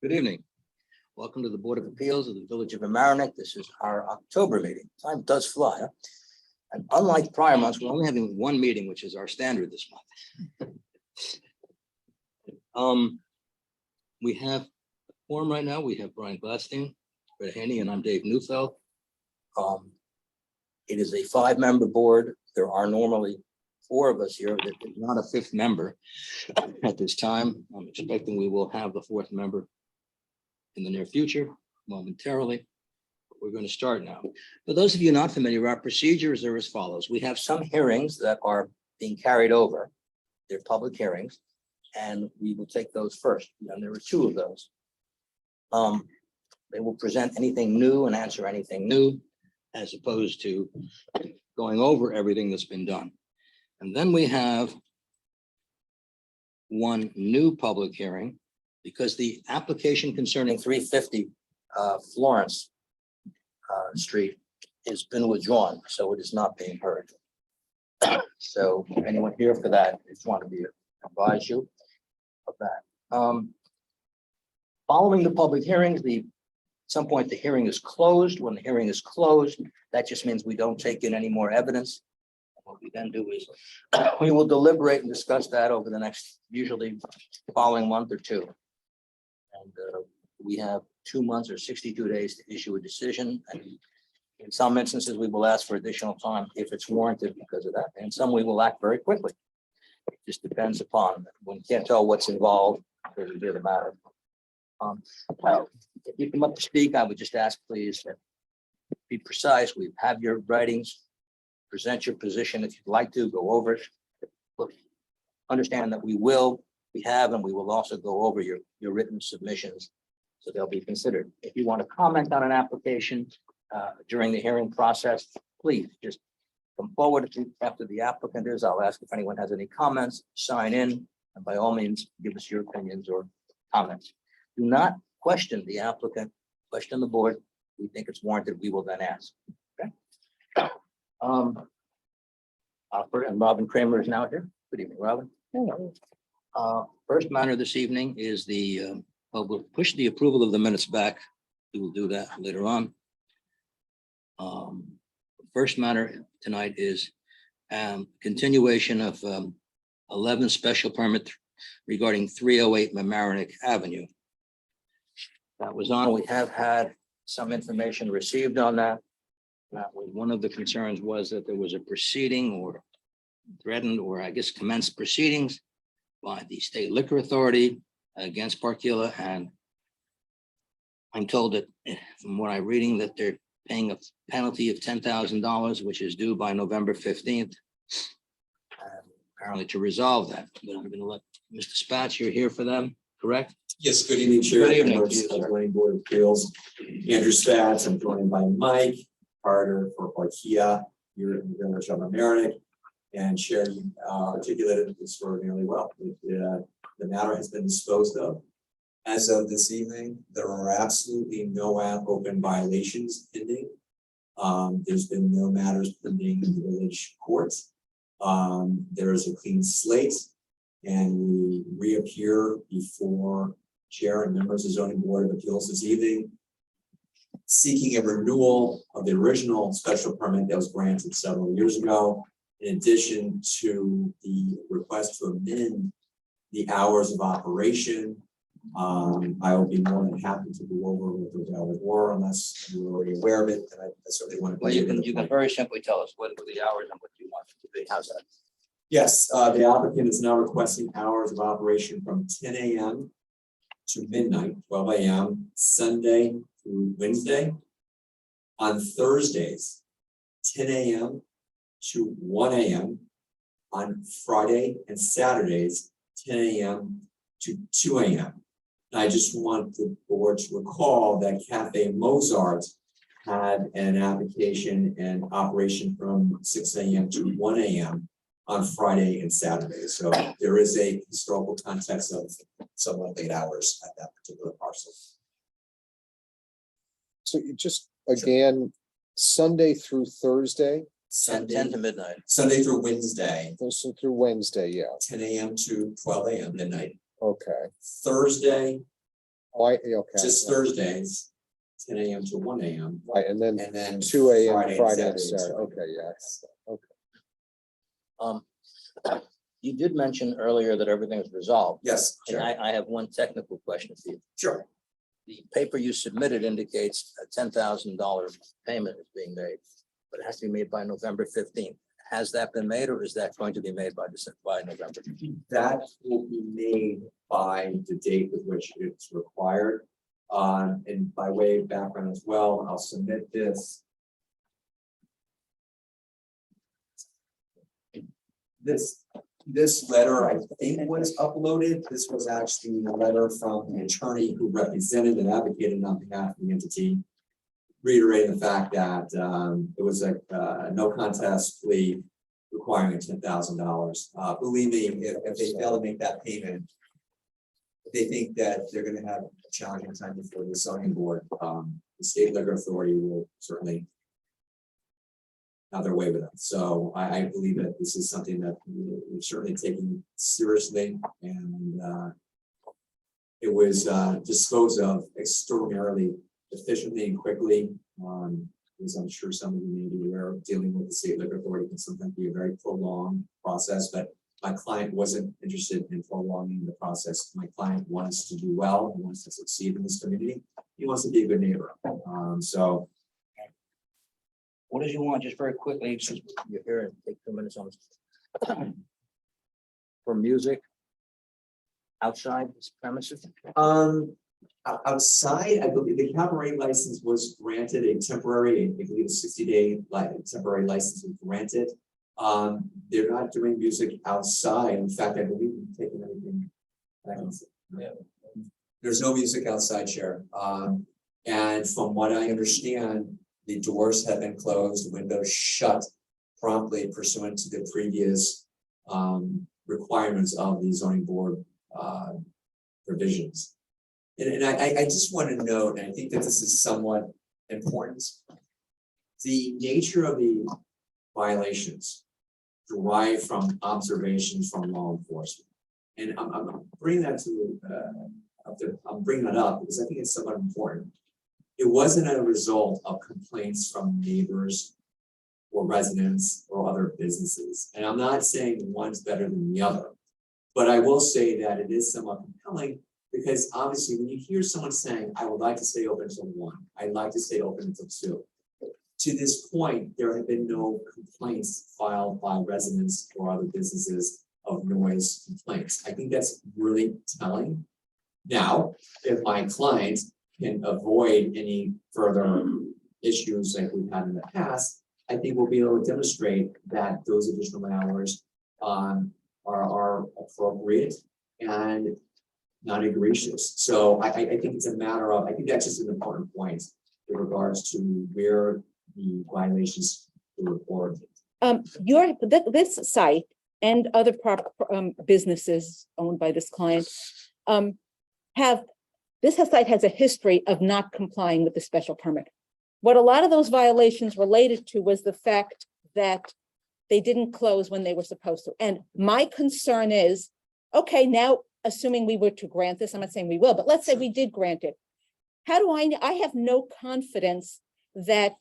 Good evening. Welcome to the Board of Appeals of the Village of Amerenik. This is our October meeting. Time does fly. Huh? And unlike prior months, we're only having one meeting, which is our standard this month. We have a forum right now. We have Brian Gladstein, Fred Haney, and I'm Dave Neufeld. It is a 5-member board. There are normally 4 of us here. There's not a 5th member at this time. I'm expecting we will have the 4th member in the near future, momentarily. We're going to start now. For those of you not familiar, our procedures are as follows. We have some hearings that are being carried over. They're public hearings, and we will take those first. And there are 2 of those. They will present anything new and answer anything new, as opposed to going over everything that's been done. And then we have one new public hearing, because the application concerning 350 Florence Street has been withdrawn, so it is not being heard. So anyone here for that, I just want to advise you of that. Following the public hearings, at some point the hearing is closed. When the hearing is closed, that just means we don't take in any more evidence. What we then do is we will deliberate and discuss that over the next, usually following month or 2. And we have 2 months or 62 days to issue a decision. And in some instances, we will ask for additional time if it's warranted because of that. And some we will act very quickly. It just depends upon, when you can't tell what's involved, it doesn't really matter. Well, if you come up to speak, I would just ask, please, be precise. We have your writings. Present your position if you'd like to, go over it. Look, understand that we have, and we will also go over your written submissions, so they'll be considered. If you want to comment on an application during the hearing process, please just come forward after the applicant is. I'll ask if anyone has any comments, sign in, and by all means, give us your opinions or comments. Do not question the applicant, question the board. We think it's warranted, we will then ask. Okay. And Robin Kramer is now here. Good evening, Robin. Hello. First matter this evening is we'll push the approval of the minutes back. We will do that later on. First matter tonight is continuation of 11 special permit regarding 308 Mamaroneck Avenue. That was on. We have had some information received on that. One of the concerns was that there was a proceeding or threatened, or I guess commenced proceedings by the State Liquor Authority against Parkila, and I'm told that from what I'm reading that they're paying a penalty of $10,000, which is due by November 15th, apparently to resolve that. But I'm going to let Mr. Spatz, you're here for them, correct? Yes, good evening, Chair. Good evening. Zoning Board of Appeals. Andrew Spatz. I'm joined by Mike Carter for Parkila here in the Village of Amerenik. And Chair, you articulated this extraordinarily well. The matter has been disposed of. As of this evening, there are absolutely no open violations pending. There's been no matters pending in the village courts. There is a clean slate, and we reappear before Chair and members of the Zoning Board of Appeals this evening, seeking a renewal of the original special permit that was granted several years ago, in addition to the request to amend the hours of operation. I will be more than happy to go over what those hours were, unless you're already aware of it. And I certainly want to. Well, you can very simply tell us what are the hours and what you want it to be. How's that? Yes, the applicant is now requesting hours of operation from 10 a.m. to midnight, 12 a.m. Sunday through Wednesday. On Thursdays, 10 a.m. to 1 a.m. On Friday and Saturdays, 10 a.m. to 2 a.m. I just want the board to recall that Cafe Mozart had an application and operation from 6 a.m. to 1 a.m. on Friday and Saturday. So there is a historical context of somewhat late hours at that particular parcel. So you just, again, Sunday through Thursday? 10 to midnight. Sunday through Wednesday. Also through Wednesday, yeah. 10 a.m. to 12 a.m. midnight. Okay. Thursday, Why, okay. just Thursdays, 10 a.m. to 1 a.m. Right, and then And then 2 a.m. Friday and Friday and Saturday. Saturday, okay, yeah. You did mention earlier that everything was resolved, Yes, and sure. I have one technical question for you. Sure. The paper you submitted indicates a $10,000 payment is being made, but it has to be made by November 15th. Has that been made, or is that going to be made by November? That will be made by the date with which it's required. And by way of background as well, I'll submit this. This letter, I think, was uploaded. This was actually a letter from the attorney who represented and advocated on behalf of the entity, reiterating the fact that it was a no contest plea requiring $10,000. Believe me, if they fail to make that payment, if they think that they're going to have a challenging time before the zoning board, the state liquor authority will certainly have their way with it. So I believe that this is something that we're certainly taking seriously, and it was disposed of extraordinarily efficiently and quickly. As I'm sure some of you may be aware of, dealing with the state liquor authority can sometimes be a very prolonged process, but my client wasn't interested in prolonging the process. My client wants to do well, he wants to succeed in this community, he wants to be a good neighbor. So What did you want, just very quickly, since you're here, and take 2 minutes on this. For music outside this premises? Outside, I believe the cabaret license was granted a temporary, I believe a 60-day temporary license was granted. They're not doing music outside. In fact, I believe we've taken everything. There's no music outside, Chair. And from what I understand, the doors have been closed, windows shut promptly pursuant to the previous requirements of the zoning board provisions. And I just want to note, and I think that this is somewhat important, the nature of the violations derive from observations from law enforcement. And I'm bringing that I'm bringing that up because I think it's somewhat important. It wasn't a result of complaints from neighbors or residents or other businesses. And I'm not saying one's better than the other, but I will say that it is somewhat compelling because obviously when you hear someone saying, I would like to stay open until 1, I'd like to stay open until 2. To this point, there have been no complaints filed by residents or other businesses of noise complaints. I think that's really telling. Now, if my client can avoid any further issues like we've had in the past, I think we'll be able to demonstrate that those additional hours are appropriate and not egregious. So I think it's a matter of, I think that's just an important point with regards to where the violations were reported. This site and other businesses owned by this client this site has a history of not complying with the special permit. What a lot of those violations related to was the fact that they didn't close when they were supposed to. And my concern is, okay, now assuming we were to grant this, I'm not saying we will, but let's say we did grant it. How do I have no confidence that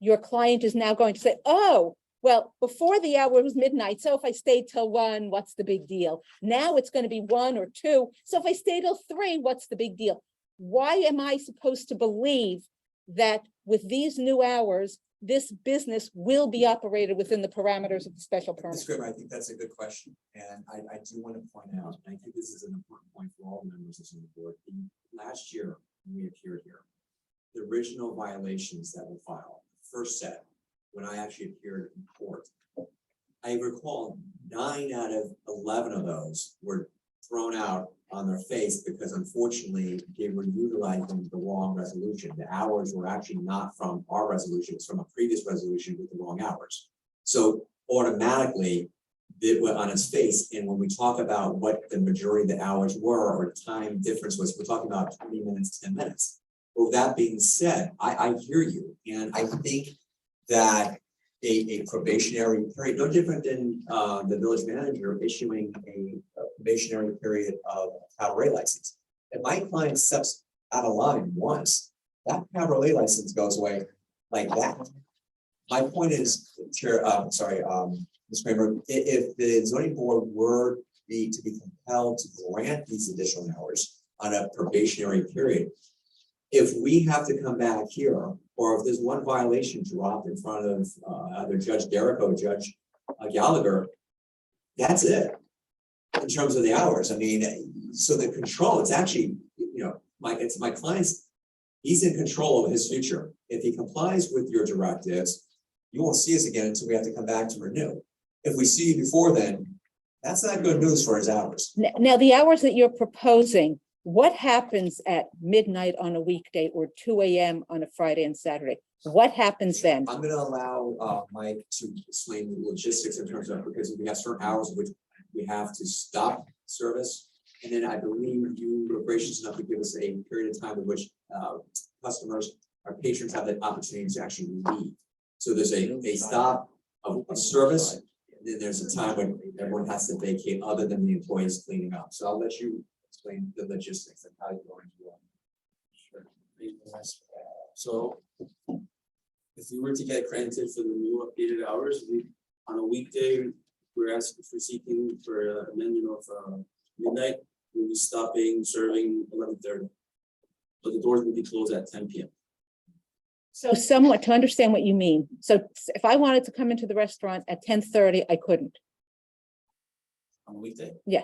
your client is now going to say, oh, well, before the hour was midnight, so if I stayed till 1, what's the big deal? Now it's going to be 1 or 2. So if I stay till 3, what's the big deal? Why am I supposed to believe that with these new hours, this business will be operated within the parameters of the special permit? Ms. Grimmer, I think that's a good question. And I do want to point out, and I think this is an important point for all members of the board. Last year, when we appeared here, the original violations that were filed, first set, when I actually appeared in court, I recall 9 out of 11 of those were thrown out on their face because unfortunately they were utilizing the wrong resolution. The hours were actually not from our resolution, it's from a previous resolution with the wrong hours. So automatically it went on its face. And when we talk about what the majority of the hours were or time difference was, we're talking about 20 minutes, 10 minutes. Well, that being said, I hear you. And I think that a probationary period, no different than the village manager issuing a probationary period of a cabaret license. If my client out of line once, that cabaret license goes away like that. My point is, Chair, Ms. Kramer, if the zoning board were to be compelled to grant these additional hours on a probationary period, if we have to come back here, or if there's one violation dropped in front of either Judge Derrick or Judge Gallagher, that's it. In terms of the hours, I mean, so the control, it's actually, it's my client's, he's in control of his future. If he complies with your directives, you won't see us again until we have to come back to renew. If we see you before then, that's not good news for his hours. Now, the hours that you're proposing, what happens at midnight on a weekday or 2 a.m. on a Friday and Saturday? What happens then? I'm gonna allow Mike to explain the logistics in terms of, because we have certain hours in which we have to stop service. And then I believe you were gracious enough to give us a period of time in which customers, our patrons have the opportunity to actually leave. So there's a stop of service, and then there's a time when everyone has to vacate other than the employees cleaning up. So I'll let you explain the logistics and how you're going to. So if we were to get granted for the new updated hours, on a weekday, we're seeking for an amendment of midnight. We'll be stopping serving 11:30. But the doors will be closed at 10 p.m. So somewhat to understand what you mean. So if I wanted to come into the restaurant at 10:30, I couldn't. On a weekday? Yeah.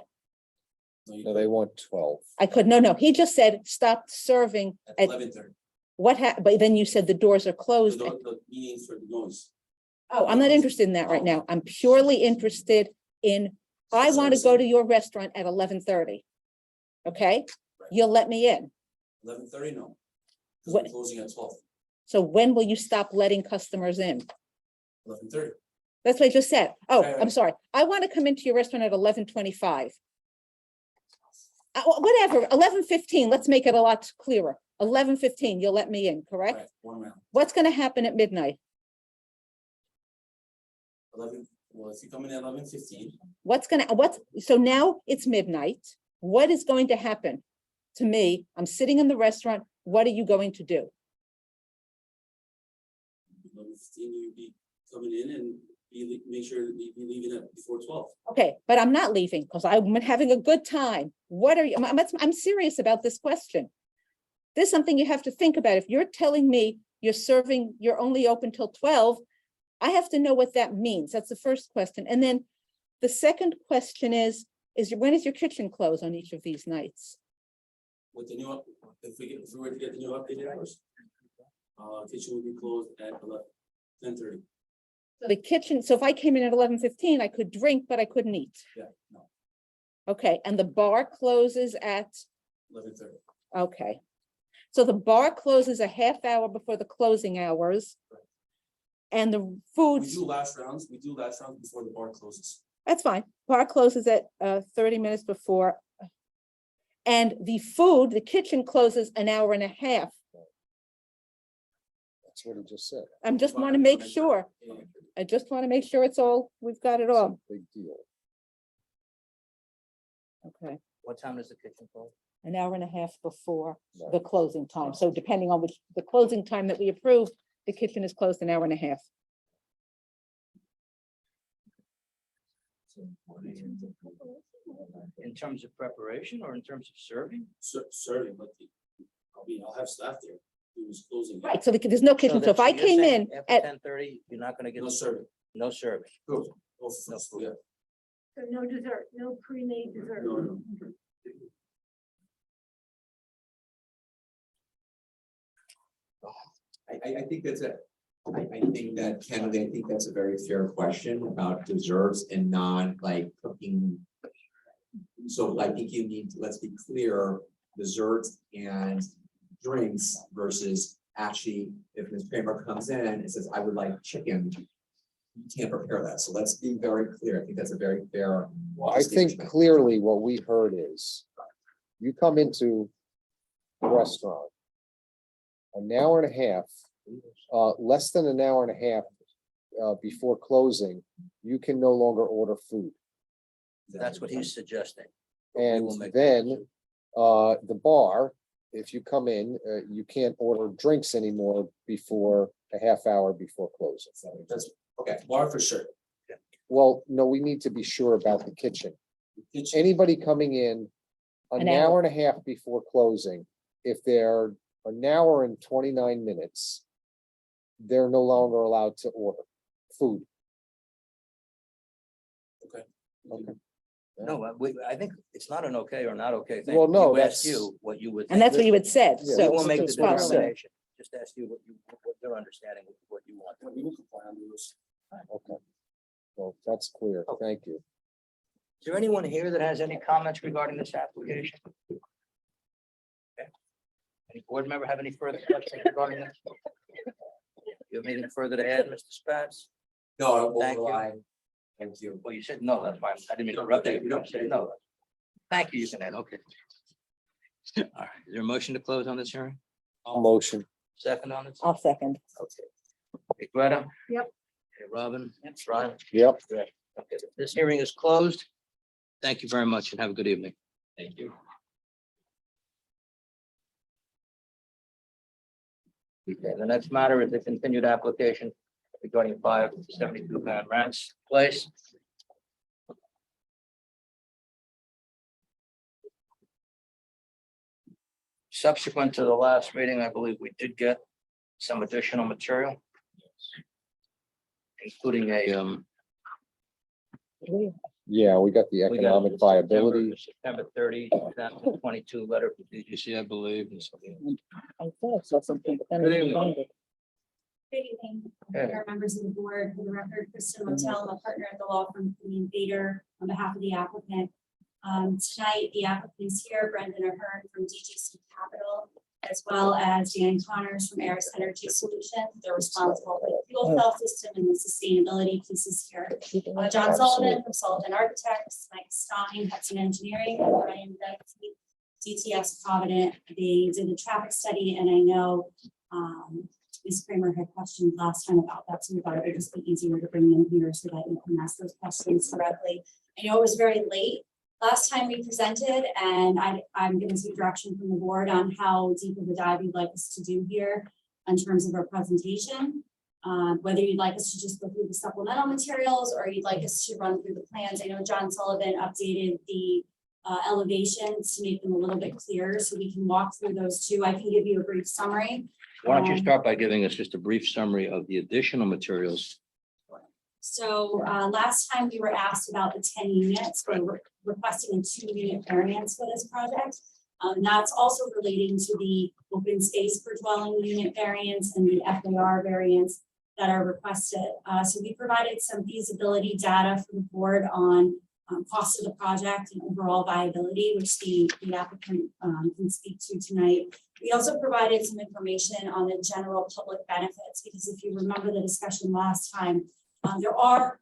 No, you No, they want 12. I could, no, he just said stop serving at at 11:30. but then you said the doors are closed. The meetings for the noise. Oh, I'm not interested in that right now. I'm purely interested in, I want to go to your restaurant at 11:30. Okay, you'll let me in. 11:30, no. Because What- we're closing at 12. So when will you stop letting customers in? 11:30. That's what I just said. Oh, Right, I'm right. sorry. I want to come into your restaurant at 11:25. Whatever, 11:15, let's make it a lot clearer. 11:15, you'll let me in, correct? Right, 1 round. What's going to happen at midnight? 11. Well, if you come in at 11:15, So now it's midnight. What is going to happen to me? I'm sitting in the restaurant. What are you going to do? 11:15, you'll be coming in and make sure that you be leaving at before 12. Okay, but I'm not leaving because I'm having a good time. What are you, I'm serious about this question. This is something you have to think about. If you're telling me you're only open till 12, I have to know what that means. That's the first question. And then the second question is when is your kitchen close on each of these nights? With the new, if we were to get the new updated hours, kitchen will be closed at 10:30. The kitchen, so if I came in at 11:15, I could drink, but I couldn't eat. Yeah, no, Okay, and the bar closes at, 11:30. okay. So the bar closes a half hour before the closing hours. And the We food, do last rounds before the bar closes. that's fine. Bar closes at 30 minutes before. And the food, the kitchen closes an hour and a half. That's what he just said. I just want to make sure. I just want to make sure we've got it It's a all. Big deal. Okay, What time does the kitchen close? an hour and a half before Right. the closing time. So depending on the closing time that we approve, the kitchen is closed an hour and a half. In terms of preparation or in terms of serving? Serving, but I'll have staff there. He was closing. Right, so there's no kitchen. So if I came in After at, 10:30, you're not gonna get. No serving. No serving. Good. No Yeah. So no dessert, no pre-made dessert. No. I think I think that candidly, I think that's a very fair question about desserts and non like cooking. So I think you need, let's be clear, desserts and drinks versus actually, if Ms. Kramer comes in and says, I would like chicken. You can't prepare that, so let's be very clear. I think that's a very fair. Well, I think distinction. clearly what we heard is you come into the restaurant an hour and a half, less than an hour and a half before closing, you can no longer order food. That's what he's suggesting. And will make then the bar if you come in, you can't order drinks anymore before a half hour before closing. That's, okay, Bar for sure. Well, no, we need to be sure about the kitchen. Kitchen. Anybody coming in an An hour and a half before closing, if they're an hour and 29 minutes, they're no longer allowed to order food. Okay. Okay. No, I think it's not an okay or not okay thing. Well, no, You asked that's- you what you would. And that's what you had said, Yeah. We so. will make the it's fine. determination. Just ask you what your understanding of what you want. We will comply on those. Okay. Well, that's clear. Okay. Thank you. Is there anyone here that has any comments regarding this application? Okay. Any board member have any further questions regarding this? You have anything further to add, Mr. Spatz? no, Thank you. thank you. Well, you said no, that's fine. I didn't mean to interrupt you. You don't say no. Thank you, you can add, okay. All right, is there a motion to close on this hearing? Motion. Second on it? I'll second. Okay. Okay, Greta? Yep. Okay, Robin? That's right. Yep. Okay, this hearing is closed. Thank you very much and have a good evening. Thank you. Okay, the next matter is the continued application regarding 572 Van Rance Place. Subsequent to the last meeting, I believe we did get some additional material, including a Yeah, we got the we got economic viability. September 30, 2022 letter from DGC, I believe. and so- I thought I saw something, but then Good I evening. found it. Good evening, Hey. Mayor, members of the board. For the record, Kristen Motel, I'm a partner at the law firm Queen Bader on behalf of the applicant. Tonight, the applicants here, Brendan Ahern from DGC Capital, as well as Dan Connors from Aris Energy Solutions. They're responsible for the fuel cell system and the sustainability pieces here. John Sullivan from Sullivan Architects, Mike Stein, Hudson Engineering, and Ryan Dempsey, DTS Provident. They did a traffic study, and I know Ms. Kramer had questions last time about that, so we thought it would just be easier to bring them here so that you can ask those questions directly. I know it was very late last time we presented, and I'm getting some direction from the board on how deep of a dive you'd like us to do here in terms of our presentation. Whether you'd like us to just go through the supplemental materials or you'd like us to run through the plans. I know John Sullivan updated the elevations to make them a little bit clearer, so we can walk through those too. I can give you a brief summary. Why don't you start by giving us just a brief summary of the additional materials? So last time we were asked about the 10 units, we were requesting a 2-unit variance for this project. That's also relating to the open space per dwelling unit variance and the FAR variance that are requested. So we provided some feasibility data for the board on cost of the project and overall viability, which the applicant can speak to tonight. We also provided some information on the general public benefits, because if you remember the discussion last time, there are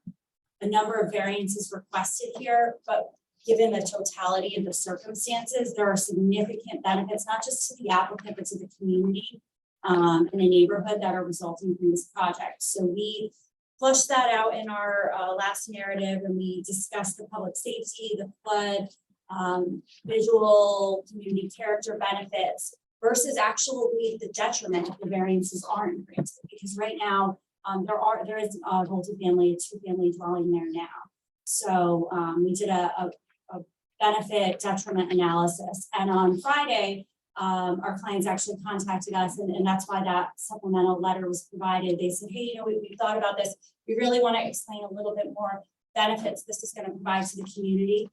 a number of variances requested here, but given the totality of the circumstances, there are significant benefits, not just to the applicant, but to the community and the neighborhood that are resulting from this project. So we flushed that out in our last narrative, and we discussed the public safety, the flood, visual community character benefits versus actually the detriment if the variances aren't granted. Because right now, there is a multifamily, a 2-family dwelling there now. So we did a benefit detriment analysis, and on Friday, our clients actually contacted us, and that's why that supplemental letter was provided. They said, hey, we thought about this. We really want to explain a little bit more benefits this is going to provide to the community,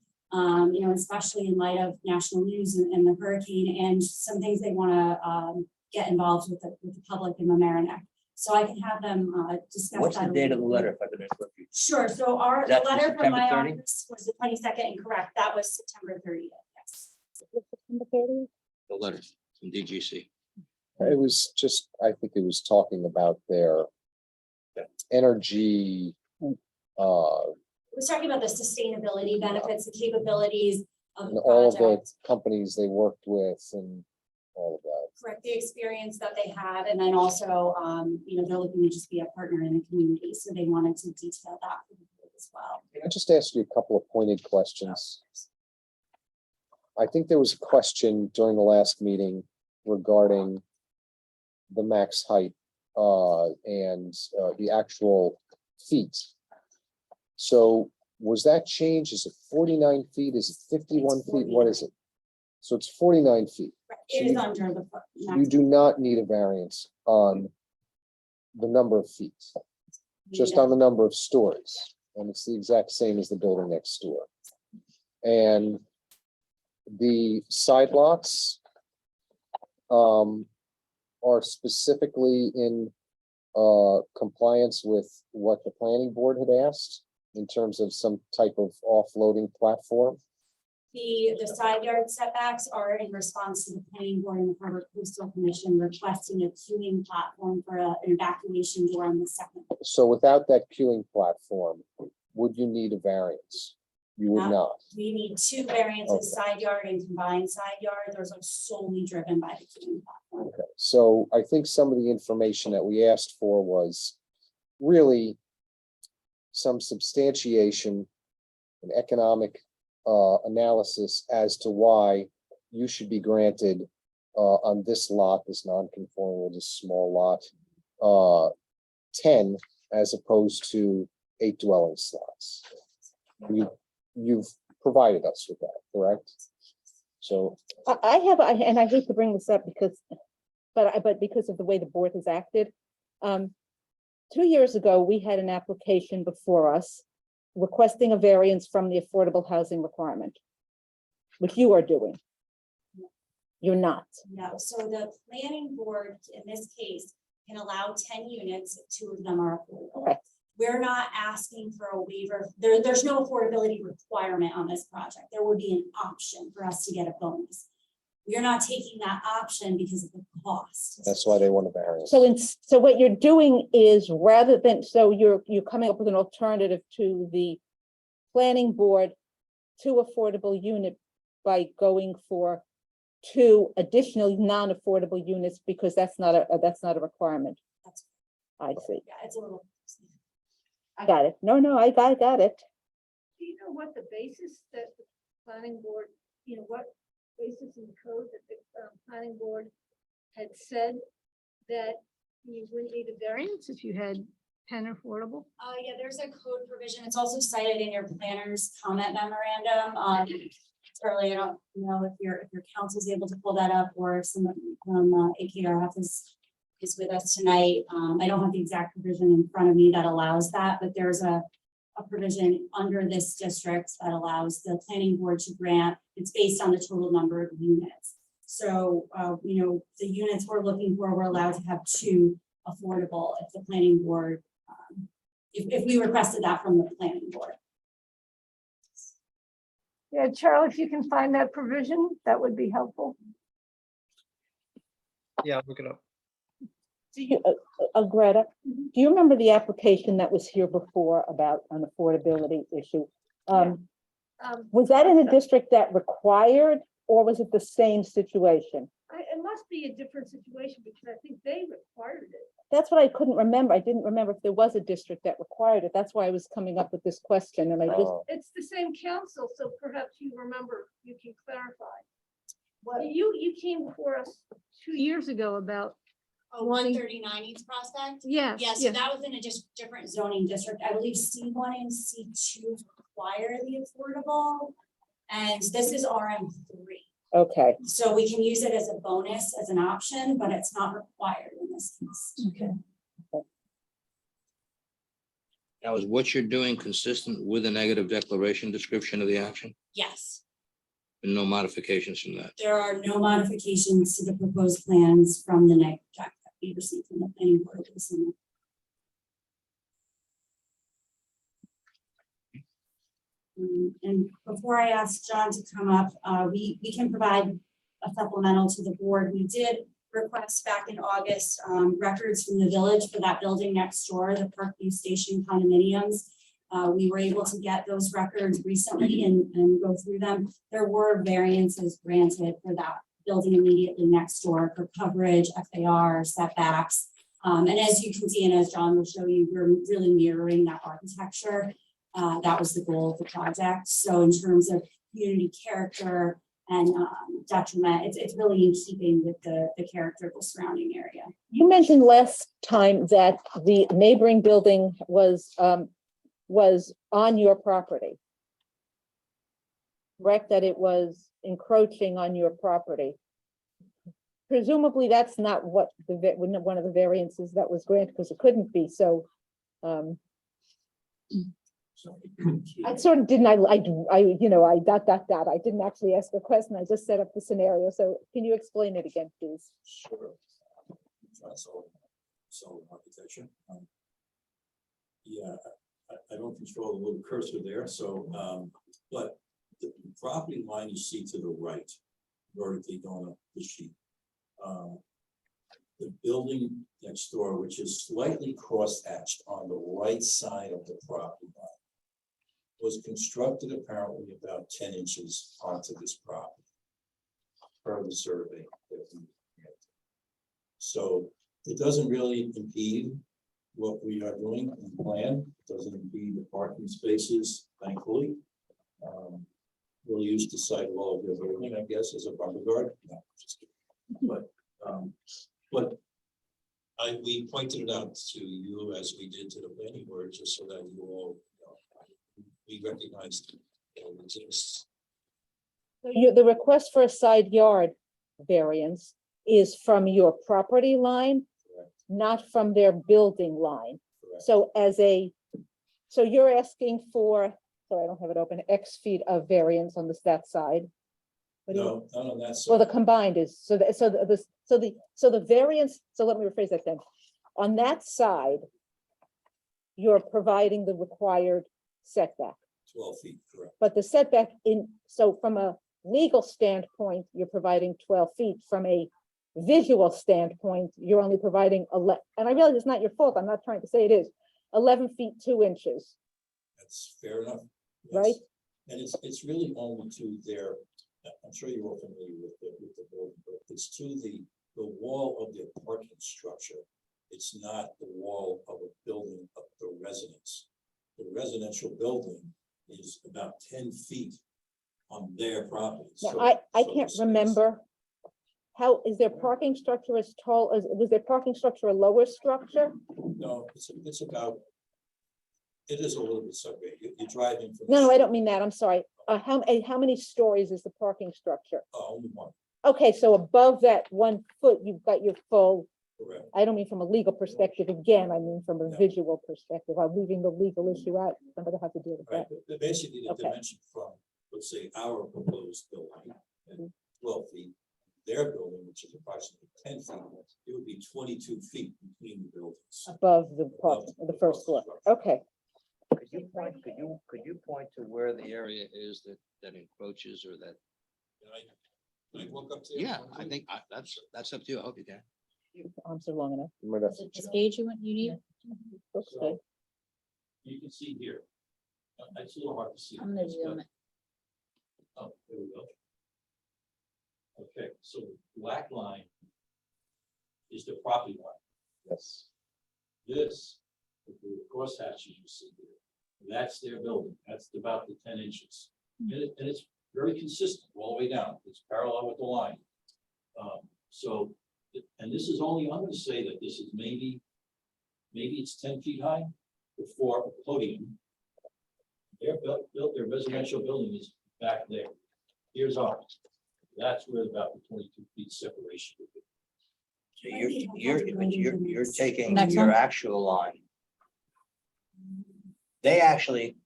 especially in light of national news and the hurricane, and some things they want to get involved with the public in Mamaroneck. So I can have them discuss. What's the that a date of the little letter, bit. if I could interrupt you? Sure, so Is that the letter from my September 30? office was the 22nd, and correct, that was September 30th, yes. The letter from DGC. It was just, I think it was talking about their energy. It was talking about the sustainability benefits, the capabilities of And the all of the project. companies they worked with and all of that. Correct, the experience that they have, and then also, they're looking to just be a partner in the community, so they wanted to detail that for the board as well. Can I just ask you a couple of pointed questions? I think there was a question during the last meeting regarding the max height and the actual feet. So was that changed? Is it 49 feet? Is it 51 It's feet? What is it? So it's 49 feet. It is under the. You do not need a variance on the number of feet, just on the number of stories. And it's the exact same as the building next door. And the side lots are specifically in compliance with what the planning board had asked in terms of some type of offloading platform. The side yard setbacks are in response to the planning board and the Harbor Coastal Commission requesting a queuing platform for an evacuation door on the second. So without that queuing platform, would you need a variance? You would No. not. We need 2 variances, side yard and combined side yard. Those are solely driven by the queuing platform. Okay, so I think some of the information that we asked for was really some substantiation and economic analysis as to why you should be granted on this lot, this non-conforming, this small lot, 10 as opposed to 8 dwelling slots. You've provided us with that, correct? So, And I hate to bring this up because, but because of the way the board has acted. 2 years ago, we had an application before us requesting a variance from the affordable housing requirement, which you are doing. You're not. No, so the planning board in this case can allow 10 units if 2 of them are affordable. Okay. We're not asking for a waiver. There's no affordability requirement on this project. There would be an option for us to get a bonus. We're not taking that option because of the cost. that's why they want a variance. So what you're doing is rather than, so you're coming up with an alternative to the planning board, 2 affordable unit by going for 2 additional non-affordable units because that's not a requirement. That's- I see. Yeah, it's a little. I got it. No, I got it. Do you know what the basis that the planning board, what basis in the code that the planning board had said that you wouldn't need a variance if you had 10 affordable? Yeah, there's a code provision. It's also cited in your planner's comment memorandum. Charlie, I don't know if your council's able to pull that up or if someone from AKRF is with us tonight. I don't have the exact provision in front of me that allows that, but there's a provision under this district that allows the planning board to grant. It's based on the total number of units. So, the units we're looking for, we're allowed to have 2 affordable if the planning board, if we requested that from the planning board. Yeah, Charlie, if you can find that provision, that would be helpful. Yeah, look it up. Do you, Greta, do you remember the application that was here before about an affordability issue? Was that in a district that required, or was it the same situation? It must be a different situation because I think they required it. That's what I couldn't remember. I didn't remember if there was a district that required it. That's why I was coming up with this question, and I just, It's the same council, so perhaps you remember, you can clarify. What? You came before us 2 years ago about, Oh, 139 East Prospect? yes. Yeah, so that was in a just different zoning district. I believe C1 and C2 require the affordable. And this is RM3. okay. So we can use it as a bonus, as an option, but it's not required in this case. Okay. Now, is what you're doing consistent with a negative declaration description of the action? Yes, And no modifications from that? there are no modifications to the proposed plans from the neg deck that we received from the planning board over the summer. And before I ask John to come up, we can provide a supplemental to the board. We did request back in August, records from the village for that building next door, the Parkview Station condominiums. We were able to get those records recently and go through them. There were variances granted for that building immediately next door for coverage, FAR, setbacks. And as you can see, and as John will show you, we're really mirroring that architecture. That was the goal of the project. So in terms of community character, and detriment. It's really in keeping with the character of the surrounding area. You mentioned last time that the neighboring building was on your property. Correct, that it was encroaching on your property. Presumably, that's not what one of the variances that was granted, because it couldn't be, so. I sort of didn't, I, I didn't actually ask a question, I just set up the scenario, so can you explain it again, please? Sure. So architecture. Yeah, I don't control the little cursor there, so, but the property line you see to the right, vertically going up the sheet. The building next door, which is slightly cross-hatched on the right side of the property line, was constructed apparently about 10 inches onto this property, per the survey that we had. So it doesn't really impede what we are doing in plan. It doesn't impede the parking spaces, thankfully. We'll use the site wall of the building, I guess, as a bumper guard. No, just kidding. But we pointed it out to you as we did to the planning board, just so that you all, we recognized it exists. So the request for a side yard variance is from your property line, Correct. not from their building line. Correct. So you're asking for, sorry, I don't have it open, X feet of variance on that side. What do you- No, not on that side. Well, the combined is, so the variance, so let me rephrase that then. On that side, you're providing the required setback, 12 feet, correct. but the setback so from a legal standpoint, you're providing 12 feet. From a visual standpoint, you're only providing and I realize it's not your fault, I'm not trying to say it is, 11 feet, 2 inches, That's fair enough. Yes. right? And it's really only to their, I'm sure you're all familiar with the building, but it's to the wall of their parking structure. It's not the wall of a building of the residence. The residential building is about 10 feet on their property. Now, So- I so can't the space- remember. How, is their parking structure as tall as, was their parking structure a lower structure? No, it's about, it is a little bit subgrade. You're driving from. No, I don't mean that, I'm sorry. How many stories is the parking structure? Only one, Okay, so above that 1 foot, you've got your full, correct. I don't mean from a legal perspective, again, I mean from a Yeah. visual perspective. I'm leaving the legal issue out. Somebody have to deal with Right, that. but basically the Okay. dimension from, let's say, our proposed building at Mhm. 12 feet, their building, which is approximately 10 feet, it would be 22 feet between the buildings. Above the first floor. Okay, Could you point to where the area is that encroaches or that? Can I walk up to? Yeah, I think that's up to you. I hope you can. arms are long enough. You might have to This page you need? Okay. So, you can see here. It's a little hard to see. I'm gonna zoom it. Oh, there we go. Okay, so the black line is the property line. Yes. This, the crosshatches you see here, that's their building, that's about the 10 inches. And it's very consistent all the way down, it's parallel with the line. And this is only, I'm gonna say that this is maybe it's 10 feet high before a podium. Their their residential building is back there. Here's ours. That's where about the 22 feet separation would be. So you're taking Next your one. actual line. They actually,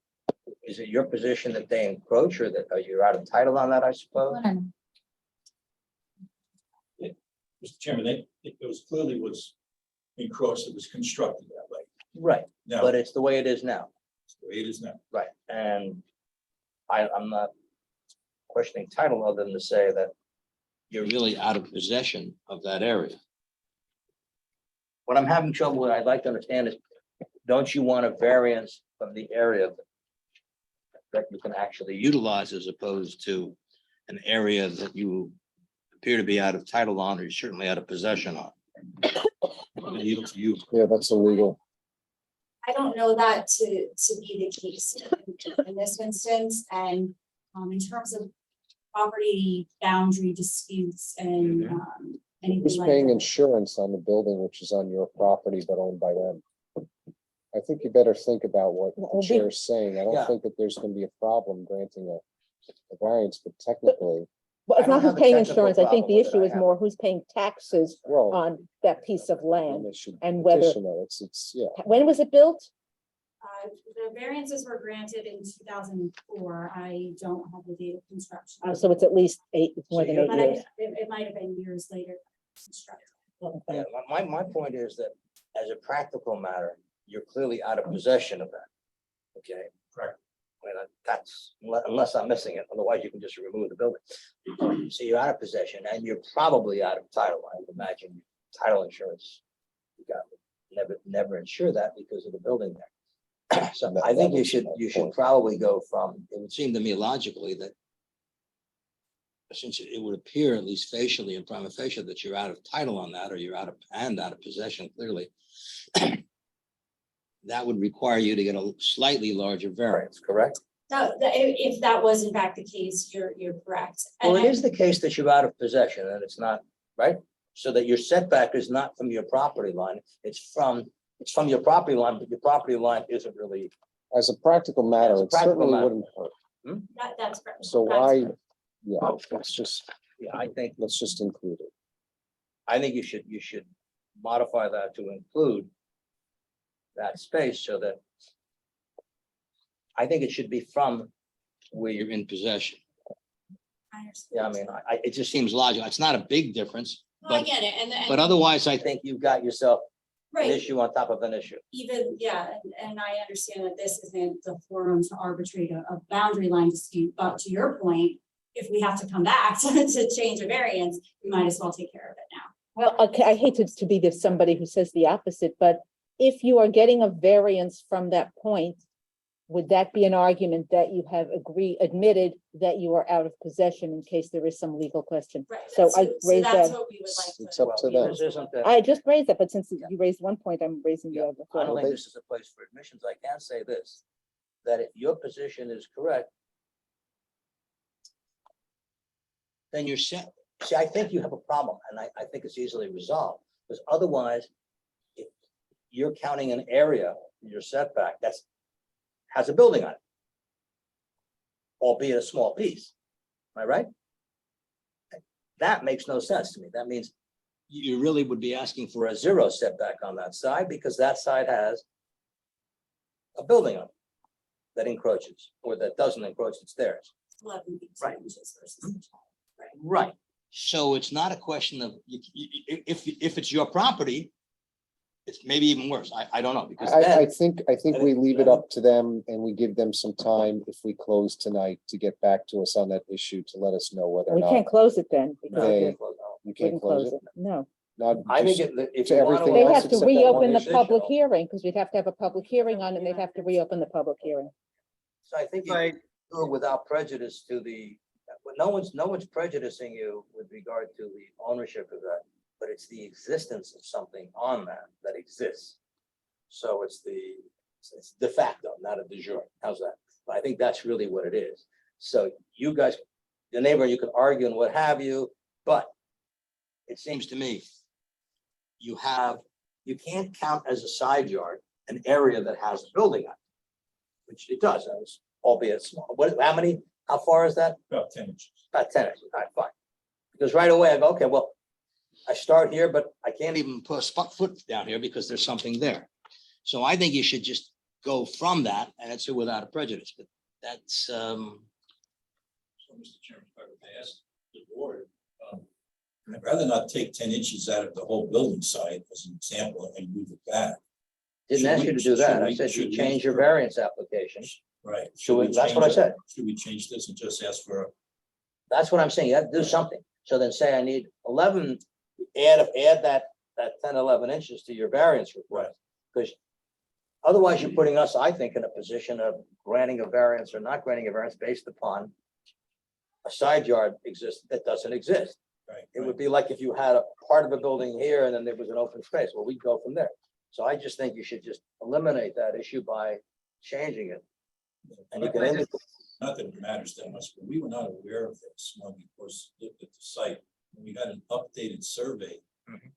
is it your position that they encroach or that, are you out of title on that, I suppose? Mr. Chairman, it was clearly was encroached, it was constructed that way. Right, Now, but it's the way it is now. it's the way it is now. Right, and I'm not questioning title other than to say that you're really out of possession of that area. What I'm having trouble with, I'd like to understand is, don't you want a variance from the area that you can actually utilize as opposed to an area that you appear to be out of title on, or you're certainly out of possession on? Yeah, that's illegal. I don't know that to be the case in this instance, and in terms of property boundary disputes and, anything Who's like paying that. insurance on the building which is on your property but owned by them? I think you better think about what the Well, chair is saying. I Yeah. don't think that there's gonna be a problem granting a variance, but technically, Well, I it's don't not who's have a paying technical insurance. I think problem the with it. issue I is have- more who's paying taxes well, on that piece of then land they should and whether, petition it. It's, yeah. when was it built? The variances were granted in 2004. I don't have the date of construction. Oh, so it's at least it's more So than you're- 8 But years. it might have been years later. construction. Yeah, my point is that as a practical matter, you're clearly out of possession of that. Okay? Correct. Well, that's, unless I'm missing it, otherwise you can just remove the building. So you're out of possession and you're probably out of title. I would imagine title insurance. You got, never insure that because of the building there. So I think you should probably go from, it would seem to me logically that since it would appear, at least facially and prima facie, that you're out of title on that, or you're out of possession, clearly. That would require you to get a slightly larger variance, correct? No, if that was in fact the case, you're correct. Well, And it is the case that you're out of possession and it's not, right? So that your setback is not from your property line, it's from your property line, but your property line isn't really. As a practical matter, As a it practical certainly matter. wouldn't hurt. that's correct. So That's why, correct. yeah, Yeah, let's just include it. I think you should modify that to include that space so that I think it should be from where you're in possession. I understand. Yeah, I mean, it just seems logical. It's not a big difference, No, I but, get it, and. but otherwise, I think you've got yourself an Right, issue on top of an issue. even, yeah, and I understand that this isn't the forum to arbitrate a boundary line dispute, but to your point, if we have to come back to change a variance, we might as well take care of it now. Well, okay, I hate to be the somebody who says the opposite, but if you are getting a variance from that point, would that be an argument that you have admitted that you are out of possession in case there is some legal question? Right. So I raised that's that. what we would like to. It's up to Well, them. this isn't the- I just raised that, but since you raised one point, I'm raising the Yeah, other. I don't point. think this is a place for admissions. I can say this, that if your position is correct, then you're set. See, I think you have a problem, and I think it's easily resolved, because otherwise, if you're counting an area, your setback, has a building on it, albeit a small piece. Am I right? That makes no sense to me. That means you really would be asking for a 0 setback on that side, because that side has a building on it that encroaches, or that doesn't encroach, it's theirs. 11 feet, 2 Right. inches versus the child. Right. So it's not a question of, if it's your property, it's maybe even worse. I don't know, because I then, think we leave it up to them and we give them some time if we close tonight to get back to us on that issue to let us know whether or We not can't close it then. because They- we you wouldn't can't close it. No, Not I think just- if to you want everything they else have to except that one reopen the issue. public hearing, because we'd have to have a public hearing on it, and they'd have to reopen the public hearing. So I think you can do it without prejudice to the, no one's prejudicing you with regard to the ownership of that, but it's the existence of something on that exists. So it's de facto, not a de jure. How's that? I think that's really what it is. So you guys, the neighbor, you can argue and what have you, but it seems to me you can't count as a side yard an area that has a building on it, which it does, albeit small. How far is that? About 10 inches. About 10 inches. All right, fine. Because right away I go, okay, well, I start here, but I can't even put a foot down here because there's something there. So I think you should just go from that, and it's without a prejudice, but that's, So, Mr. Chairman, if I could ask the board, I'd rather not take 10 inches out of the whole building site as an example and move it back. didn't ask you to do that. I said you change your variance application. Right. That's what I said. Should we change this and just ask for, That's what I'm saying. You have to do something. So then say I need 11, add that 10, 11 inches to your variance request. Because otherwise you're putting us, I think, in a position of granting a variance or not granting a variance based upon a side yard that doesn't exist. right? It would be like if you had a part of a building here and then there was an open space. Well, we'd go from there. So I just think you should just eliminate that issue by changing it. And you can indicate, not that it matters that much, but we were not aware of this when we first looked at the site. When we got an updated survey. Mhm.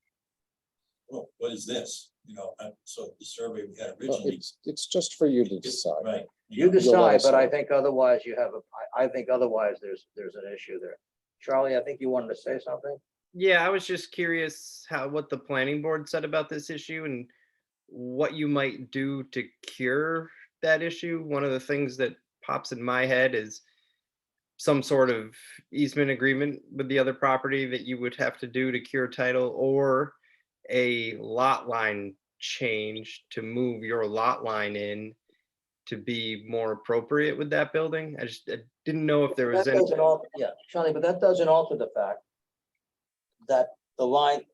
Well, what is this? You know, so the survey we had Well, originally. it's just for you to decide. Right. You know, decide, but I know. think otherwise you have I think otherwise there's an issue there. Charlie, I think you wanted to say something? Yeah, I was just curious what the planning board said about this issue and what you might do to cure that issue. One of the things that pops in my head is some sort of easement agreement with the other property that you would have to do to cure title, or a lot line change to move your lot line in to be more appropriate with that building. I didn't know if there was That any. doesn't alter, yeah, Charlie, but that doesn't alter the fact that the line,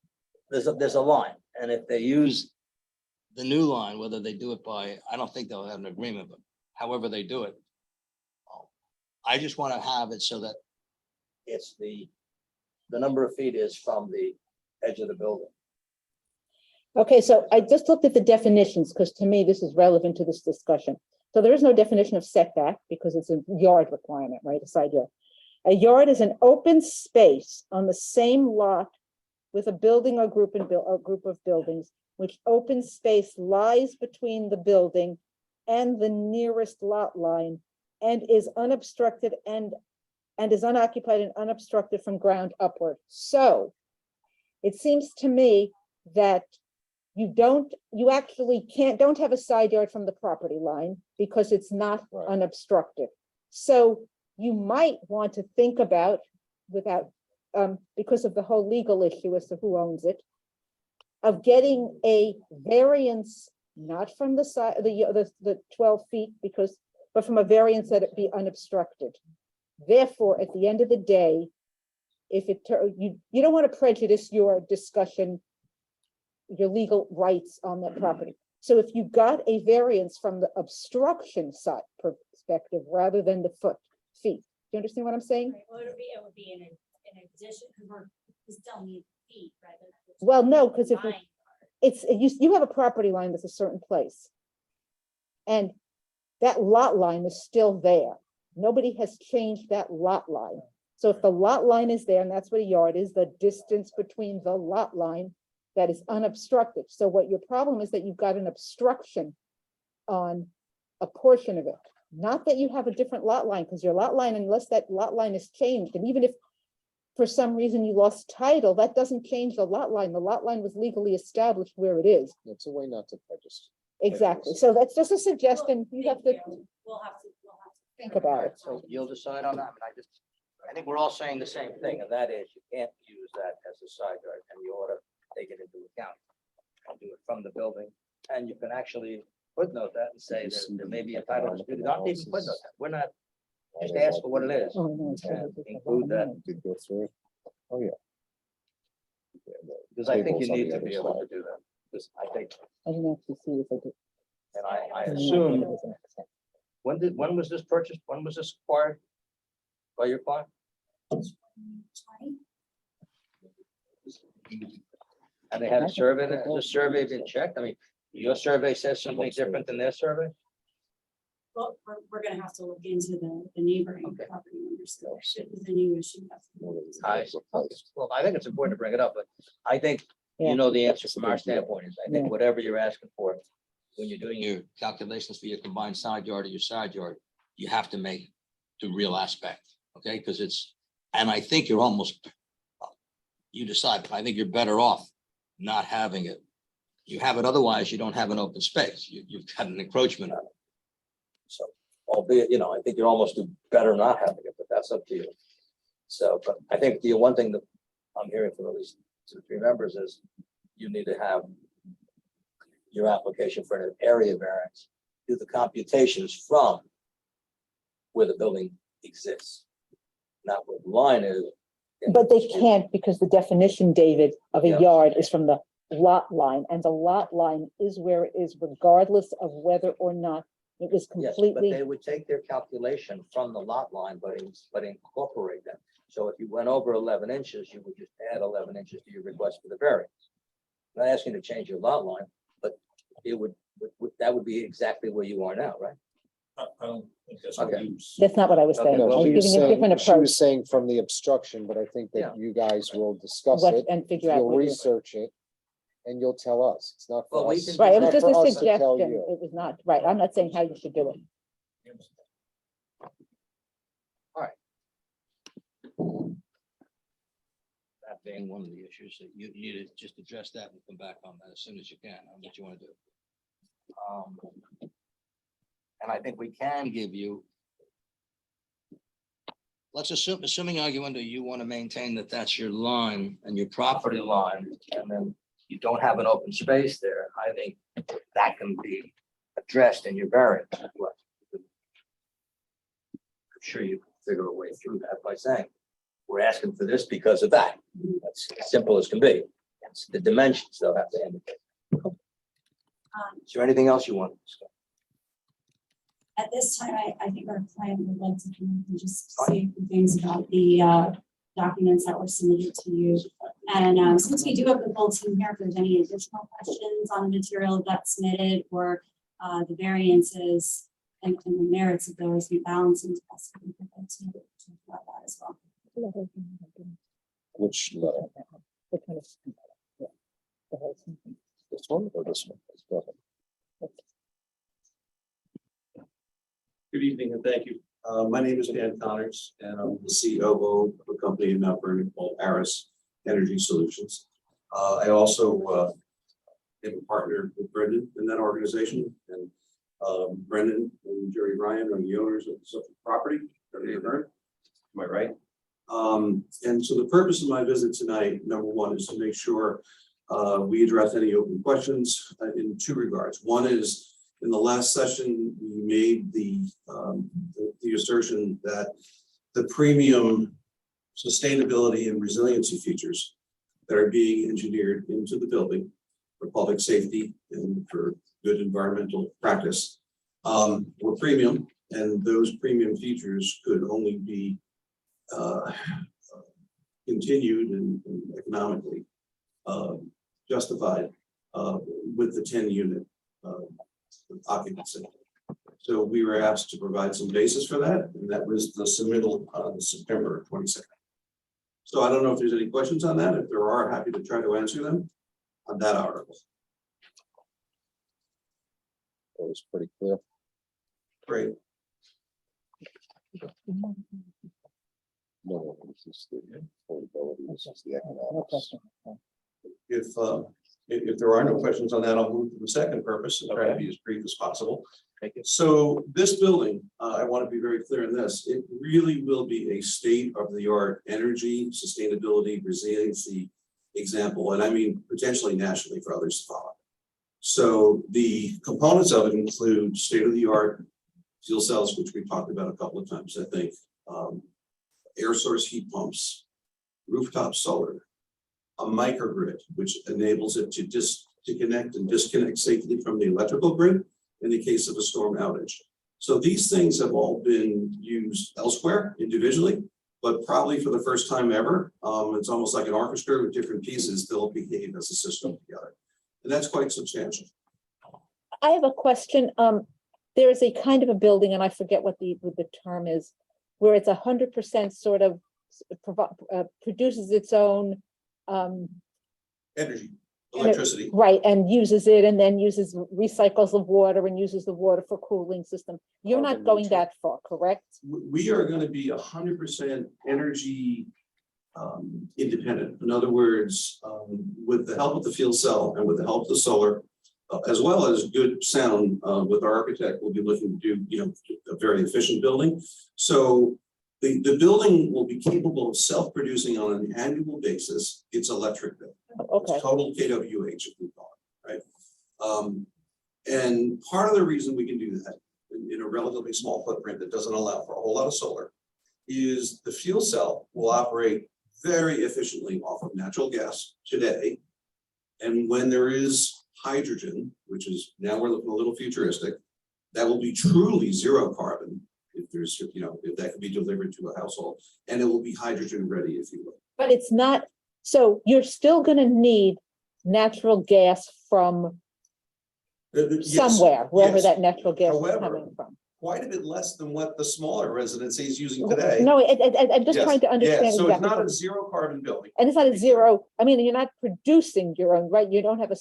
there's a line, and if they use the new line, whether they do it by, I don't think they'll have an agreement, but however they do it. I just want to have it so that it's the number of feet is from the edge of the building. Okay, so I just looked at the definitions, because to me, this is relevant to this discussion. So there is no definition of setback because it's a yard requirement, right? A side yard. A yard is an open space on the same lot with a building or group of buildings, which open space lies between the building and the nearest lot line and is unobstructed and is unoccupied and unobstructed from ground upward. So it seems to me that you actually don't have a side yard from the property line because it's not Right. unobstructed. So you might want to think about, because of the whole legal issue as to who owns it, of getting a variance, not from the side, the 12 feet, but from a variance that it be unobstructed. Therefore, at the end of the day, if you don't want to prejudice your discussion, your legal rights on that property. So if you got a variance from the obstruction side perspective rather than the feet, do you understand what I'm saying? Right, well, it would be in addition, because we still need feet, right? Well, no, because if Line. you have a property line that's a certain place. And that lot line is still there. Nobody has changed that lot line. So if the lot line is there, and that's what a yard is, the distance between the lot line that is unobstructed. So what your problem is that you've got an obstruction on a portion of it. Not that you have a different lot line, because your lot line, unless that lot line is changed, and even if for some reason you lost title, that doesn't change the lot line. The lot line was legally established where it is. It's a way not to prejudice. Exactly. So that's just a suggestion. You have to Thank you. We'll have to. think about it. So you'll decide on that. I think we're all saying the same thing, and that is you can't use that as a side yard, and you ought to take it into account. And do it from the building, and you can actually footnote that and say that there may be a title dispute. Not even footnote that. We're not, just ask for what it is. Oh, no, it's And not. include that, Did go through it. Oh, yeah. because I think you Tables on need the to be other able to side. do that. Because I think, I didn't actually see if I did. and I assume, when was this purchased? When was this acquired by your client? And they had a survey, has the survey been checked? I mean, your survey says something different than their survey? Well, we're gonna have to look into the neighboring Okay. property owners, so it was a new issue. I, well, I think it's important to bring it up, but I think Yeah. you know the answer from our standpoint is, I think Yeah. whatever you're asking for, when you're doing your calculations for your combined side yard or your side yard, you have to make the real aspect, okay? Because it's, and I think you're almost, you decide, but I think you're better off not having it. You have it otherwise, you don't have an open space. You've got an encroachment on it. So, albeit, I think you're almost better not having it, but that's up to you. So, but I think the one thing that I'm hearing from at least 2 or 3 members is you need to have your application for an area variance, do the computations from where the building exists. Not where the line is. But they can't, because the definition, David, of a Yeah. yard is from the lot line, and the lot line is where it is regardless of whether or not it was Yes, but completely. they would take their calculation from the lot line, but incorporate that. So if you went over 11 inches, you would just add 11 inches to your request for the variance. Not asking to change your lot line, but it would, that would be exactly where you are now, right? I don't think that's Okay. what use. That's not what I was Okay, saying. I well, was She was giving a different saying, she was approach saying from the obstruction, but I think Yeah. that you guys will discuss what- it. and figure out. You'll what you- research it and you'll tell us. It's not Well, for we us. can- Right, it it's was not just for a us to tell suggestion. you. It was not, right, I'm not saying how you should do it. That being one of the issues that you need to just address that and come back on that as soon as you can, on what you want to do. And I think we can give you. Let's assume, assuming arguendo, you want to maintain that that's your line and your property line, and then you don't have an open space there, I think that can be addressed in your variance. request. I'm sure you can figure a way through that by saying, we're asking for this because of that. That's as simple as can be. It's the dimensions they'll have to indicate. Is there anything else you want to discuss? At this time, I think our client would like to come up and just say a few things about the documents that were submitted to you. And since we do have the full team here, if there's any additional questions on the material that's submitted or the variances and the merits of those, we balance and test. We would like to talk about that as well. Which letter? Which one is- yeah, the whole thing. This one or this one? Go ahead. Good evening and thank you. My name is Dan Connors and I'm the COO of a company in Mount Vernon called Aris Energy Solutions. I also am a partner with Brendan in that organization, and Brendan and Jerry Ryan are the owners of the subject property. Am I right? And so the purpose of my visit tonight, number one, is to make sure we address any open questions in two regards. One is, in the last session, we made the assertion that the premium sustainability and resiliency features that are being engineered into the building for public safety and for good environmental practice were premium, and those premium features could only be continued and economically justified with the 10-unit occupancy. So we were asked to provide some basis for that, and that was the submittal on September 22nd. So I don't know if there's any questions on that. If there are, happy to try to answer them on that article. It was pretty clear. Great. No, this is the affordability, this is the No economics. question. If there are no questions on that, I'll move to the second purpose and try to be as brief as possible. Thank you. So this building, I want to be very clear in this, it really will be a state-of-the-art energy, sustainability, resiliency example, and I mean potentially nationally for others to follow. So the components of it include state-of-the-art fuel cells, which we talked about a couple of times, I think, air source heat pumps, rooftop solar, a microgrid, which enables it to connect and disconnect safely from the electrical grid in the case of a storm outage. So these things have all been used elsewhere individually, but probably for the first time ever, it's almost like an orchestra with different pieces that will behave as a system together. And that's quite substantial. I have a question. There is a kind of a building, and I forget what the term is, where it's 100% sort of produces its own Energy, electricity. right, and uses it, and then uses recycles the water and uses the water for cooling system. You're not Carbon going neutral. that far, correct? We are going to be 100% energy independent. In other words, with the help of the fuel cell and with the help of the solar, as well as good sound with our architect, we'll be looking to do, a very efficient building. So the building will be capable of self-producing on an annual basis its electric bill. Okay, It's total KWH, if we call it, right? And part of the reason we can do that in a relatively small footprint that doesn't allow for a whole lot of solar is the fuel cell will operate very efficiently off of natural gas today. And when there is hydrogen, which is now we're looking a little futuristic, that will be truly zero carbon if there's, if that can be delivered to a household, and it will be hydrogen ready, if you will. but it's not, so you're still gonna need natural gas from Yes, somewhere, wherever yes. that natural gas is However, coming from. quite a bit less than what the smaller residency is using today. No, I'm just Yes, trying to yeah, understand so it's exactly. not a zero carbon building. And it's not a zero, I mean, you're not producing your own, right? You don't have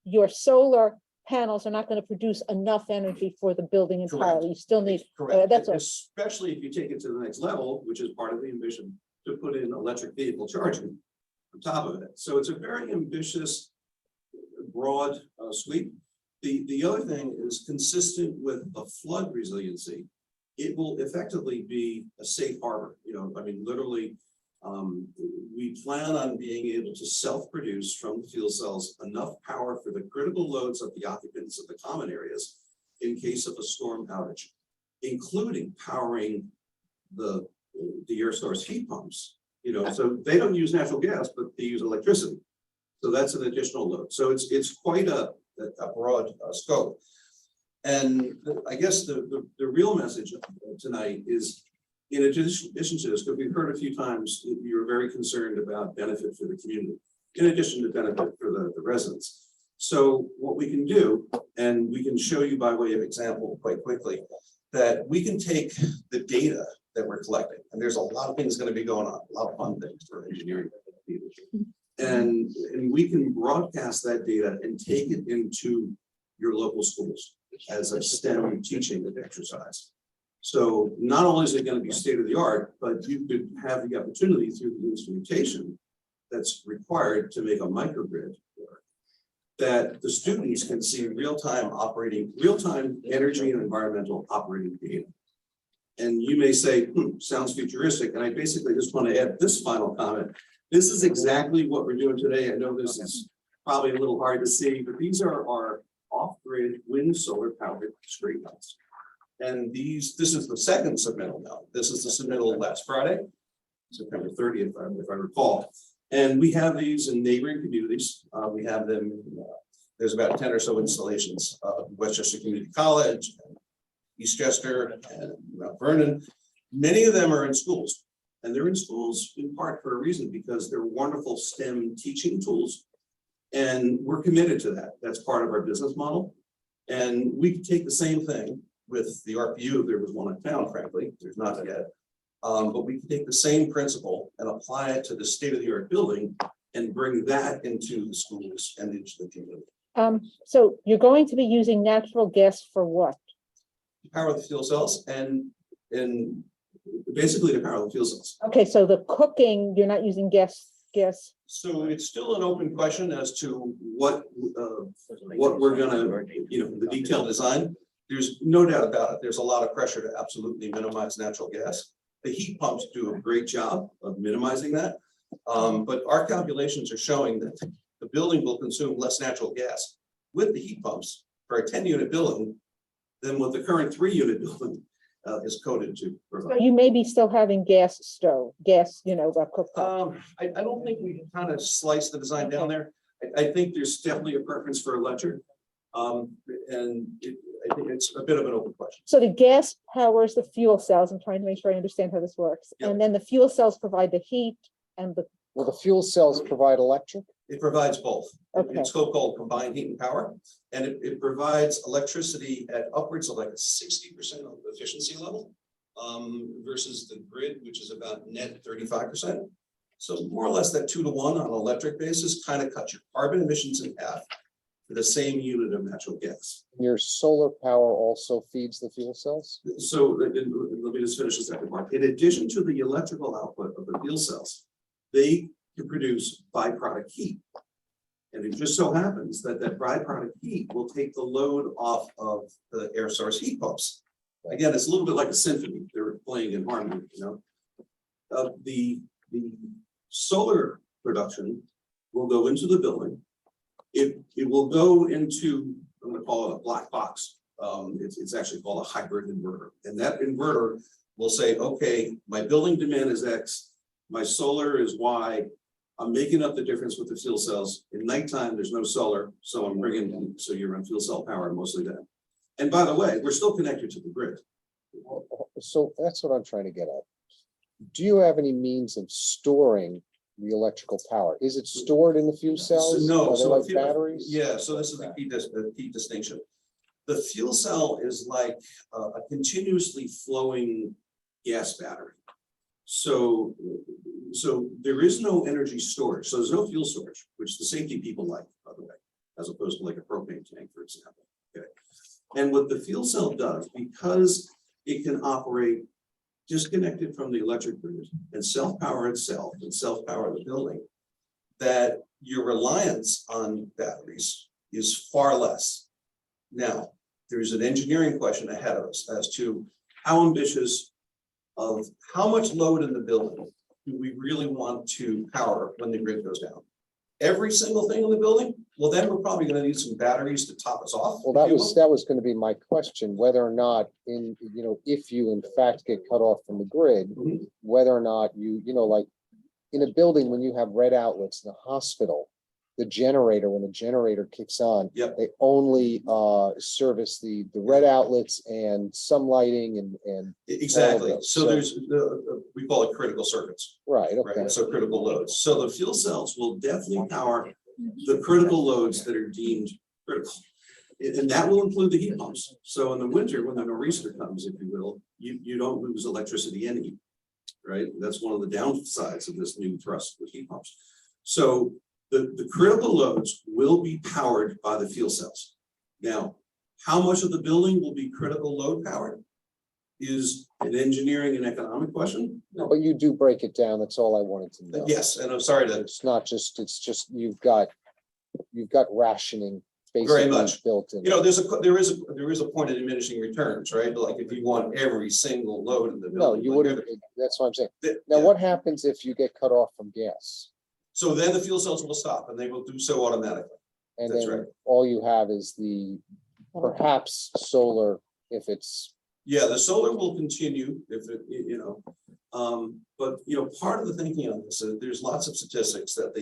your solar panels are not gonna produce enough energy for the building Correct. entirely. You still need, Correct, that's all. especially if you take it to the next level, which is part of the ambition, to put in electric vehicle charging on top of it. So it's a very ambitious, broad sweep. The other thing is consistent with the flood resiliency. It will effectively be a safe harbor, I mean, literally. We plan on being able to self-produce from the fuel cells enough power for the critical loads of the occupants of the common areas in case of a storm outage, including powering the air source heat pumps. So they don't use natural gas, but they use electricity. So that's an additional load. So it's quite a broad scope. And I guess the real message tonight is, in addition to this, because we've heard a few times, you're very concerned about benefit for the community, in addition to benefit for the residents. So what we can do, and we can show you by way of example quite quickly, that we can take the data that we're collecting, and there's a lot of things going to be going on, a lot of fun things for engineering. And we can broadcast that data and take it into your local schools as a STEM teaching exercise. So not only is it going to be state of the art, but you could have the opportunity through the instrumentation that's required to make a microgrid work, that the students can see real-time energy and environmental operating data. And you may say, sounds futuristic. And I basically just want to add this final comment. This is exactly what we're doing today. I know this is probably a little hard to see, but these are our off-grid wind solar powered street lights. And this is the second submittal now. This is the submittal last Friday, September 30th, if I recall. And we have these in neighboring communities. We have them, there's about 10 or so installations, Westchester Community College, Eastchester, and Mount Vernon. Many of them are in schools. And they're in schools in part for a reason, because they're wonderful STEM teaching tools. And we're committed to that. That's part of our business model. And we can take the same thing with the RPU, if there was one in town, frankly, there's not yet. But we can take the same principle and apply it to the state-of-the-art building and bring that into the schools and into the community. So you're going to be using natural gas for what? Power the fuel cells and basically to power the fuel cells. Okay, so the cooking, you're not using gas. So it's still an open question as to what we're gonna, the detailed design. There's no doubt about it. There's a lot of pressure to absolutely minimize natural gas. The heat pumps do a great job of minimizing that. But our calculations are showing that the building will consume less natural gas with the heat pumps for a 10-unit building than what the current 3-unit building is coded to So provide. you may be still having gas stove, the cooktop. I don't think we can kind of slice the design down there. I think there's definitely a preference for electric. I think it's a bit of an open question. So the gas powers the fuel cells. I'm trying to make sure I understand how this works. Yep. And then the fuel cells provide the heat and the, Will the fuel cells provide electric? It provides both. Okay. It's so-called combined heat and power, and it provides electricity at upwards of like a 60% efficiency level, versus the grid, which is about net 35%. So more or less that 2-to-1 on an electric basis kind of cuts your carbon emissions in half for the same unit of natural gas. Your solar power also feeds the fuel cells? So let me just finish the second part. In addition to the electrical output of the fuel cells, they can produce byproduct heat. And it just so happens that that byproduct heat will take the load off of the air source heat pumps. Again, it's a little bit like a symphony. They're playing in harmony, The solar production will go into the building. It will go into, I'm going to call it a black box. It's actually called a hybrid inverter. And that inverter will say, okay, my building demand is X, my solar is Y. I'm making up the difference with the fuel cells. In nighttime, there's no solar, so I'm bringing, so you're on fuel cell power mostly then. And by the way, we're still connected to the grid. So that's what I'm trying to get at. Do you have any means of storing the electrical power? Is it stored in the fuel cells? No, Are they so like if you- batteries? Yeah, so this is the key distinction. The fuel cell is like a continuously flowing gas battery. So there is no energy storage, so there's no fuel storage, which the safety people like, by the way, as opposed to like a propane tank, for example, okay? And what the fuel cell does, because it can operate disconnected from the electric grid and self-power itself and self-power the building, that your reliance on batteries is far less. Now, there's an engineering question ahead of us as to how ambitious of how much load in the building do we really want to power when the grid goes down? Every single thing in the building? Well, then we're probably gonna need some batteries to top us off. Well, that was gonna be my question, whether or not if you in fact get cut off from the grid, Mhm. whether or not like in a building, when you have red outlets in a hospital, when the generator kicks on, Yep. they only service the red outlets and some lighting and Exactly. those. So there's, we call it critical circuits, right, okay. right? So critical loads. So the fuel cells will definitely power the critical loads that are deemed critical. And that will include the heat pumps. So in the winter, when the nor'easter comes, if you will, you don't lose electricity and heat, right? That's one of the downsides of this new thrust with heat pumps. So the critical loads will be powered by the fuel cells. Now, how much of the building will be critical load powered is an engineering and economic question. But you do break it down, that's all I wanted to know. Yes, and I'm sorry to, It's not just, it's just, you've got rationing Very basically much. built in. there is a point of diminishing returns, right? Like if you want every single load in the No, building. you like wouldn't, every- that's what I'm saying. that- Now, yeah. what happens if you get cut off from gas? So then the fuel cells will stop and they will do so automatically. And That's then right. all you have is the perhaps solar if it's, Yeah, the solar will continue if it, but part of the thinking on this, there's lots of statistics that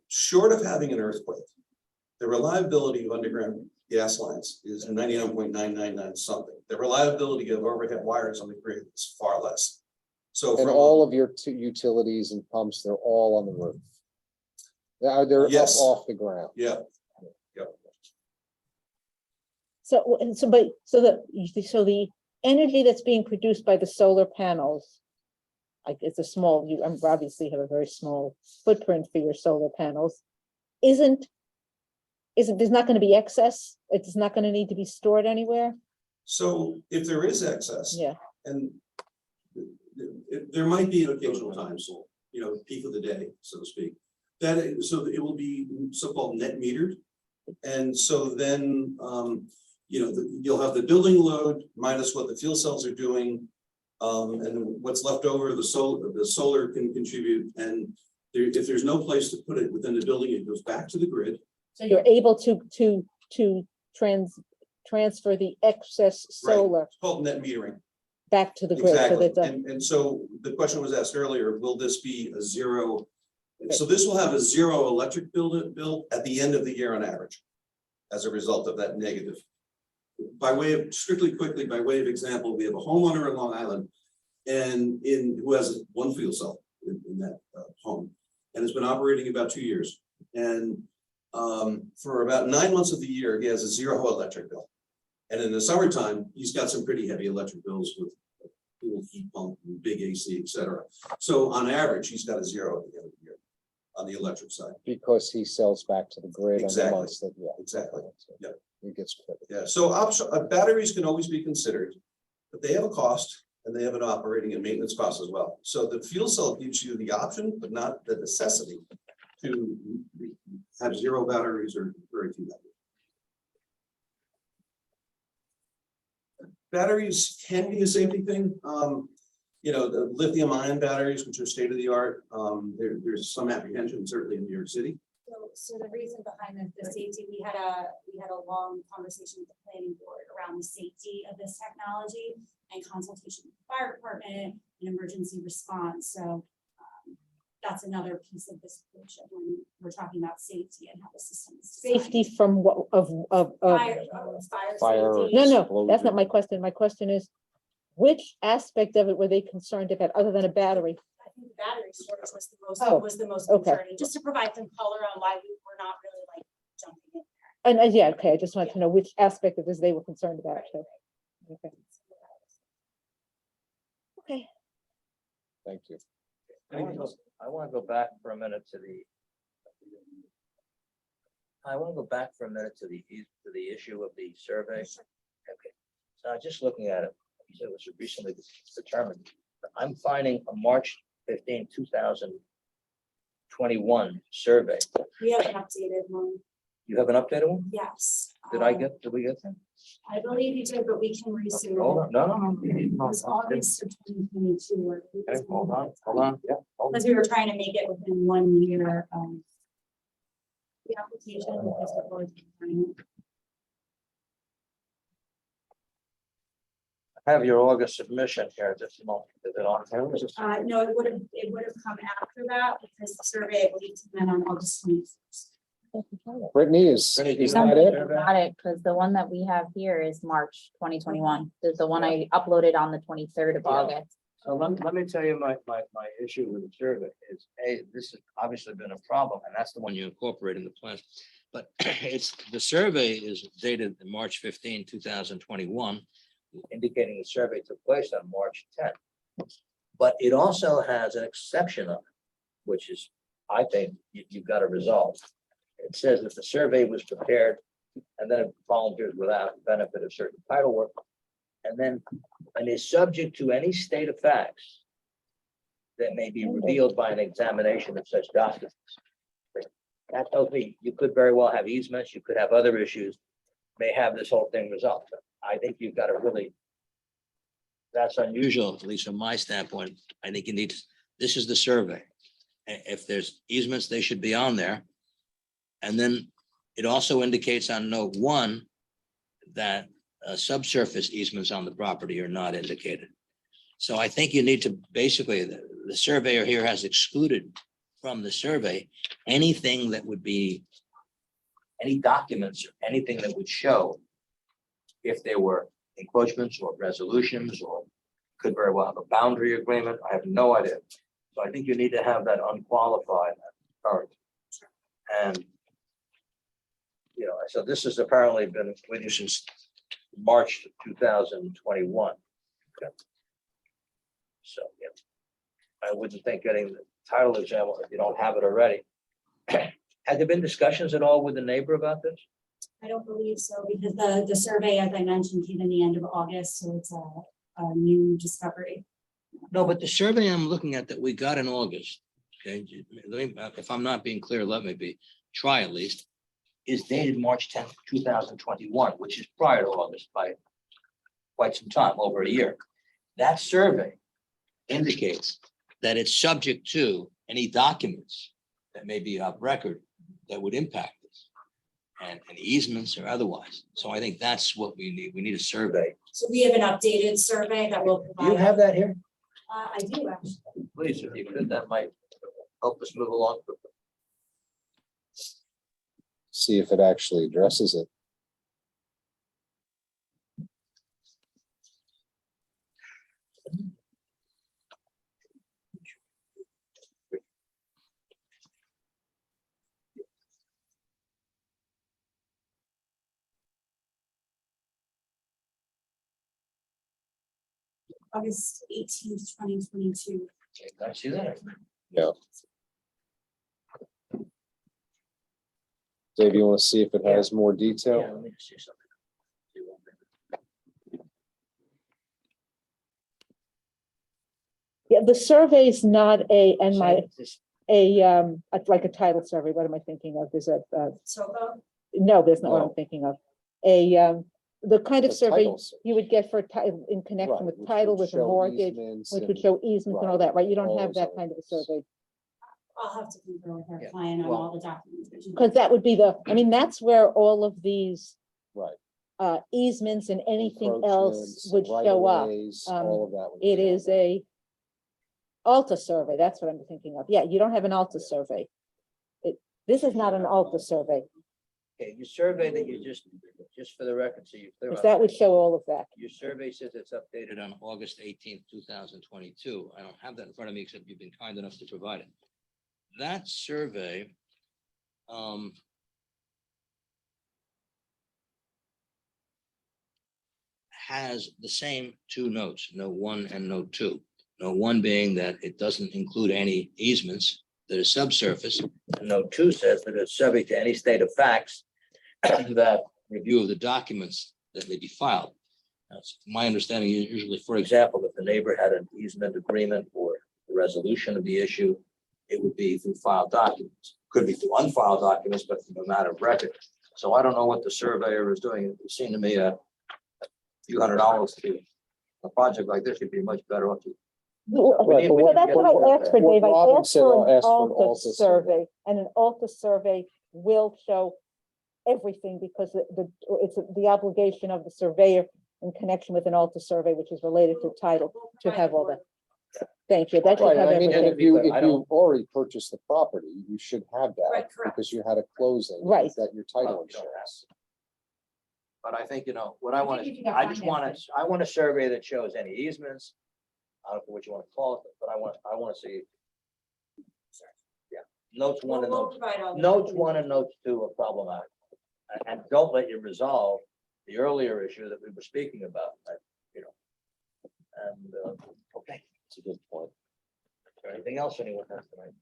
short of having an earthquake, the reliability of underground gas lines is 99.999 something. The reliability of overhead wires on the grid is far less. So and from all of your utilities and pumps, they're all on the roof. They're up Yes. off the ground. yeah, So the energy that's being produced by the solar panels, like it's a small, you obviously have a very small footprint for your solar panels, there's not going to be excess? It's not going to need to be stored anywhere? so if there is excess. Yeah. And there might be an occasional time, so, peak of the day, so to speak. So it will be so-called net metered. And so then, you'll have the building load minus what the fuel cells are doing. And what's left over, the solar can contribute. And if there's no place to put it within the building, it goes back to the grid. So you're able to transfer the excess Right. solar It's called net metering. back to the grid. So Exactly, that and so the question was asked earlier, will this be a zero? So this will have a zero electric bill at the end of the year on average. As a result of that negative. By way of example, we have a homeowner in Long Island. And who has one fuel cell in that home, and it's been operating about 2 years. And for about 9 months of the year, he has a zero electric bill. And in the summertime, he's got some pretty heavy electric bills with pool heat pump, and big AC, et cetera. So on average, he's got a zero at the end of the year on the electric side. Because he sells back to the grid on the Exactly. months that, yeah. Exactly. Yep. He gets credit. Yeah, so batteries can always be considered, but they have a cost and they have an operating and maintenance cost as well. So the fuel cell gives you the option, but not the necessity to have zero batteries or very few batteries. Batteries can be a safety thing. The lithium ion batteries, which are state of the art, there's some apprehension, certainly in New York City. So the reason behind the safety, we had a long conversation with the planning board around the safety of this technology and consultation with the fire department and emergency response. So that's another piece of this equation when we're talking about safety and how the system is designed. safety from what, of. Fire Fire. safety. No, that's not my question. My question is, which aspect of it were they concerned about other than a battery? I think the battery storage Oh, was the most okay. concerning, just to provide some color on why we were not really like jumping in there. And, yeah, okay, I just wanted to know which aspect of this they were concerned about, so. Okay. Okay, Thank you. I want to go back for a minute to the. I want to go back for a minute to the issue of the survey. Okay, so just looking at it, you said it was recently determined. I'm finding a March 15, 2021 survey. We have an updated one, You have an updated one? yes. Did we get that? I believe you did, but we can resubmit. Hold on, no. It was August of 2022. Okay, hold on, yeah. hold on. Because we were trying to make it within 1 year. The application. Because the board's behind. I have your August submission here, just a moment. Is it on? Here? No, it would have come after that because the survey, I believe, came in on August 26th. Brittany is Brittany, that it? Got it, because the one that we have here is March 2021. There's the one I uploaded on the 23rd of Yeah. August. So let me tell you my issue with the survey is, this has obviously been a problem, and that's the one you incorporate in the plan. But the survey is dated March 15, 2021, indicating the survey took place on March 10th. But it also has an exception on it, which is, I think, you've got to resolve. It says that the survey was prepared and then it volunteers without benefit of certain title work. And is subject to any state of facts that may be revealed by an examination of such documents. That tells me you could very well have easements, you could have other issues, may have this whole thing resolved. I think you've got to really, that's unusual, at least from my standpoint. I think you need, this is the survey. If there's easements, they should be on there. And then it also indicates on note 1 that subsurface easements on the property are not indicated. So I think you need to basically, the surveyor here has excluded from the survey anything that would be, any documents, or anything that would show if there were encroachments or resolutions, or could very well have a boundary agreement. I have no idea. So I think you need to have that unqualified part. And so this has apparently been with you since March 2021. Okay. So, yeah, I wouldn't think getting the title exam if you don't have it already. Had there been discussions at all with the neighbor about this? I don't believe so because the survey, as I mentioned, came in the end of August, so it's a new discovery. No, but the survey I'm looking at that we got in August, okay, if I'm not being clear, let me be, try at least, is dated March 10th, 2021, which is prior to August by quite some time, over a year. That survey indicates that it's subject to any documents that may be of record that would impact this, and easements or otherwise. So I think that's what we need. We need a survey. So we have an updated survey that will Do provide. you have that here? I do actually. Please, if you could, that might help us move along. See if it actually addresses it. August 18th, 2022. Okay, can I see that? Dave, you want to see if it has more Yeah, detail? let me just see something. See one thing. yeah, the survey's not This- like a title survey. What am I thinking of? There's Topo, no, there's not what No. I'm thinking of. The kind of The survey title search. you would get for title in connection Right, with which title, would with a show mortgage, easements which would and- show easements and all that, right? You don't all have those that kind of a elements. survey. I'll have to confer with our Yeah, client on well- all the documentation. Because that would be that's where all of these Right. Easements and anything else Encroachments, would show up. right-of-ways, Um, all of that. would It be on is there. a Alta survey, that's what I'm thinking of. Yeah, you don't have an Alta survey. This is not an Alta survey, Okay, your survey that you just for the record, so you're clear. because on that would show all of that. Your survey says it's updated on August 18th, 2022. I don't have that in front of me, except you've been kind enough to provide it. That survey has the same two notes, note 1 and note 2. Note 1 being that it doesn't include any easements that are subsurface. And note 2 says that it's subject to any state of facts that review of the documents that may be filed. Now, it's my understanding, usually, for example, if the neighbor had an easement agreement or the resolution of the issue, it would be through filed documents. Could be through unfiled documents, but from a matter of record. So I don't know what the surveyor is doing. It seemed to me a few $100 to a project like this would be much better off to. Right, but So that's what I asked for, what Dave. I Robin asked said, for I'll an ask for an Alta Alta survey. survey, and an Alta survey will show everything because it's the obligation of the surveyor in connection with an Alta survey, which is related to title, to have all that. Thank you. That should Right, have I mean, everything. if you, I if don't- you already purchased the property, you should have that. Right, correct. Because you had a closing. Right. That your title Well, you don't have insurance. But I think, what I want think if to, you got I just want financing. to, I want a survey that shows any easements. I don't know what you want to call it, but I want to see. Yeah, notes 1 and We'll notes, provide all the notes 1 and notes 2 are problematic. And don't let you resolve the earlier issue that we were speaking about, and, okay. It's a good point. Is there anything else anyone has tonight?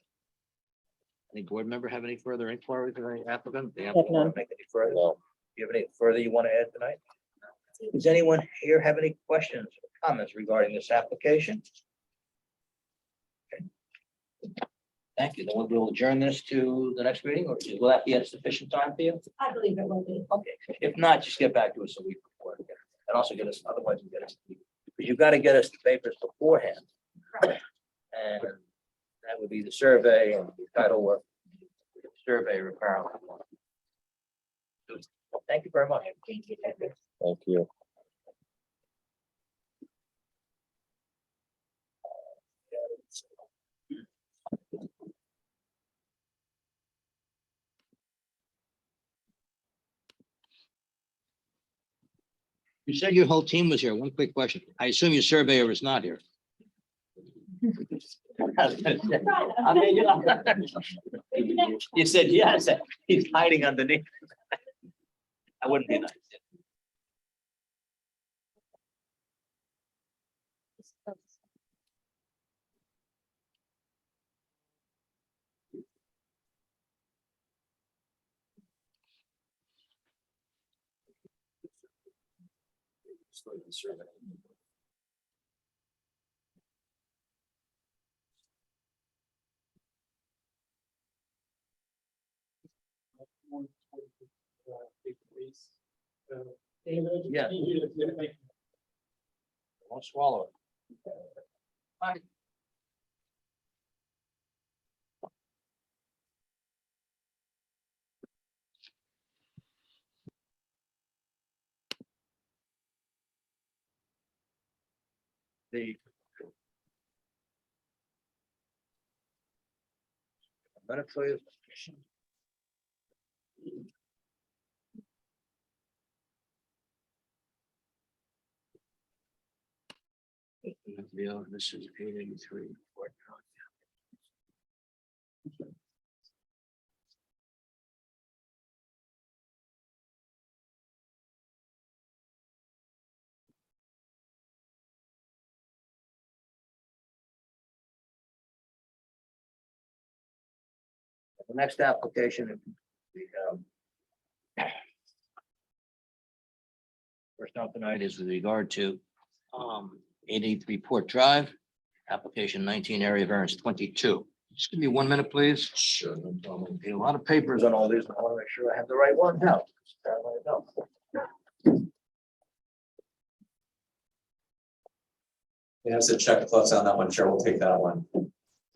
Any board member have any further inquiries or any applicant? The applicant want to make any further? No. Do you have any further you want to add tonight? Does anyone here have any questions or comments regarding this application? Okay. Thank you. Then we'll adjourn this to the next meeting, or will that be a sufficient time for you? I believe it will be. Okay, if not, just get back to us a week before. And also get us, otherwise you get us, because you've got to get us the papers beforehand. Correct. And that would be the survey and the title work. Survey apparently. Thank you very much. Thank you. Thank you. You said your whole team was here. One quick question. I assume your surveyor is not here. I mean, you said yes, he's hiding underneath. I wouldn't be nice. Yeah. Won't swallow it. Fine. The. Better tell you. This is 883. The next application. the, First up tonight is with regard to 883 Port Drive, application 19, area variance 22. Just give me 1 minute, please. Sure, no problem. A lot of papers on all these. I want to make sure I have the right one now. It has a check plus on that one, Chair, we'll take that one.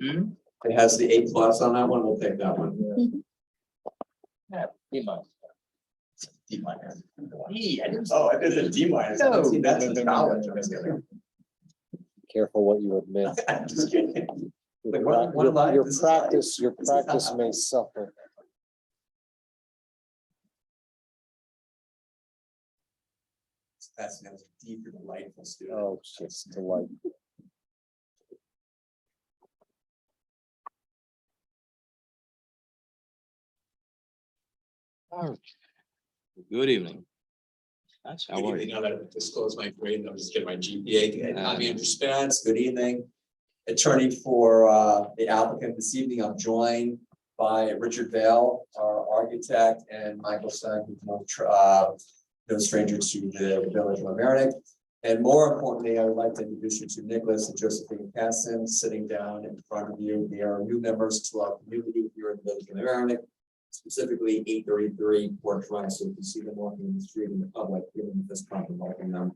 Hmm? It has the A plus on that one, we'll take that one. Yeah, D-minus. D minus. E, I didn't- Oh, I did a D minus. I didn't see that since college. I'm just Careful what you admit. kidding. I'm just kidding. Your Like, one- one line, your this is life. your This is not practice how- may suffer. That's deep and delightful student. Oh, it's just delight. Good evening. That's Good evening, I'm gonna disclose my grade, I'm just getting my GPA. I'm Andrew Spence, good evening. Attorney for the applicant this evening, I'm joined by Richard Vale, our architect, and Michael Stein, who's no stranger to the village of Amerenik. And more importantly, I would like to introduce you to Nicholas and Josephine Casson, sitting down in front of you. They are new members to our community here in the village of Amerenik, specifically 833 Port Drive. So if you see them walking in the street in the public, give them this compliment, welcome them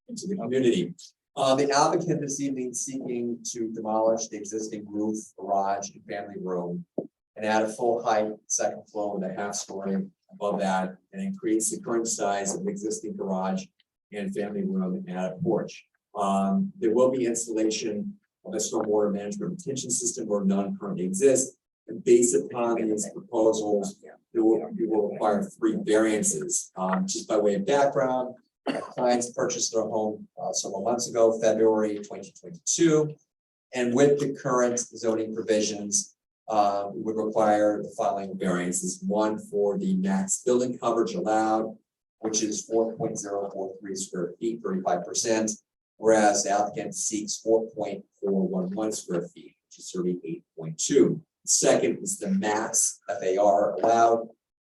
into the community. The applicant this evening seeking to demolish the existing roof, garage, and family room and add a full height second floor with a half story above that and increase the current size of the existing garage and family room and add a porch. There will be installation of a stormwater management retention system where none currently exists. And based upon these proposals, you will require 3 variances. Just by way of background, our clients purchased their home several months ago, February 2022. And with the current zoning provisions, we would require the following variances. 1 for the max building coverage allowed, which is 4.043 square feet, 35%, whereas the applicant seeks 4.411 square feet, which is 38.2. Second is the max FAR allowed,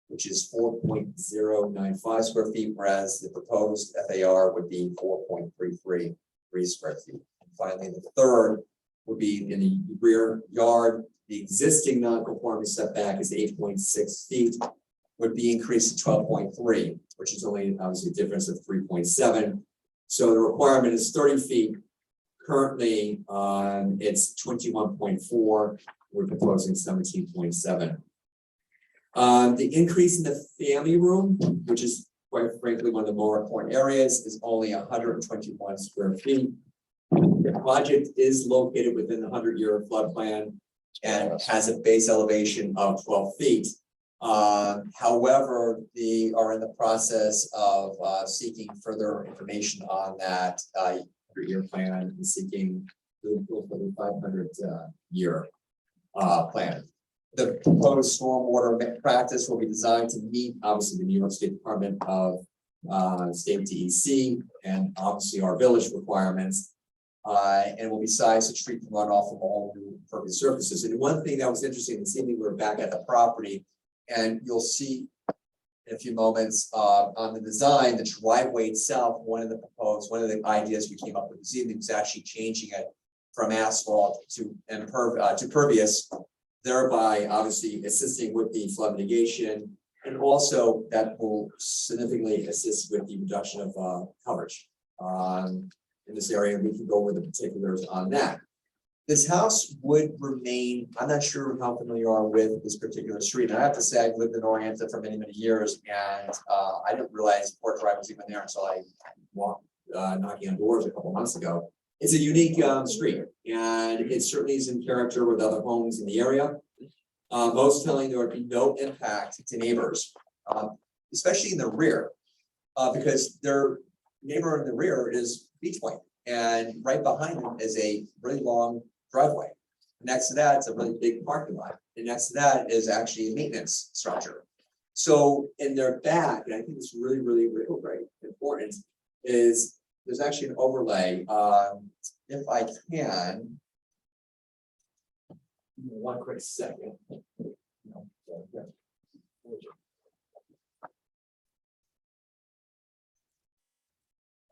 which is 4.095 square feet, whereas the proposed FAR would be 4.333 square feet. And finally, the third would be in the rear yard. The existing non-conforming setback is 8.6 feet, would be increased to 12.3, which is only obviously a difference of 3.7. So the requirement is 30 feet. Currently, it's 21.4. We're proposing 17.7. The increase in the family room, which is quite frankly one of the more important areas, is only 121 square feet. The project is located within the 100-year floodplain and has a base elevation of 12 feet. However, they are in the process of seeking further information on that 100-year plan and seeking the 500-year plan. The proposed stormwater practice will be designed to meet obviously the New York State Department of State DEC and obviously our village requirements. And will be sized to treat the runoff from all new impervious surfaces. And one thing that was interesting this evening, we were back at the property, and you'll see in a few moments on the design, the driveway itself. One of the ideas we came up with this evening was actually changing it from asphalt to pervious, thereby obviously assisting with the flood mitigation, and also that will significantly assist with the reduction of coverage in this area. We can go over the particulars on that. This house would remain, I'm not sure how familiar you are with this particular street. And I have to say, I've lived in Orienta for many, many years, and I didn't realize Port Drive was even there until I walked knocking on doors a couple months ago. It's a unique street, and it certainly is in character with other homes in the area. Most telling there would be no impact to neighbors, especially in the rear, because their neighbor in the rear is Beach Point, and right behind them is a really long driveway. Next to that, it's a really big parking lot, and next to that is actually a maintenance structure. So in their back, and I think it's really, really, really very important, is there's actually an overlay. If I can, one quick second. I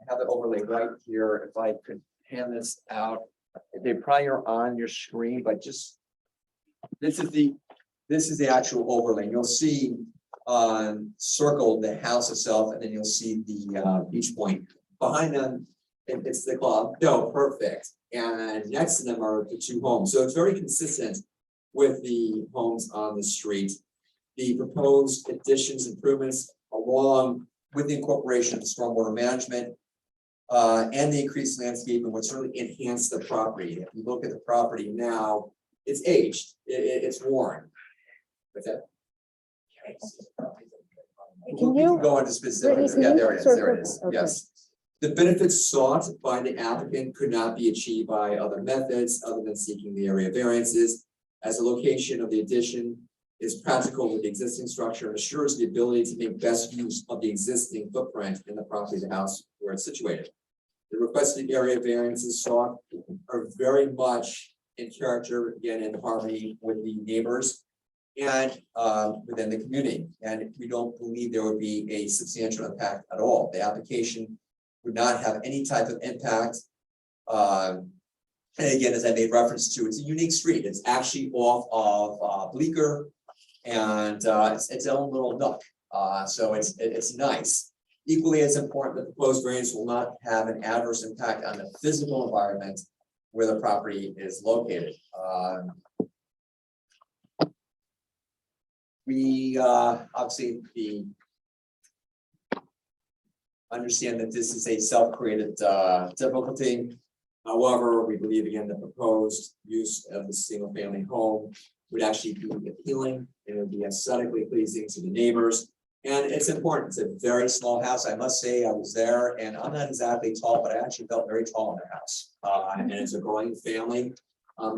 have the overlay right here. If I could hand this out, they probably are on your screen, but just this is the actual overlay. You'll see circled the house itself, and then you'll see the Beach Point behind them. It's the club. No, perfect. And next to them are the 2 homes. So it's very consistent with the homes on the street. The proposed additions, improvements, along with the incorporation of stormwater management and the increased landscaping, would certainly enhance the property. If you look at the property now, it's aged, it's worn. What's that? We can go into specifics. Yeah, there it is. Okay. Yes. The benefits sought by the applicant could not be achieved by other methods other than seeking the area variances, as the location of the addition is practical with the existing structure and assures the ability to make best use of the existing footprint in the property of the house where it's situated. The requested area variances sought are very much in character, again, in harmony with the neighbors and within the community. And we don't believe there would be a substantial impact at all. The application would not have any type of impact. And again, as I made reference to, it's a unique street. It's actually off of Bleecker, and it's its own little nook. So it's nice. Equally as important, the proposed variance will not have an adverse impact on the physical environment where the property is located. We obviously understand that this is a self-created difficulty. However, we believe again, the proposed use of the single-family home would actually be appealing. It would be aesthetically pleasing to the neighbors. And it's important. It's a very small house. I must say, I was there and I'm not exactly tall, but I actually felt very tall in the house. And it's a growing family.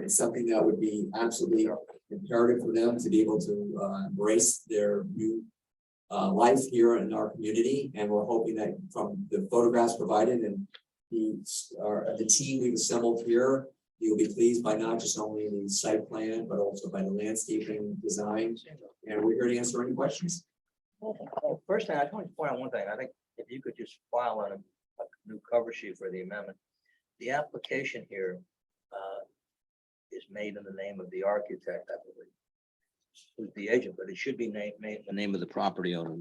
It's something that would be absolutely imperative for them to be able to embrace their new life here in our community. And we're hoping that from the photographs provided and the team we've assembled here, you'll be pleased by not just only the site plan, but also by the landscaping design. And we're here to answer any questions. Well, first thing, I just want to point out one thing. I think if you could just file on a new cover sheet for the amendment. The application here is made in the name of the architect, I believe, who's the agent, but it should be made in the name of the property owner,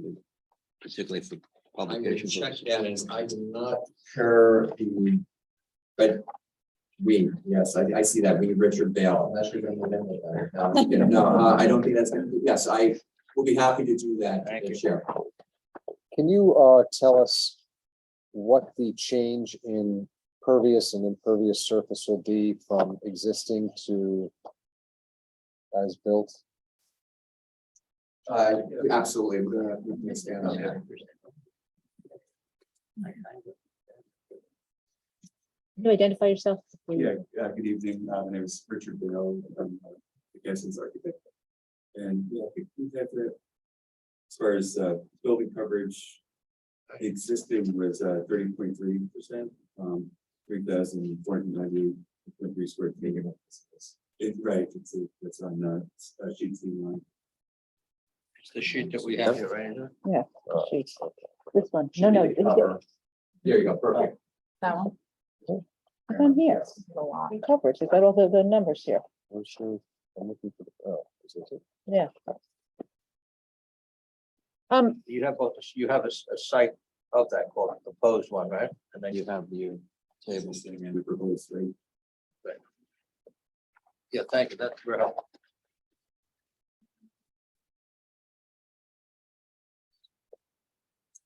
particularly for I'm gonna publication. check purposes. that as I do not hear the, but yes, I see that, Richard Bale. I'm not sure if I'm gonna remember that. No, I don't think that's, yes, I will be happy to do that. Thank you. Chair. Can you tell us what the change in pervious and impervious surface will be from existing to as built? Absolutely, we're gonna stand on that. Can you identify yourself? Yeah, good evening. My name is Richard Bale. I'm the Gadsden's architect. And yeah, we have that. As far as building coverage, existing was 30.3%, 3,490.3 square feet. Right, it's on sheet C1. It's the sheet that we have here, right? Yeah, sheets. This one. No, Should be the cover. There you go, perfect. That one? it's on here. A lot. In coverage, it's got all the numbers here. I'm sure, I'm looking for the, oh, is this it? Yeah. You have both, you have a site of that called the proposed one, right? And then you have the table. And we proposed, right? Yeah, thank you. That's very helpful.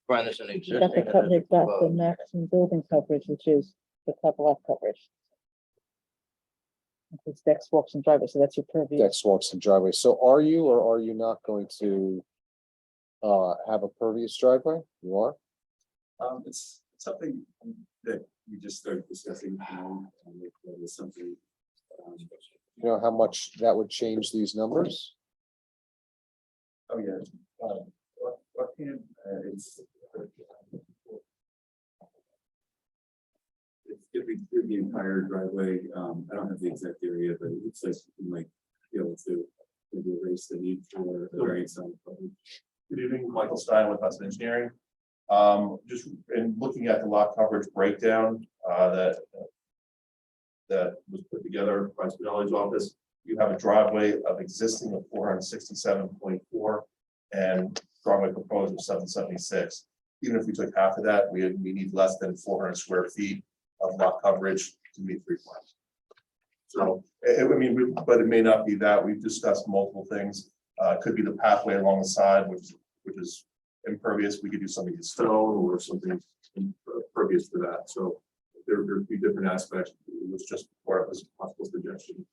Brian, there's an They've existing. got the, and there's a they've got the proposed. maximum building coverage, which is the top lot coverage. It's decks, walks and driveways, so that's your purview. Decks, walks and driveway. So are you or are you not going to have a pervious driveway? You are? It's something that we just started discussing. That is something. You know how much that would change these numbers? Oh, yeah. Offhand, it's if we do the entire driveway, I don't have the exact area, but it looks like we might be able to maybe erase the need for the variance on. Good evening, Michael Stein with Hudson Engineering. Just in looking at the lot coverage breakdown that was put together by Spinelli's office, you have a driveway of existing of 467.4 and driveway proposed of 776. Even if we took half of that, we need less than 400 square feet of lot coverage to meet the requirements. So, I mean, but it may not be that. We've discussed multiple things. It could be the pathway along the side, which is impervious. We could do something in stone or something impervious for that. So there'd be different aspects. It was just part of this possible suggestion.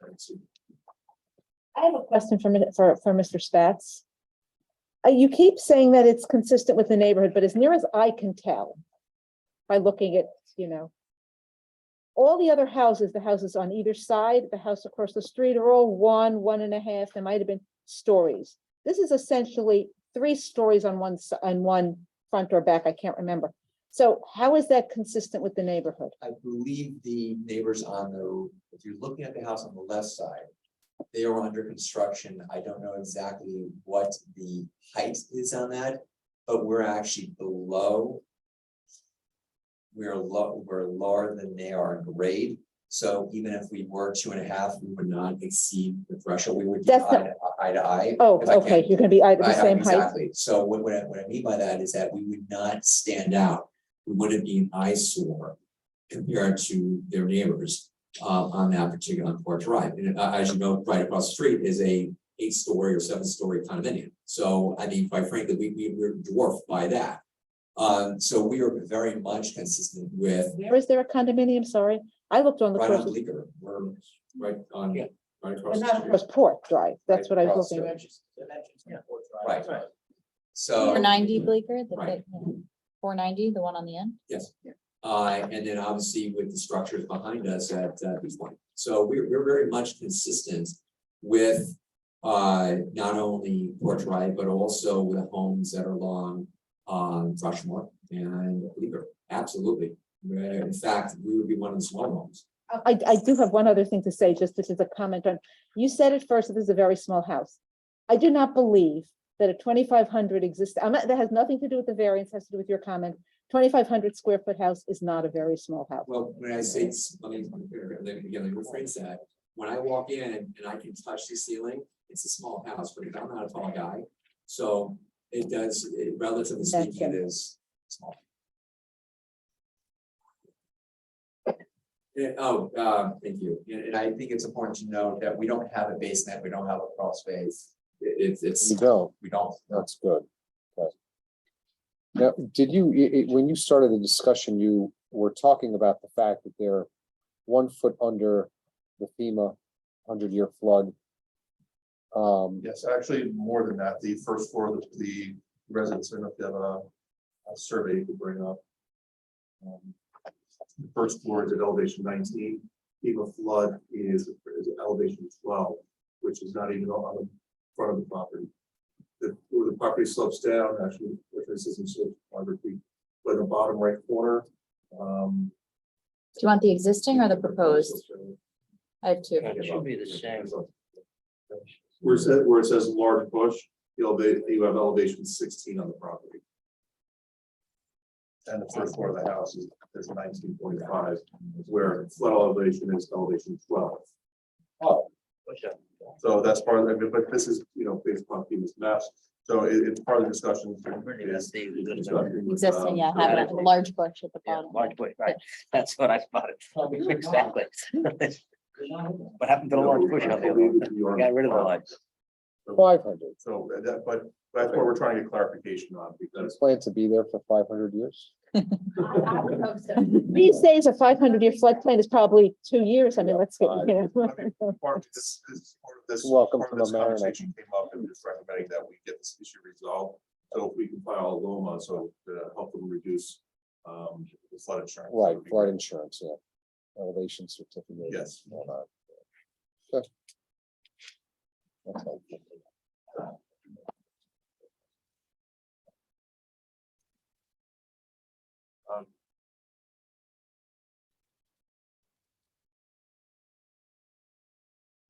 I have a question for Mr. Spatz. You keep saying that it's consistent with the neighborhood, but as near as I can tell, by looking at, all the other houses, the houses on either side, the house across the street are all 1.5, there might have been stories. This is essentially 3 stories on on one front or back, I can't remember. So how is that consistent with the neighborhood? I believe the neighbors on the, if you're looking at the house on the left side, they are under construction. I don't know exactly what the height is on that, but we're actually below. We're lower than they are in grade. So even if we were 2.5, we would not exceed the threshold. We would be That's not- eye to eye. Oh, If I okay, can- you're gonna be either the same height. Exactly. So what I mean by that is that we would not stand out. We wouldn't be an eyesore compared to their neighbors on that particular on Port Drive. And as you know, right across the street is a 8-story or 7-story condominium. So I mean, quite frankly, we're dwarfed by that. So we are very much consistent with Where is there a condominium? Sorry, I looked on the right on first, Bleecker. We're right on, Yeah. right but across the not street. across Port Drive. That's what I was across looking the at. Right. So. 490 Bleecker, the Right. 490, the one on the end. Yes. And then obviously with the structures behind us at this point. So we're very much consistent with not only Port Drive, but also with the homes that are along Rushmore and Bleecker. Absolutely. In fact, we would be one of the small homes. I do have one other thing to say, just this is a comment on, you said at first that this is a very small house. I do not believe that a 2,500 exists, that has nothing to do with the variance, has to do with your comment. 2,500 square foot house is not a very small house. Well, when I say, let me rephrase that. When I walk in and I can touch the ceiling, it's a small house, but I'm not a tall guy. So it does, relatively speaking, it is small. Thank you. And I think it's important to note that we don't have a basement, we don't have a crawl space. It's, You don't, we don't. that's good. Okay. Now, did you, when you started the discussion, you were talking about the fact that they're 1 foot under the FEMA 100-year flood. Yes, actually, more than that, the first floor of the residence, I don't know if you have a survey you could bring up. The first floor is at elevation 19, FEMA flood is elevation 12, which is not even on the front of the property. Where the property slopes down, actually, this isn't so topography, but in the bottom right corner. Do you want the existing or the proposed? I have 2. It should be the same. Where it says large bush, you have elevation 16 on the property. And the first floor of the house is 19.5, where flood elevation is elevation 12. Oh. So that's part of it, but this is, based upon FEMA's maps, so it's part of the discussion. Existing, yeah, have a large bush at the Yeah, bottom. large bush, right. That's what I spotted. Exactly. What happened to the large bush out there? We got rid of the lights. 500. So that, but that's what we're trying to get clarification on, because Plan to be there for 500 years? These days, a 500-year floodplain is probably 2 years. I mean, let's get, part of this Welcome part to of this the Marinette. conversation came up and just recommending that we get this issue resolved. So if we can file a LOMA, so to help them reduce the flood insurance. that Right, would be flood great. insurance, yeah. Elevation certificate. Yes. all that. Okay. That's helpful.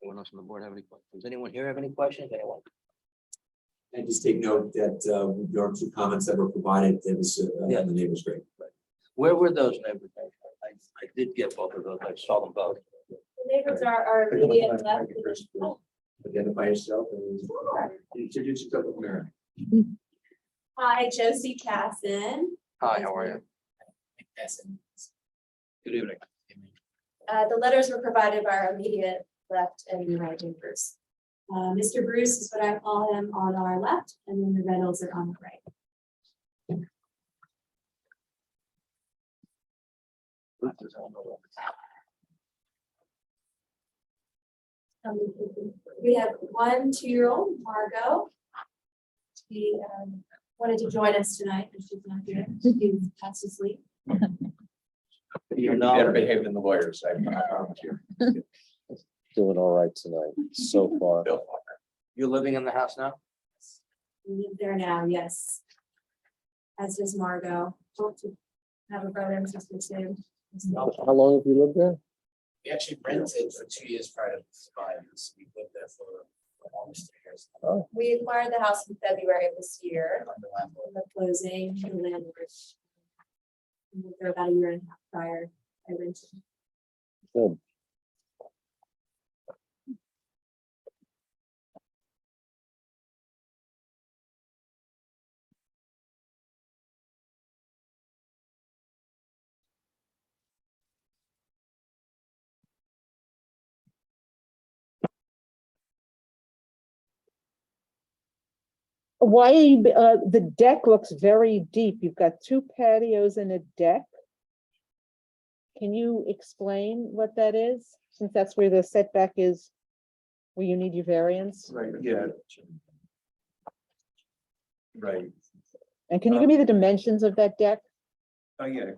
Anyone else on the board have any questions? Does anyone here have any questions? Anyone? And just take note that there are 2 comments that were provided. That was Yeah. the neighbor's great. Where were those neighbors? I did get both of those. I saw them both. The neighbors are immediate left. Identify yourself and introduce yourself with Mary. Hi, Josie Casson. Hi, how are you? Good evening. The letters were provided by our immediate left and right neighbors. Mr. Bruce is what I call him on our left, and then the Reynolds are on the right. We have 1 2-year-old, Margot. She wanted to join us tonight, and she's not here. She's fast asleep. You're not. behaved than the lawyers. I promise you. Doing all right tonight, so far. You're living in the house now? Live there now, yes. As does Margot. Hope to have a brother and sister soon. How long have you lived there? We actually rented for 2 years prior to buying this. We lived there for almost 3 years. We acquired the house in February of this year. Under landlord. The closing, the landlord. We lived there about a year and a half prior. I rented. Good. Why are you, the deck looks very deep. You've got two patios and a deck. Can you explain what that is? Since that's where the setback is, where you need your variance? Right, yeah. Right, And can you give me the dimensions of that deck? oh, yeah.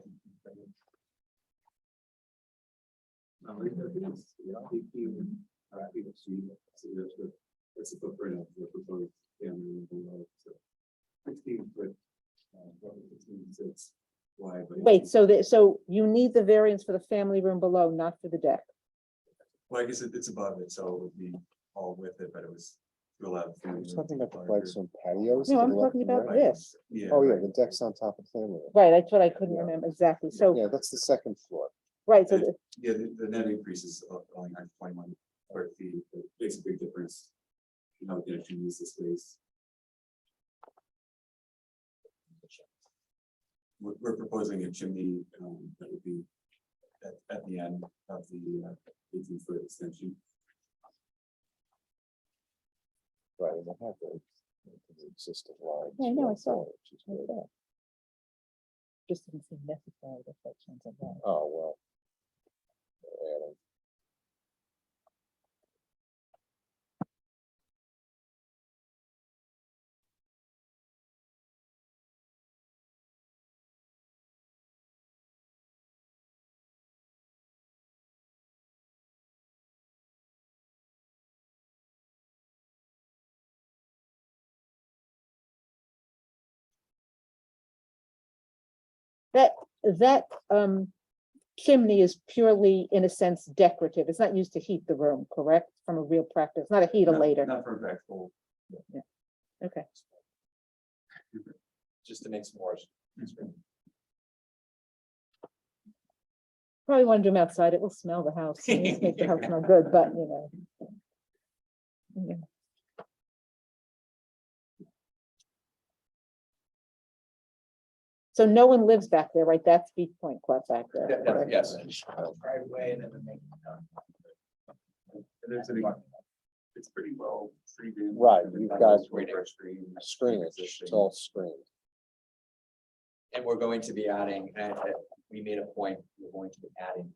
That's the footprint of the proposed family below, so 16 foot, 16 wide. but- Wait, so you need the variance for the family room below, not for the deck? Well, I guess it's above it, so it would be all with it, but it was to allow. I'm talking about the Flagstone patios. No, to I'm the left talking and about right. this. Yeah. Oh, yeah, right. the deck's on top of the family room. Right, that's what I couldn't Yeah. remember exactly. So, Yeah, that's the second floor. right, so Yeah. Yeah, the net increase is only 21 square feet, but it makes a big difference. You know, you actually use the space. We're proposing a chimney, that would be at the end of the 18-foot extension. Right, and they have the existing line. Yeah, I know, I saw it. just didn't seem necessary, the sections of that. Oh, well. They're adding. That chimney is purely, in a sense, decorative. It's not used to heat the room, correct? From a real practice, not a heater later. Not for practical. Okay. Just to make s'mores. Probably want to do them outside. It will smell the house. It will make the house smell good, but you know. Yeah. So no one lives back there, right? That's Beach Point Club back there. correct? Yes. Driveway and then the main. It's pretty well treated. Right, you've got Screen. Screenage, it's all screened. And we're going to be adding, and we made a point, we're going to be adding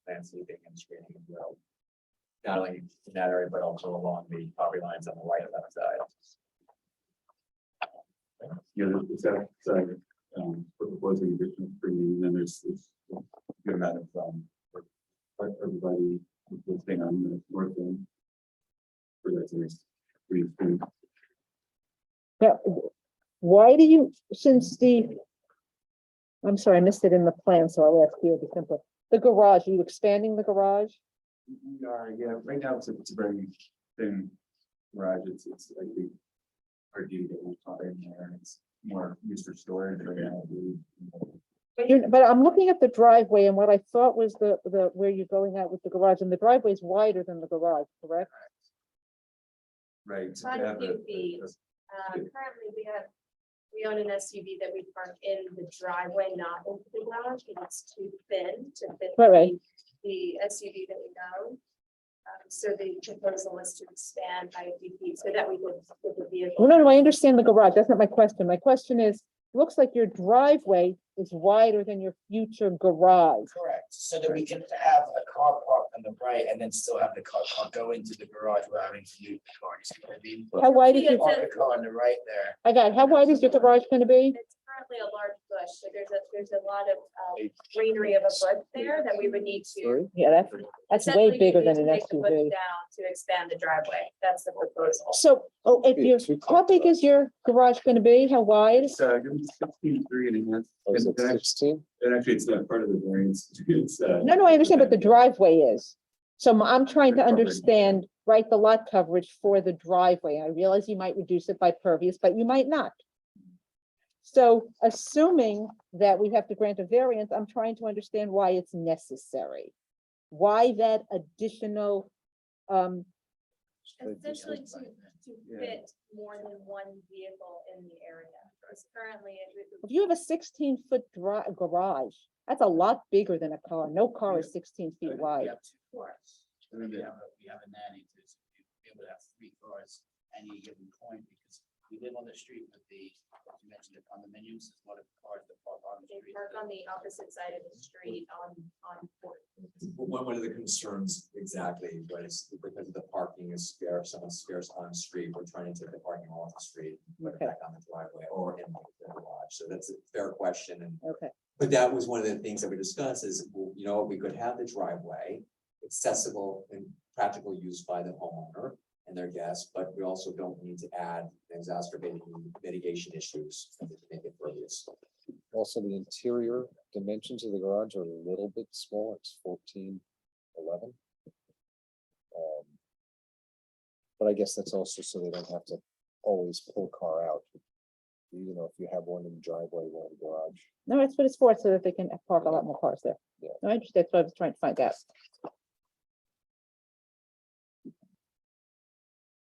landscaping and screening as well. Not only in that area, but also along the property lines on the right of that side. Yeah, it's that side, we're proposing additional screening, and then there's a good amount of, for everybody listing on the north end. For that, there's green screen. Now, why do you, since I'm sorry, I missed it in the plan, so I'll ask you a bit simpler. The garage, are you expanding the garage? We are, yeah, right now it's a very thin garage, it's like the hard to get one car in there, and it's more used for storage right now. But I'm looking at the driveway and what I thought was the where you're going out with the garage, and the driveway is wider than the garage, correct? Right. Quite a few feet. Currently, we own an SUV that we park in the driveway, not into the garage, because it's too thin to fit Right. the SUV that we own. So the proposal was to expand by a few feet so that we could fit the vehicle. Well, no, I understand the garage. That's not my question. My question is, looks like your driveway is wider than your future garage. Correct, so that we can have a car parked on the right and then still have the car go into the garage without having to use the car. You see what I mean? How wide is Yeah, your, Park the car on the right there. I got it. How wide is your garage gonna be? It's currently a large bush, so there's a lot of greenery of a bush there that we would need to. Yeah, that's way essentially bigger we need than to an take the bush SUV. Down to expand the driveway. That's the proposal. So, oh, if Be you, two how cars, big though. is your garage gonna be? How wide? It's 16.3 Oh, is it and a half. 16? And actually, it's not part of the variance. It's, No, I understand, but the driveway is. So I'm trying to The coverage. understand, right, the lot coverage for the driveway. I realize you might reduce it by pervious, but you might not. So assuming that we have to grant a variance, I'm trying to understand why it's necessary. Why that additional, Essentially to fit more than one vehicle in the area. Because currently if you have a 16-foot garage, that's a lot bigger than a car. No car is 16 feet wide. We have a nanny to be able to have 3 cars at any given point, because we live on the street with the, you mentioned the condominiums, a lot of cars that park on the They street. park on the opposite side of the street on Fort. One of the concerns exactly was because the parking is scarce, someone's scarce on the street, we're trying to take the parking off the street, put it Okay. back on the driveway or in the garage. So that's a fair question. And Okay, but that was one of the things that we discussed is, well, you know, we could have the driveway accessible and practical use by the homeowner and their guests, but we also don't need to add exacerbating mitigation issues to make it pervious. Also, the interior dimensions of the garage are a little bit small. It's 14.11. But I guess that's also so they don't have to always pull a car out. You know, if you have one in the driveway, one in the garage. no, that's what it's for, so that they can park a lot more cars there. Yeah. No, I understand, that's what I was trying to find out.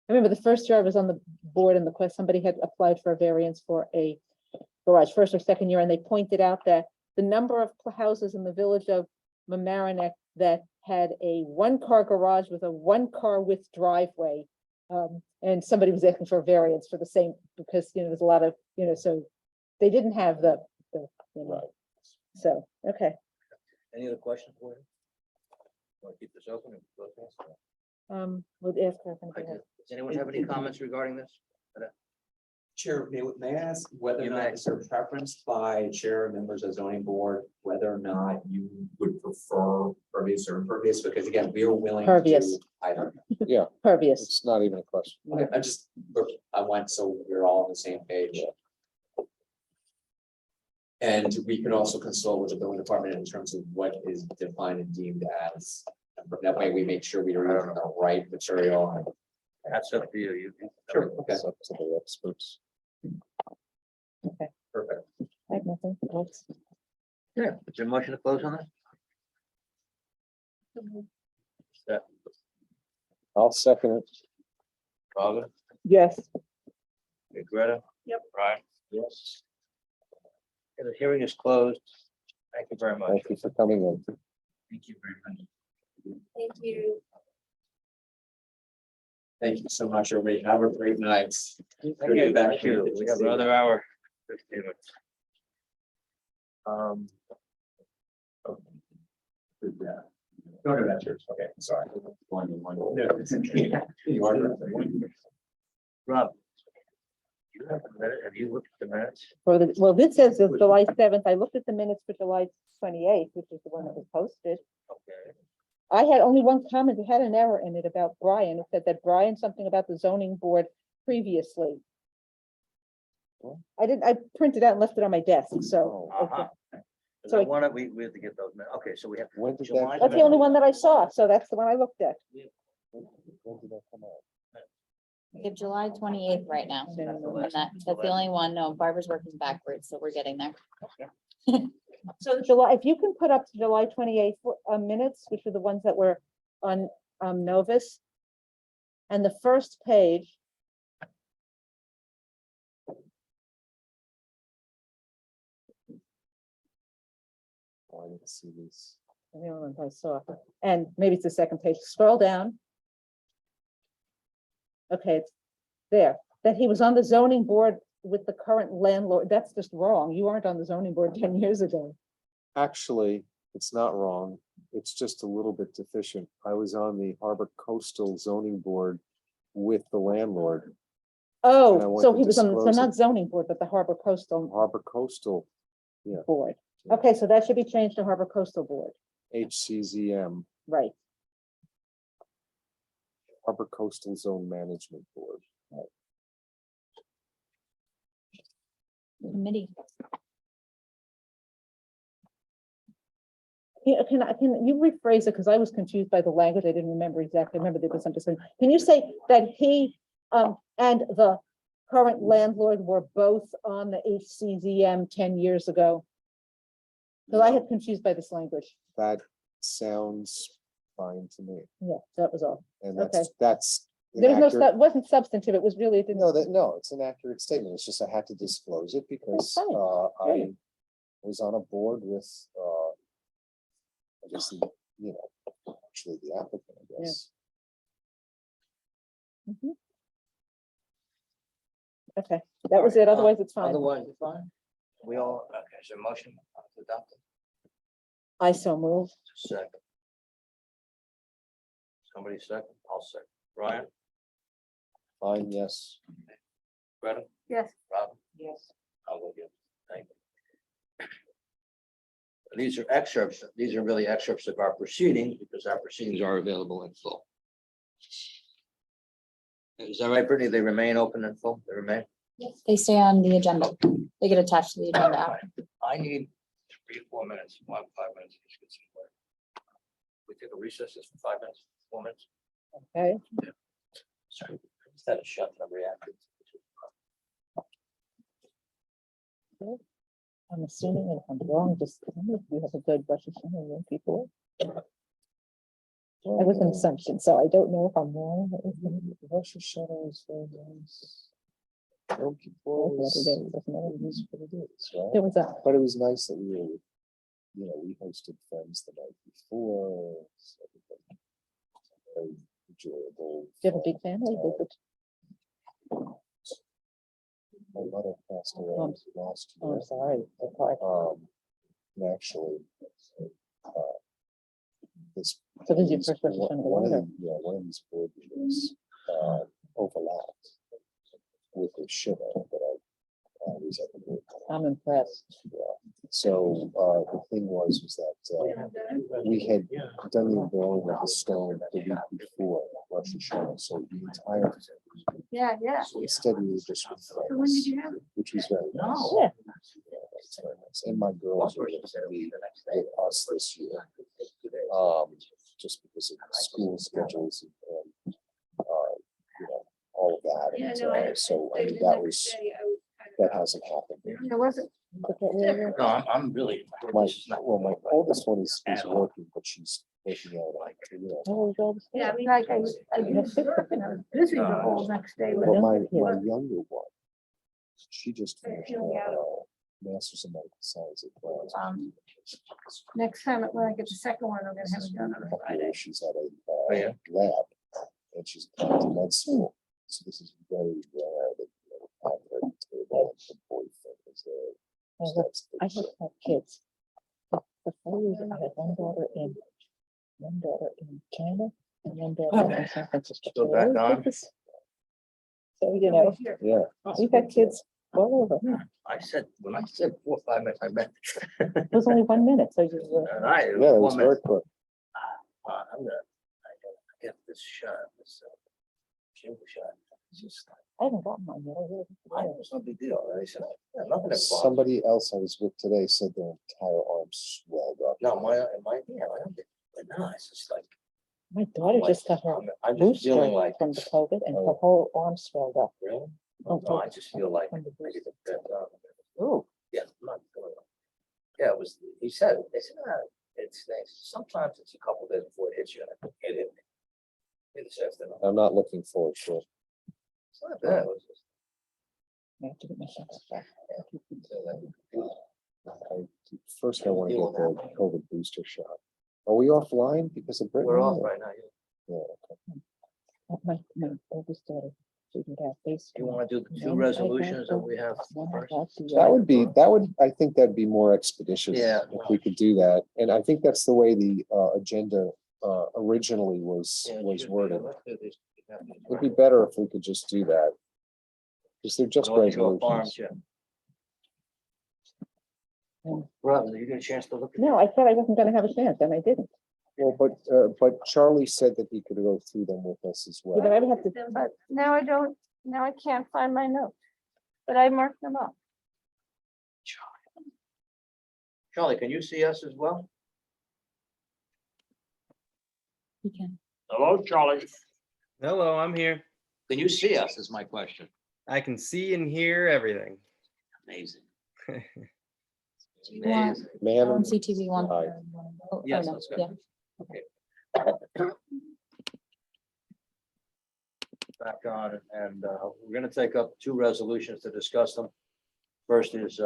I remember the first year I was on the board and somebody had applied for a variance for a garage, first or second year, and they pointed out that the number of houses in the village of Mamaroneck that had a 1-car garage with a 1-car width driveway. And somebody was asking for a variance for the same, because, you know, there's a lot of, you know, so they didn't have the, you know, so, okay. Any other questions for you? Want to keep this open? We'll ask her if anybody has. Does anyone have any comments regarding this? Chair, may I ask whether or You not may. is there a preference by chair and members of zoning board, whether or not you would prefer pervious or impervious? Because again, we are willing to Pervious. do either. Yeah, Pervious. it's not even a question. Okay, I went so we're all on the same page. And we can also consult with the building department in terms of what is defined and deemed as. That way we make sure we are using the right material. That's up to you. Sure, okay, It's up to the experts. perfect. I have nothing else. Yeah, is there a motion to close on this? I'll second it. Robin, Yes. Greta? Yep. Brian? Yes. Okay, the hearing is closed. Thank you very much. Thank you for coming in. Thank you very much. Thank you. Thank you so much, everybody. Have a great night. Thank Good to be you. back Thank you. here. We have another hour. 15 minutes. Yeah. Go to that church. Okay, sorry. Rob. You have the minute- Have you looked at the minutes? Well, this says it's July 7th. I looked at the minutes for July 28th, which is the one that was posted. Okay. I had only one comment. It had an error in it about Brian. It said that Brian, something about the zoning board previously. I printed out and left it on my desk, so. Uh-huh. So So I- one of, we have to get those minutes. Okay, so we have. When did July that? That's the only one that I saw, so that's the one I looked at. When did that come out? We have July 28th right now. And that's the only one. No, Barbara's working backwards, so we're getting there. So July, if you can put up to July 28th minutes, which are the ones that were on Novus. And the first page. Oh, I didn't see these. The only ones I saw, and maybe it's the second page, scroll down. Okay, it's there, that he was on the zoning board with the current landlord, that's just wrong, you aren't on the zoning board 10 years ago. Actually, it's not wrong. It's just a little bit deficient. I was on the Harbor Coastal Zoning Board with the landlord. I Oh, want so to he was on, so disclose it. not zoning board, but the Harbor Coastal Harbor Coastal Board. Yeah. Okay, so that should be changed to Harbor Coastal Board, HCZM, right? Harbor Coastal Zone Management Board. Committee. Yeah, can you rephrase it? Because I was confused by the language. I didn't remember exactly. I remember there was something. Can you say that he and the current landlord were both on the HCZM 10 years ago? Because I had confused by this language. That sounds fine to me. Yeah, that was all. And Okay. that's There was no, inaccurate. wasn't substantive. It was really, it didn't. No, it's an accurate statement. It's just I had to disclose it because fine. I Great. was on a board with I guess, actually the applicant, I guess. Mhm. Okay, that was it. Otherwise, it's fine. Otherwise, it's fine. We all, okay, so motion to adopt it. I so move. Second. Somebody second, I'll second. Brian, Fine, yes. Greta, Yes. Robin, Yes. I'll go yes. Thank you. These are excerpts, these are really excerpts of our proceedings because our proceedings are available in full. Is that right, Brittany? They remain open and full? They remain? They stay on the agenda. They get attached to the agenda after. I need 3 or 4 minutes, 5 minutes. Just get somewhere. We take a recess just for 5 minutes, 4 minutes. Okay. Sorry, is that a shut that reacted? I'm assuming if I'm wrong, just tell me if you have a good Rosh Hashanah room people. That was an assumption, so I don't know if I'm wrong. Rosh Hashanah is very nice. Yom Kippur What is it is, doesn't matter. it is what it is, right? There was a, But it was nice that we were, we hosted friends the night before. So everybody- very enjoyable. do you have a big family? fun. Visit? My mother passed away Oh. last Oh, year. I'm sorry. That's hard. And actually, this. So this is your these- first Rosh one- Hashanah one of together? the- Yeah, one of these board meetings overlapped with the Shiva that I was at the board. I'm impressed. Yeah. So the thing was that we had done the unveiling of the stone the week before Rosh Hashanah, so the entire. Yeah, yeah. So instead we were just with So when did friends, you have it? which was very nice. Yeah. Yeah, that's very nice. And my girls are with us this year. Just because of the school schedules and all of that. Yeah, And, no, I. so I I- mean, the that next was, day I was kind of- that hasn't happened. There wasn't. No, I'm really. My, this is not- well, my oldest one is working, but she's working out like, Yeah, I mean, like I was work and I was busy the whole next day. with But it. my younger one, she just finished master's in medical science at Brown. Next time, when I get the second one, I'm gonna have it done on a Friday. She's at a yeah? lab and she's applying to med school. So this is very rare that have her at the table and the boyfriend is there. I So that's the- I have had kids. For 4 years, I had one daughter in China and one daughter in San Francisco. Go back on. So, Yeah. we've had kids all over. I said, when I said 4 or 5 minutes, I meant. It was only 1 minute, so you were. And I. Yeah, it was 4 very minutes. quick. I'm gonna, I gotta get this shot, this shield shot. It's just, I haven't gotten mine yet. I really haven't. it's no big deal. I said, yeah, nothing involved. Somebody else I was with today said their entire arm swelled up. No, yeah, but no, it's just like. My daughter just got her I'm just booster feeling like, from the COVID and her Oh. whole arm swelled up. really? Oh, No, I just feel like. from the booster. Oh, yeah, I'm not feeling it. Yeah, it was, he said, it's, sometimes it's a couple days before it hits you. And it hit me. Hit this afternoon. I'm not looking forward to it. It's not bad. It was just- I have to get myself back. First, I want to get the COVID booster shot. Are we offline because of Brittany? We're off right now. Yeah. My oldest daughter figured out this. You want to do the 2 resolutions that we have first? That would, I think that'd be more expeditious. Yeah. If we could do that. And I think that's the way the agenda originally was Yeah, worded. let's do this. It'd be better if we could just do that. Because they're just North Shore Farms, resolutions. yeah. Rob, did you get a chance to look at? No, I thought I wasn't gonna have a chance, and I didn't. Well, but Charlie said that he could go through them with us as But well. I would have to, But now I don't, now I can't find my notes, but I marked them up. Charlie, can you see us as well? You can. Hello, Charlie. Hello, I'm here. Can you see us is my question. I can see and hear everything. Amazing. It's Yeah. amazing. Man, On CTV one. Aye. Oh, Yes, no, that's good. yeah. Back on, and we're gonna take up two resolutions to discuss them. First is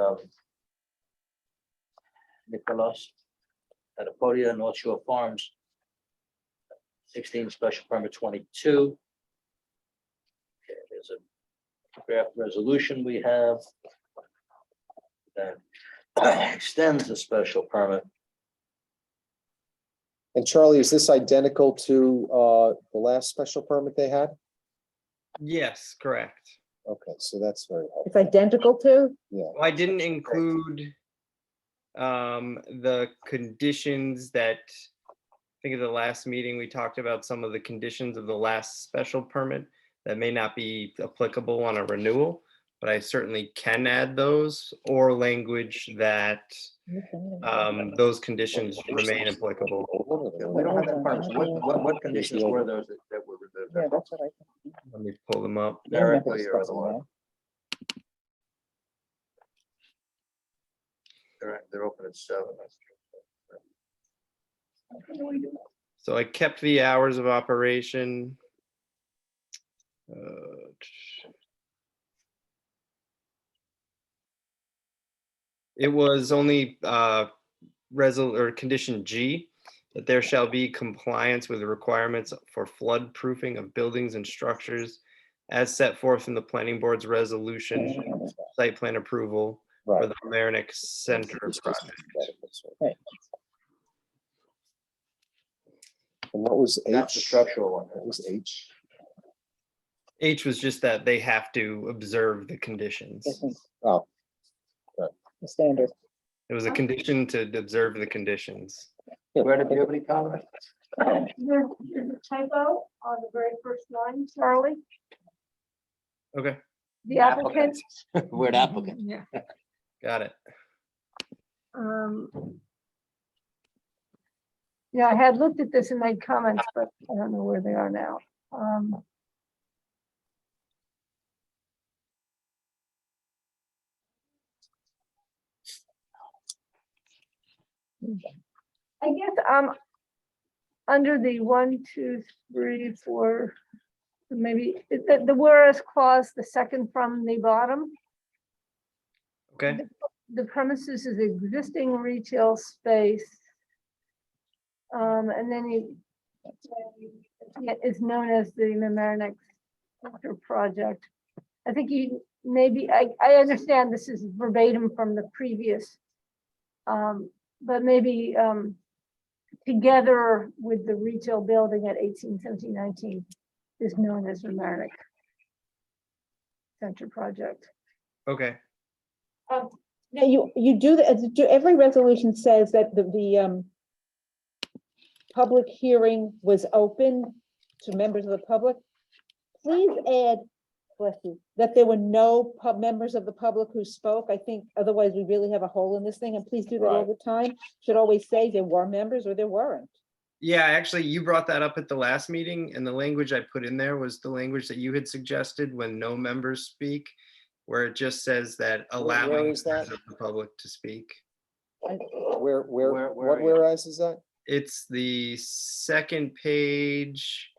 Nicholas Atapodia, North Shore Farms, 16 special permit 22. Okay, there's a draft resolution we have that extends the special permit. and Charlie, is this identical to the last special permit they had? Yes, correct. Okay, so that's very helpful. it's identical to, Well, I didn't include the conditions that, I think at the last meeting, we talked about some of the conditions of the last special permit that may not be applicable on a renewal, but I certainly can add those or language that those conditions remain applicable. We don't have that part. So what conditions were those that were removed? yeah, that's what I. Let me pull them up. Numerically or otherwise? They're open at 7. So I kept the hours of operation. It was only condition G, that there shall be compliance with the requirements for flood proofing of buildings and structures as set forth in the planning board's resolution, site plan approval for Right. the Amerenik Center project. Right. And what was That's the H? structural one. What was H? H was just that they have to observe the conditions. Oh, The standard. It was a condition to observe the conditions. Where did you have any comment? There's a typo on the very first line, Charlie. Okay, The applicant. Word applicant. Yeah. got it. Yeah, I had looked at this and made comments, but I don't know where they are now. I guess under the 1, 2, 3, 4, maybe the whereas clause, the second from the bottom. Okay, The premises is existing retail space. And then it is known as the Mamaroneck Center project. I think you maybe, I understand this is verbatim from the previous. But maybe together with the retail building at 18, 17, 19 is known as Mamaroneck Center project. okay. Now, you do that, every resolution says that the public hearing was open to members of the public. Please add, bless you, that there were no members of the public who spoke. I think otherwise we really have a hole in this thing, and please do that all Right. the time. Should always say there were members or there weren't. Yeah, actually, you brought that up at the last meeting, and the language I put in there was the language that you had suggested when no members speak, where it just says that allowing is that? members of the public to speak. Where, Where what are you? whereas is that? It's the second page,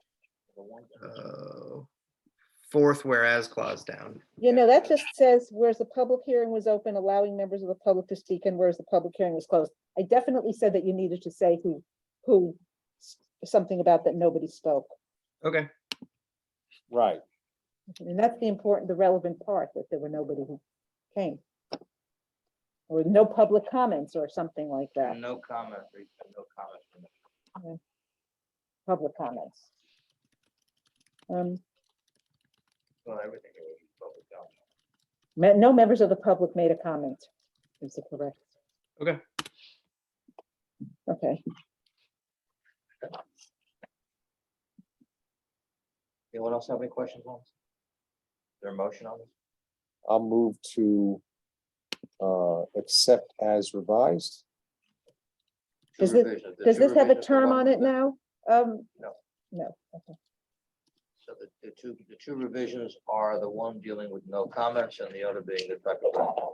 fourth whereas clause down. You know, that just says, whereas the public hearing was open, allowing members of the public to speak, and whereas the public hearing was closed. I definitely said that you needed to say who, something about that nobody spoke. Okay, Right. And that's the relevant part, that there were nobody who came. Or no public comments or something like that, No comment, no comment. public comments. Well, everything here was public comment. No members of the public made a comment. Is it correct? Okay. Okay, Anyone else have any questions on this? Is there a motion on this? I'll move to accept as revised. Two Does it- revisions. The does two this have a revisions, the term one- on it now? No. No, okay. So the two revisions are the one dealing with no comments and the other being the type of.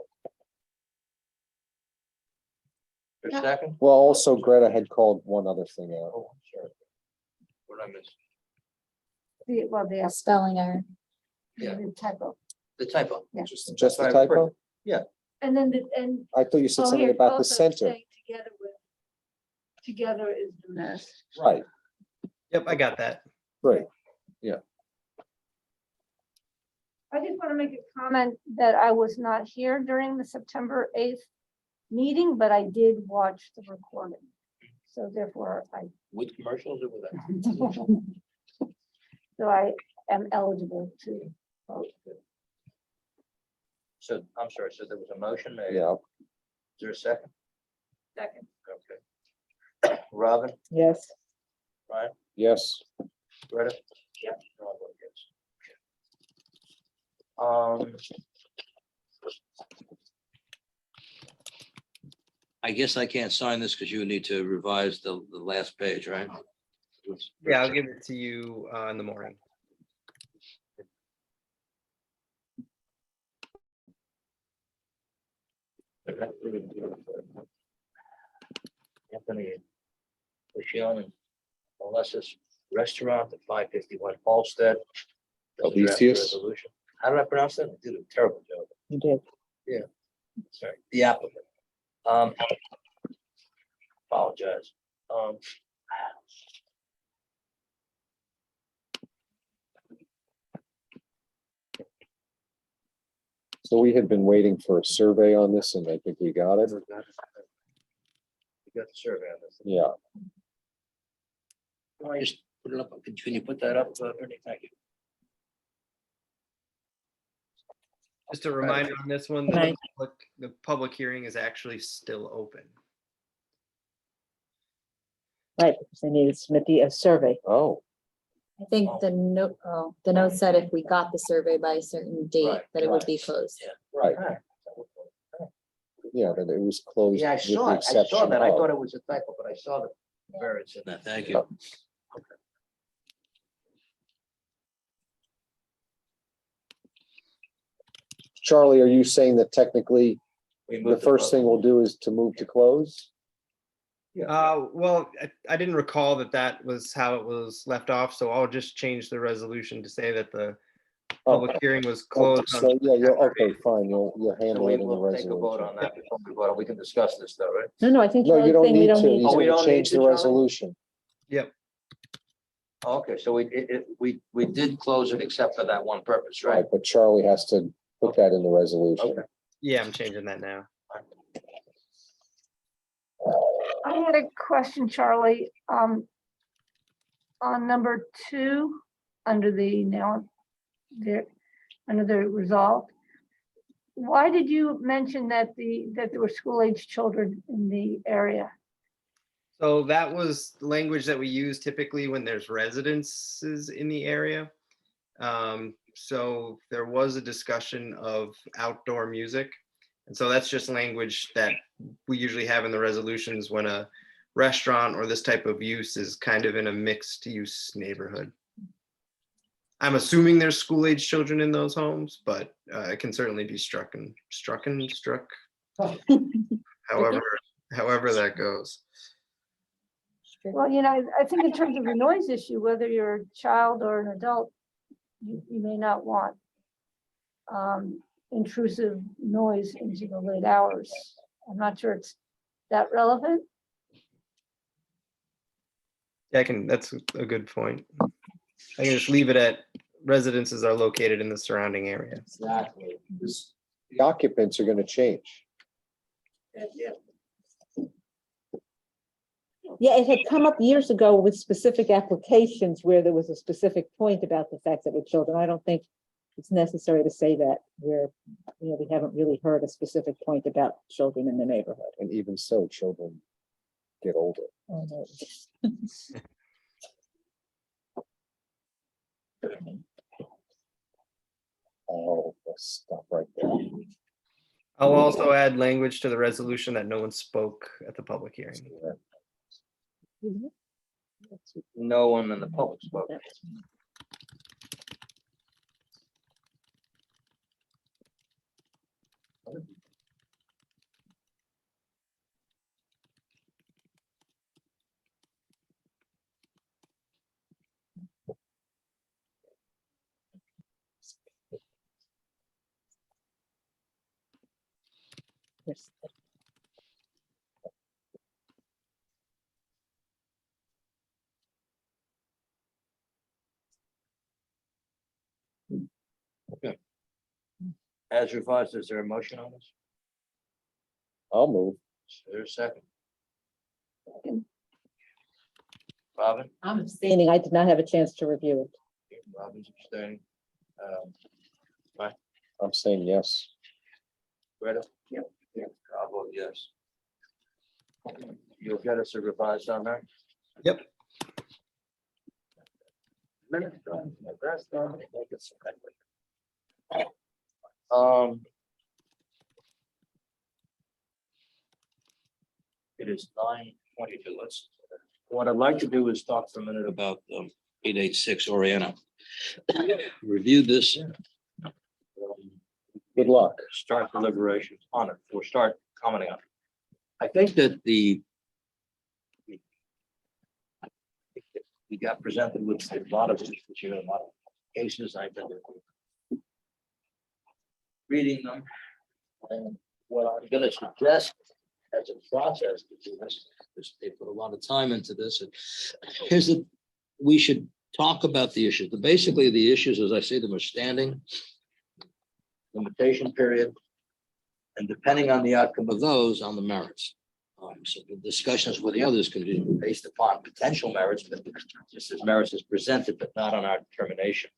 Your second? Well, also Greta had called one other thing out. Oh, sure. What did I miss? Well, the Spelling error. the typo. The typo. Yeah. Just the That's what I typo? And then I thought you said oh, something here, about the also center. saying together is the best. Right, Yep, I got that. right. I just want to make a comment that I was not here during the September 8th meeting, but I did watch the recording. So therefore, With commercials or without? so I am eligible to vote. So, I'm sorry, so there was a motion made. Yeah, Is there a second? Second. Okay. Robin, Yes, Brian, yes. Greta? Yep. No, I vote yes. I guess I can't sign this because you would need to revise the last page, right? Yeah, I'll give it to you in the morning. Anthony, Michelle and Alessa's Restaurant at 551 Halsted. Does the draft Alicius? resolution. How did I pronounce that? I did a terrible job. you did. Sorry, the applicant. Apologize. So we had been waiting for a survey on this and I think we got it. You got the survey on this. Yeah, Can I just put it up? Can you put that up, Brittany? Thank you. Just a reminder on this one, Right. the public hearing is actually still open. Right, because they needed to submit a survey. oh, I think the note said if we got the survey by a certain date, Right, that it would be closed. right, Alright. yeah, that it was closed. Yeah, I with the saw it. I saw exception that. I of- thought it was a typo, but I saw the variance in that. Thank you. Charlie, are you saying that technically We the moved first thing we'll do is to move to close? Well, I didn't recall that that was how it was left off, so I'll just change the resolution to say that the Oh, public hearing was okay, closed. on so, yeah, you're, okay, fine, you'll So handle we it in the will take a vote resolution. on that before we vote. We can discuss this though, right? No, I think No, you Charlie's don't saying we need don't to, need he's Oh, we gonna don't change need the to, Charlie? resolution. Yep, Okay, so we did close it except for that one purpose, right? Right, but Charlie has to put that in the resolution. Okay. yeah, I'm changing that now. I had a question, Charlie, on number 2, under the under the resolve. Why did you mention that there were school-age children in the area? So that was language that we use typically when there's residences in the area. So there was a discussion of outdoor music. And so that's just language that we usually have in the resolutions when a restaurant or this type of use is kind of in a mixed use neighborhood. I'm assuming there's school age children in those homes, but it can certainly be struck. However that goes. Well, I think in terms of the noise issue, whether you're a child or an adult, you may not want intrusive noise into the late hours. I'm not sure it's that relevant. Yeah, that's a good point. I can just leave it at residences are located in the surrounding area. Exactly. The occupants are gonna change. Yeah, it had come up years ago with specific applications where there was a specific point about the fact that with children, I don't think it's necessary to say that where, we haven't really heard a specific point about children in the neighborhood. And even so, children get older. Oh, let's stop right there. I'll also add language to the resolution that no one spoke at the public hearing. No one in the public spoke. Yes. As revised, is there a motion on this? I'll move. Is there a second? Robin? I'm abstaining. I did not have a chance to review it. Robin's abstaining. I'm saying yes. Greta? Yep. I'll vote yes. You'll get us a revised on that? Yep. Minute done. That's done. Make it so quickly. It is 9:22. What I'd like to do is talk for a minute about 886 Oriana. Review this. Good luck. Start deliberations on it, or start commenting on it. I think that we got presented with a lot of issues here, a lot of cases. I've been reading them. And what I'm gonna suggest as a process to do this, is they put a lot of time into this, is that we should talk about the issues. Basically, the issues, as I see them, are standing, limitation period, and depending on the outcome of those, on the merits. So the discussions with the others can be based upon potential merits, but just as merits is presented, but not on our determination.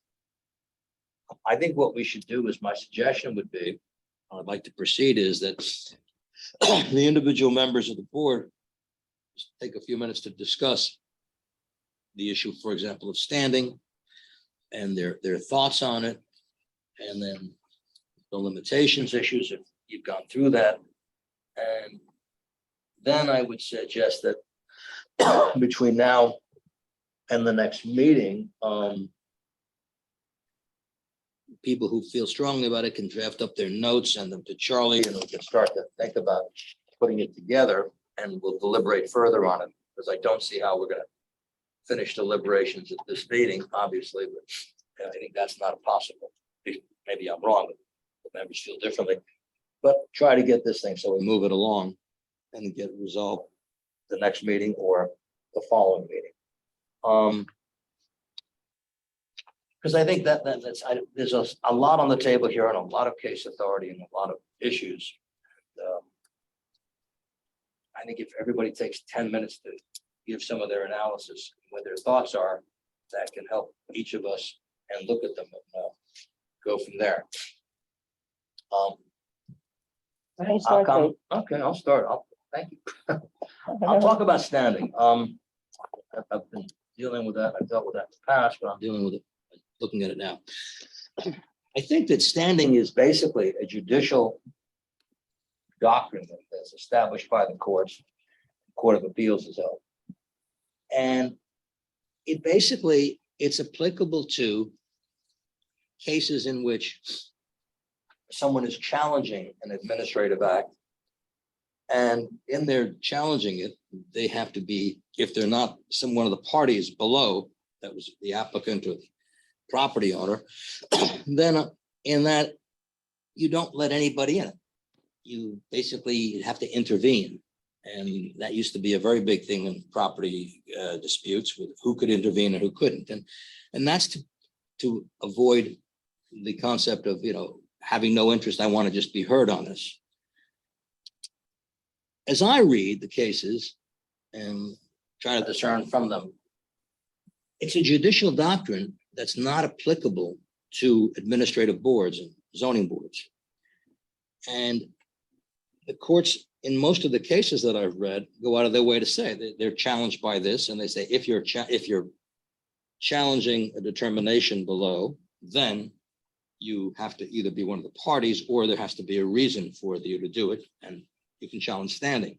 I think what we should do is, my suggestion would be, I'd like to proceed, is that the individual members of the board just take a few minutes to discuss the issue, for example, of standing and their thoughts on it, and then the limitations issues, if you've gone through that. And then I would suggest that between now and the next meeting, people who feel strongly about it can draft up their notes, send them to Charlie, and we can start to think about putting it together, and we'll deliberate further on it, because I don't see how we're gonna finish deliberations at this meeting, obviously, but I think that's not possible. Maybe I'm wrong, but the members feel differently, but try to get this thing so we move it along and get it resolved the next meeting or the following meeting. Because I think there's a lot on the table here, and a lot of case authority and a lot of issues. I think if everybody takes 10 minutes to give some of their analysis, what their thoughts are, that can help each of us and look at them and go from there. I'll start. Thank you. I'll talk about standing. I've been dealing with that. I've dealt with that in the past, but I'm dealing with it, looking at it now. I think that standing is basically a judicial doctrine that's established by the courts, Court of Appeals is held. And it's applicable to cases in which someone is challenging an administrative act. And in their challenging it, they have to be, if they're not one of the parties below, that was the applicant or the property owner, then in that, you don't let anybody in it. You basically have to intervene. And that used to be a very big thing in property disputes, with who could intervene and who couldn't. And that's to avoid the concept of, having no interest, I want to just be heard on this. As I read the cases and try to discern from them, it's a judicial doctrine that's not applicable to administrative boards and zoning boards. And the courts, in most of the cases that I've read, go out of their way to say that they're challenged by this, and they say, if you're challenging a determination below, then you have to either be one of the parties, or there has to be a reason for you to do it, and you can challenge standing.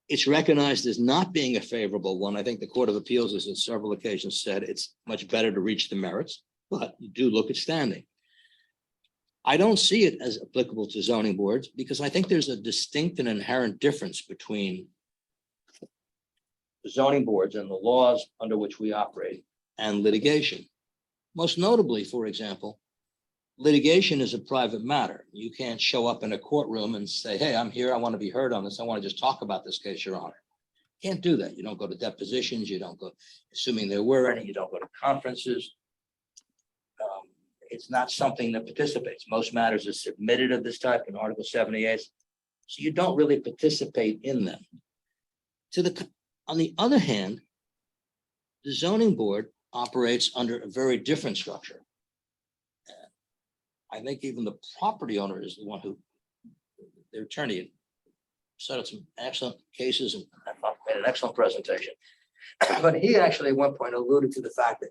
It's recognized as not being a favorable one. I think the Court of Appeals has on several occasions said it's much better to reach the merits, but you do look at standing. I don't see it as applicable to zoning boards because I think there's a distinct and inherent difference between the zoning boards and the laws under which we operate and litigation. Most notably, for example, litigation is a private matter. You can't show up in a courtroom and say, hey, I'm here, I want to be heard on this, I want to just talk about this case, Your Honor. Can't do that. You don't go to depositions, you don't go, assuming there were any, you don't go to conferences. It's not something that participates. Most matters are submitted of this type in Article 78. So you don't really participate in them. On the other hand, the zoning board operates under a very different structure. I think even the property owner is the one who, their attorney, set up some excellent cases and made an excellent presentation. But he actually at one point alluded to the fact that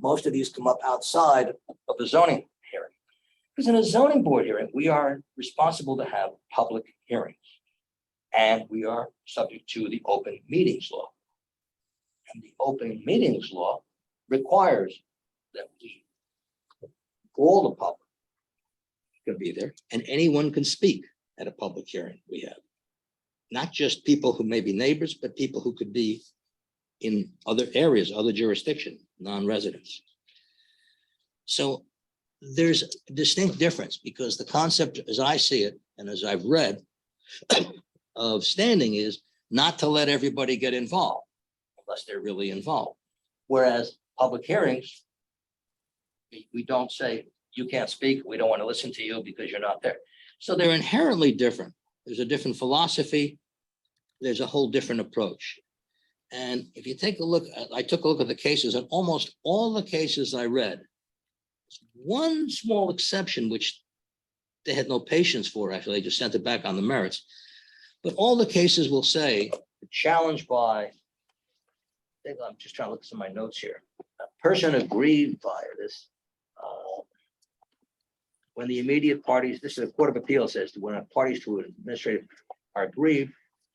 most of these come up outside of the zoning hearing. Because in a zoning board hearing, we are responsible to have public hearings. And we are subject to the open meetings law. And the open meetings law requires that all the public can be there and anyone can speak at a public hearing we have. Not just people who may be neighbors, but people who could be in other areas, other jurisdictions, non-residents. So there's a distinct difference because the concept, as I see it, and as I've read, of standing is not to let everybody get involved unless they're really involved. Whereas public hearings, we don't say, you can't speak, we don't want to listen to you because you're not there. So they're inherently different. There's a different philosophy. There's a whole different approach. And if you take a look, I took a look at the cases, and almost all the cases I read, one small exception, which they had no patience for, actually, they just sent it back on the merits. But all the cases will say, challenged by, I'm just trying to look at some of my notes here. A person aggrieved by this. When the immediate parties, this is a Court of Appeal says, when parties to an administrative are aggrieved,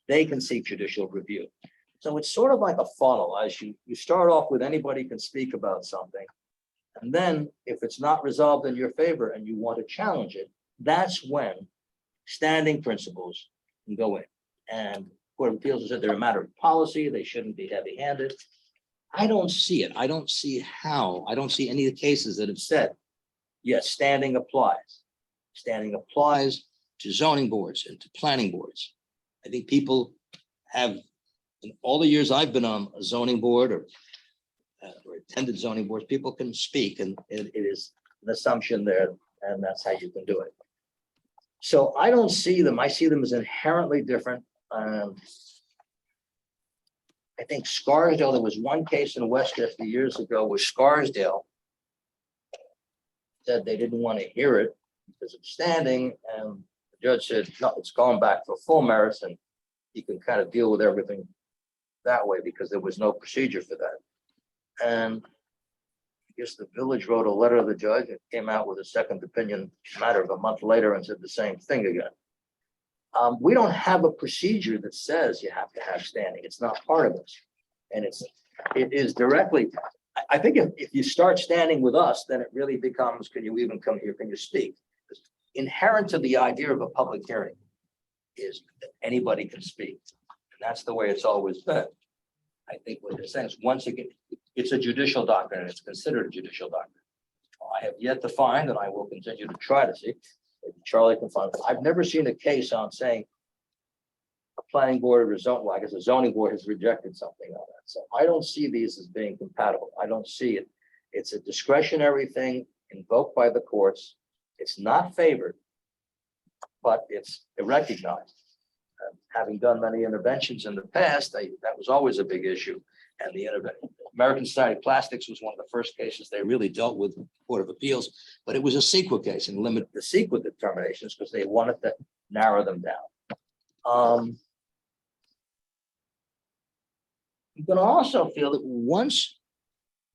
they can seek judicial review. So it's sort of like a funnel. As you start off with anybody can speak about something. And then if it's not resolved in your favor and you want to challenge it, that's when standing principles can go in. And Court of Appeals has said they're a matter of policy. They shouldn't be heavy-handed. I don't see it. I don't see how. I don't see any of the cases that have said, yes, standing applies. Standing applies to zoning boards and to planning boards. I think people have, in all the years I've been on a zoning board or attended zoning boards, people can speak, and it is an assumption there, and that's how you can do it. So I don't see them. I see them as inherently different. I think Scarsdale, there was one case in Westchester years ago where Scarsdale said they didn't want to hear it because of standing, and the judge said, no, it's going back for full merits, and you can kind of deal with everything that way because there was no procedure for that. And I guess the village wrote a letter to the judge and came out with a second opinion a matter of a month later and said the same thing again. We don't have a procedure that says you have to have standing. It's not part of this. And it is directly, I think if you start standing with us, then it really becomes, can you even come here? Can you speak? Inherent to the idea of a public hearing is that anybody can speak. And that's the way it's always been. I think what they're saying is once again, it's a judicial doctrine and it's considered a judicial doctrine. I have yet to find, and I will continue to try to see, maybe Charlie can find, I've never seen a case on saying a planning board or zone, well, I guess a zoning board has rejected something on that. So I don't see these as being compatible. I don't see it. It's a discretionary thing invoked by the courts. It's not favored, but it's recognized. Having done many interventions in the past, that was always a big issue. and the American Society of Plastics was one of the first cases they really dealt with Court of Appeals, but it was a CEQA case and limited the CEQA determinations because they wanted to narrow them down. You can also feel that once,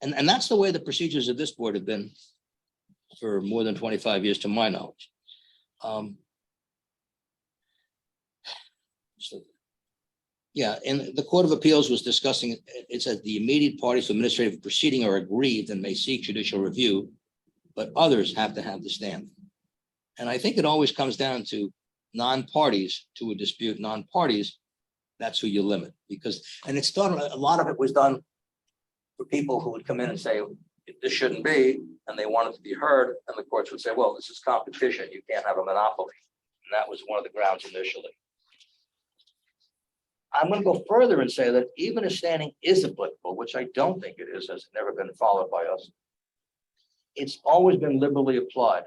and that's the way the procedures of this board have been for more than 25 years, to my knowledge. Yeah, and the Court of Appeals was discussing, it said the immediate parties to administrative proceeding are aggrieved and may seek judicial review, but others have to have the stand. And I think it always comes down to non-parties to a dispute, non-parties, that's who you limit, because, and it's done, a lot of it was done for people who would come in and say, this shouldn't be, and they wanted to be heard, and the courts would say, well, this is competition, you can't have a monopoly. And that was one of the grounds initially. I'm going to go further and say that even if standing is applicable, which I don't think it is, has never been followed by us, it's always been liberally applied.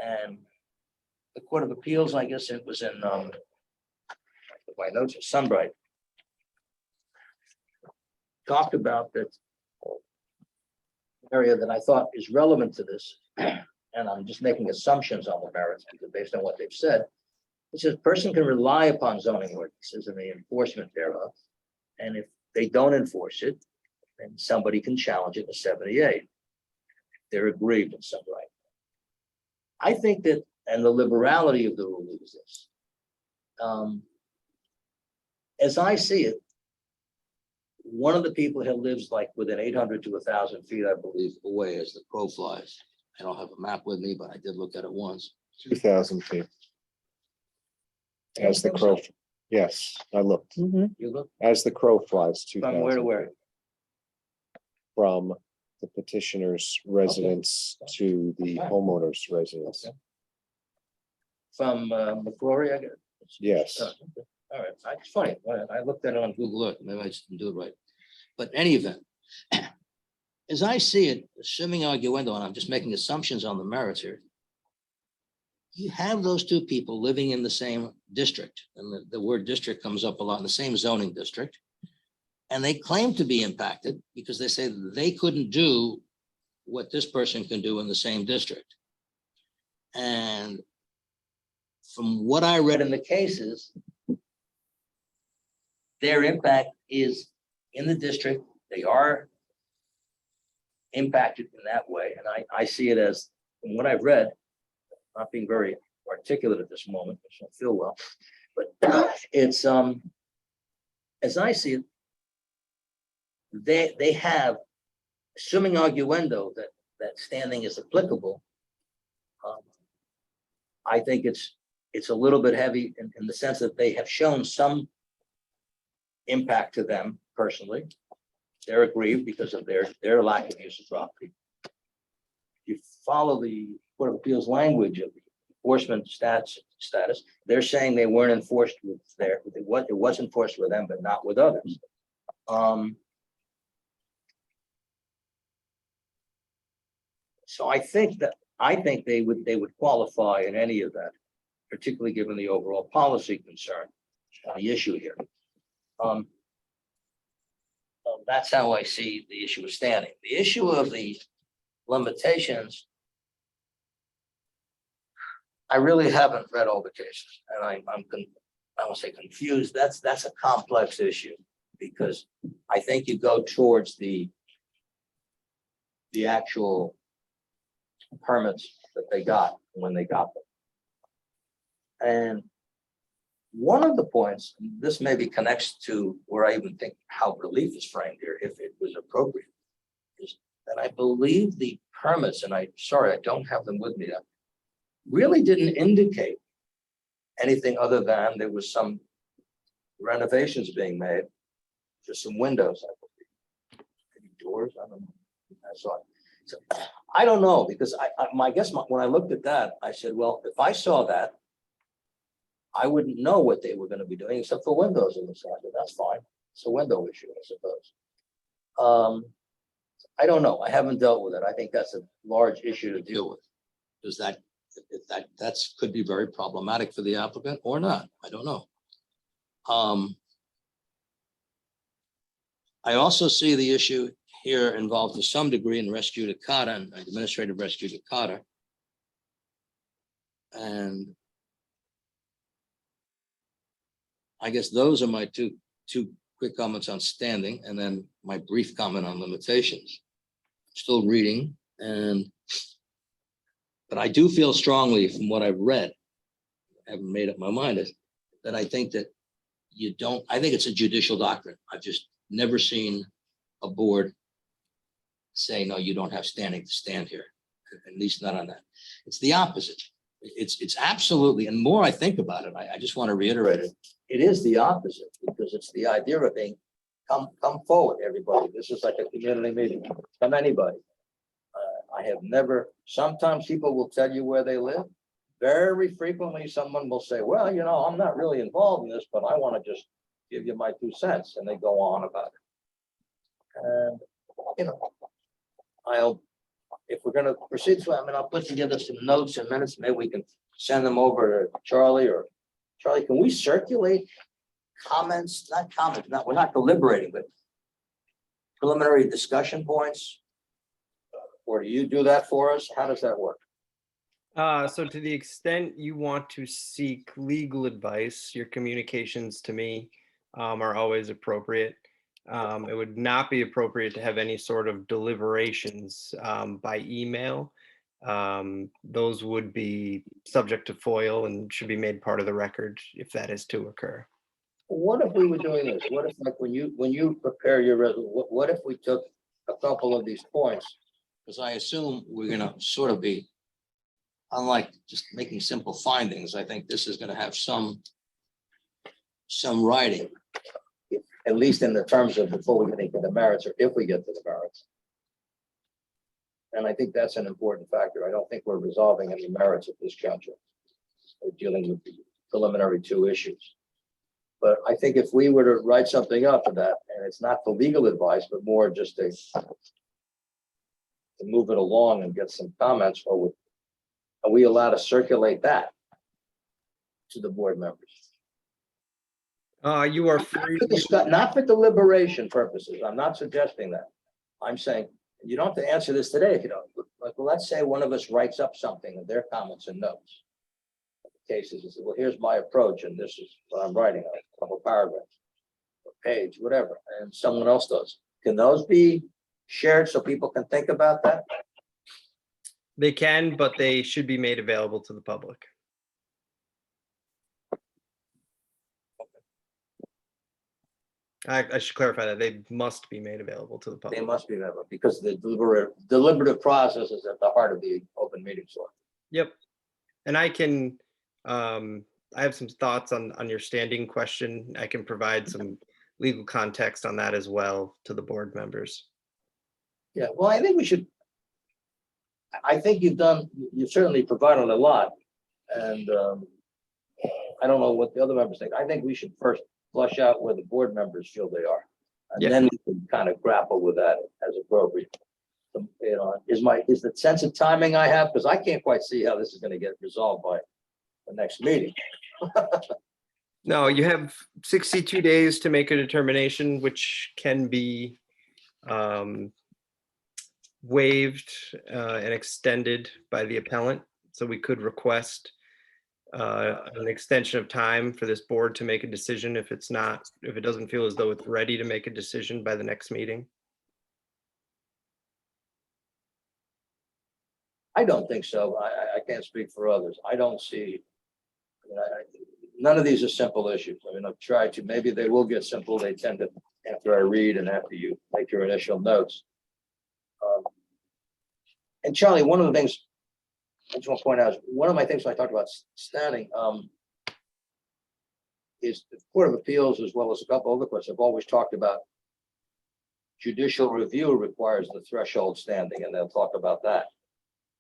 And the Court of Appeals, I guess it was in my notes of Sunbright, talked about that area that I thought is relevant to this, and I'm just making assumptions on the merits because based on what they've said. It says person can rely upon zoning ordinances and the enforcement thereof. And if they don't enforce it, then somebody can challenge it in 78. They're aggrieved in some right. I think that, and the liberality of the rule is this. As I see it, one of the people who lives like within 800 to 1,000 feet, I believe, away as the crow flies. I don't have a map with me, but I did look at it once. 2,000 feet. As the crow, yes, I looked. You look As the crow flies, 2,000. from where to where? From the petitioner's residence to the homeowner's residence. Okay. From McCrory, I guess. Yes. Oh, okay. All right, it's funny. I looked at it on Google Earth. Maybe I just didn't do it right. But in any event, as I see it, assuming arguendo, and I'm just making assumptions on the merits here. You have those two people living in the same district, and the word district comes up a lot in the same zoning district. And they claim to be impacted because they say they couldn't do what this person can do in the same district. And from what I read in the cases, their impact is in the district. They are impacted in that way. And I see it as, from what I've read, not being very articulate at this moment, which I don't feel well, but it's, as I see it, they have, assuming arguendo that standing is applicable, I think it's a little bit heavy in the sense that they have shown some impact to them personally. They're aggrieved because of their lack of use of property. If you follow the Court of Appeals language of the enforcement status, they're saying they weren't enforced with it was enforced with them, but not with others. So I think they would qualify in any of that, particularly given the overall policy concern on the issue here. That's how I see the issue of standing. The issue of the limitations, I really haven't read all the cases, and I won't say confused. That's a complex issue because I think you go towards the actual permits that they got when they got them. And one of the points, this maybe connects to where I even think how relief is framed here, if it was appropriate, is that I believe the permits, and I don't have them with me, really didn't indicate anything other than there was some renovations being made, just some windows, I believe, maybe doors, I don't know. I saw it. So I don't know, because my guess, when I looked at that, I said, well, if I saw that, I wouldn't know what they were going to be doing except for windows in the side, but that's fine. It's a window issue, I suppose. I don't know. I haven't dealt with it. I think that's a large issue to deal with. Because that could be very problematic for the applicant or not. I don't know. I also see the issue here involved to some degree in res judicata and administrative res judicata. And I guess those are my two quick comments on standing, and then my brief comment on limitations. Still reading, but I do feel strongly from what I've read, I haven't made up my mind, is that I think that I think it's a judicial doctrine. I've just never seen a board say, no, you don't have standing to stand here, at least not on that. It's the opposite. It's absolutely, and more I think about it, I just want to reiterate it. It is the opposite, because it's the idea of being, come forward, everybody. This is like a community meeting. Come anybody. I have never, sometimes people will tell you where they live. Very frequently, someone will say, well, you know, I'm not really involved in this, but I want to just give you my 2 cents, and they go on about it. And, you know, if we're gonna proceed, so I mean, I'll put together some notes and minutes, maybe we can send them over to Charlie, or Charlie, can we circulate comments, we're not deliberating, but preliminary discussion points? Or do you do that for us? How does that work? So to the extent you want to seek legal advice, your communications to me are always appropriate. It would not be appropriate to have any sort of deliberations by email. Those would be subject to FOIL and should be made part of the record if that is to occur. What if we were doing this? What if, like, when you prepare your what if we took a couple of these points? Because I assume we're gonna sort of be, unlike just making simple findings, I think this is gonna have some writing, at least in the terms of before we get to the merits, or if we get to the merits. And I think that's an important factor. I don't think we're resolving any merits at this juncture. We're dealing with the preliminary 2 issues. But I think if we were to write something up for that, and it's not for legal advice, but more just to move it along and get some comments, or are we allowed to circulate that to the board members? You are free. Not for deliberation purposes. I'm not suggesting that. I'm saying you don't have to answer this today if you don't. Like, let's say one of us writes up something of their comments and notes. Cases, and say, well, here's my approach, and this is what I'm writing, a couple paragraphs, a page, whatever, and someone else does. Can those be shared so people can think about that? They can, but they should be made available to the public. I should clarify that they must be made available to the public. They must be available because the deliberative process is at the heart of the open meetings law. Yep. And I can, I have some thoughts on your standing question. I can provide some legal context on that as well to the board members. Yeah, well, I think we should. I think you've certainly provided a lot. And I don't know what the other members think. I think we should first flush out where the board members feel they are. And then we can kind of grapple with that as appropriate. You know, is the sense of timing I have, because I can't quite see how this is going to get resolved by the next meeting. No, you have 62 days to make a determination, which can be waived and extended by the appellant. So we could request an extension of time for this board to make a decision if it doesn't feel as though it's ready to make a decision by the next meeting. I don't think so. I can't speak for others. I don't see, none of these are simple issues. I mean, I've tried to, maybe they will get simple. They tend to, after I read and after you make your initial notes. And Charlie, one of the things I just want to point out is one of my things when I talked about standing is the Court of Appeals, as well as a couple other courts, have always talked about judicial review requires the threshold standing, and they'll talk about that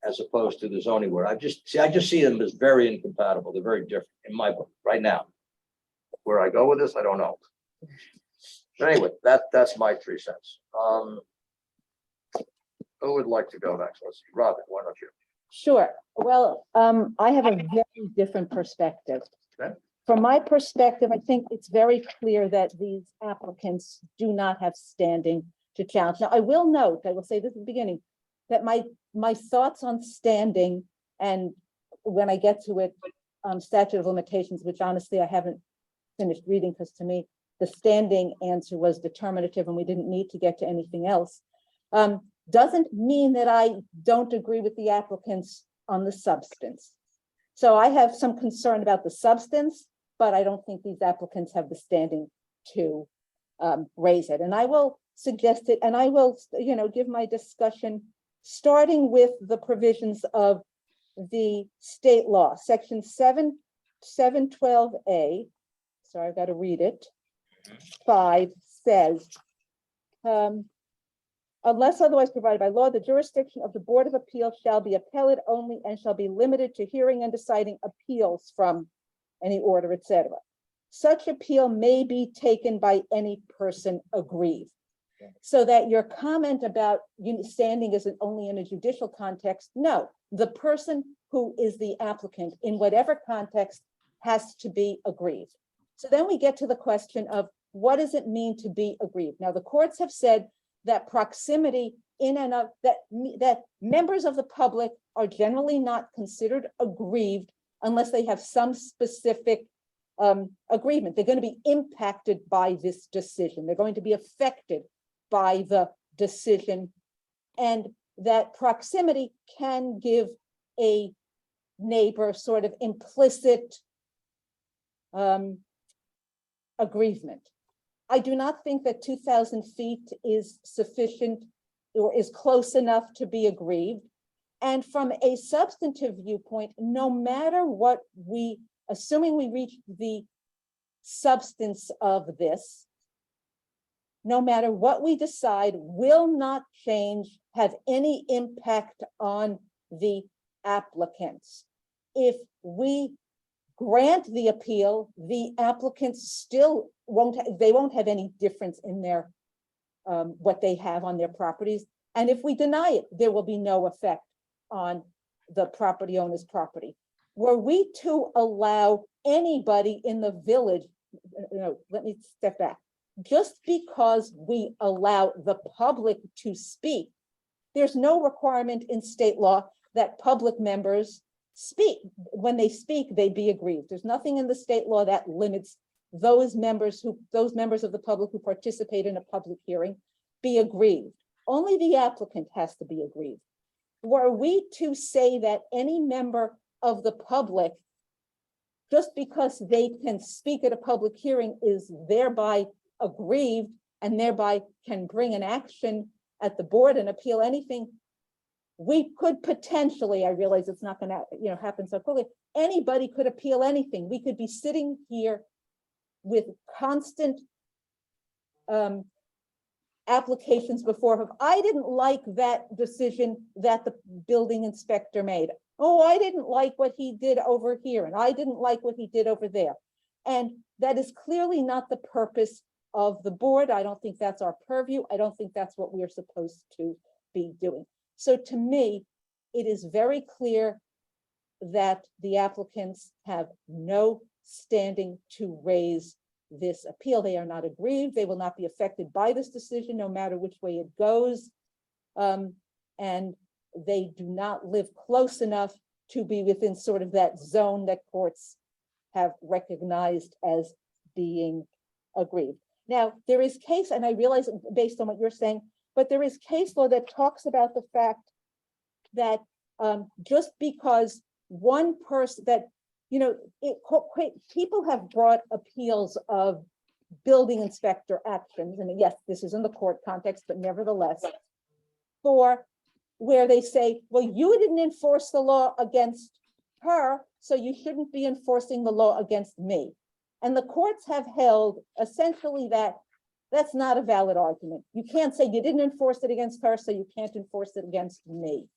as opposed to the zoning board. I just see them as very incompatible. They're very different in my book right now. Where I go with this, I don't know. But anyway, that's my 3 cents. Who would like to go next? Let's see, Robin, why don't you? Sure. Well, I have a very different perspective. Okay. from my perspective, I think it's very clear that these applicants do not have standing to challenge. Now, I will note, I will say this at the beginning, that my thoughts on standing, and when I get to it, statute of limitations, which honestly I haven't finished reading, because to me, the standing answer was determinative and we didn't need to get to anything else, doesn't mean that I don't agree with the applicants on the substance. So I have some concern about the substance, but I don't think these applicants have the standing to raise it. And I will suggest it, and I will, give my discussion, starting with the provisions of the state law, section 712A. Sorry, I've got to read it. 5 says, unless otherwise provided by law, the jurisdiction of the Board of Appeals shall be appellate only and shall be limited to hearing and deciding appeals from any order, etc. Such appeal may be taken by any person aggrieved. So that your comment about standing isn't only in a judicial context, no, the person who is the applicant in whatever context has to be aggrieved. So then we get to the question of what does it mean to be aggrieved? Now, the courts have said that proximity in and of that members of the public are generally not considered aggrieved unless they have some specific agreement. They're going to be impacted by this decision. They're going to be affected by the decision, and that proximity can give a neighbor sort of implicit aggrievement. I do not think that 2,000 feet is sufficient or is close enough to be aggrieved. And from a substantive viewpoint, no matter what assuming we reach the substance of this, no matter what we decide, will not have any impact on the applicants. If we grant the appeal, the applicants still won't have any difference in their what they have on their properties. And if we deny it, there will be no effect on the property owner's property. Were we to allow anybody in the village, let me step back. Just because we allow the public to speak, there's no requirement in state law that public members speak. When they speak, they be aggrieved. There's nothing in the state law that limits those members of the public who participate in a public hearing be aggrieved. Only the applicant has to be aggrieved. Were we to say that any member of the public, just because they can speak at a public hearing, is thereby aggrieved and thereby can bring an action at the board and appeal anything, we could potentially, I realize it's not going to happen so quickly, anybody could appeal anything. We could be sitting here with constant applications before him. I didn't like that decision that the building inspector made. Oh, I didn't like what he did over here, and I didn't like what he did over there. And that is clearly not the purpose of the board. I don't think that's our purview. I don't think that's what we are supposed to be doing. So to me, it is very clear that the applicants have no standing to raise this appeal. They are not aggrieved. They will not be affected by this decision, no matter which way it goes. And they do not live close enough to be within sort of that zone that courts have recognized as being aggrieved. Now, there is case, and I realize based on what you're saying, but there is case law that talks about the fact that just because one person people have brought appeals of building inspector actions, and yes, this is in the court context, but nevertheless, for where they say, well, you didn't enforce the law against her, so you shouldn't be enforcing the law against me. And the courts have held essentially that that's not a valid argument. You can't say you didn't enforce it against her, so you can't enforce it against me.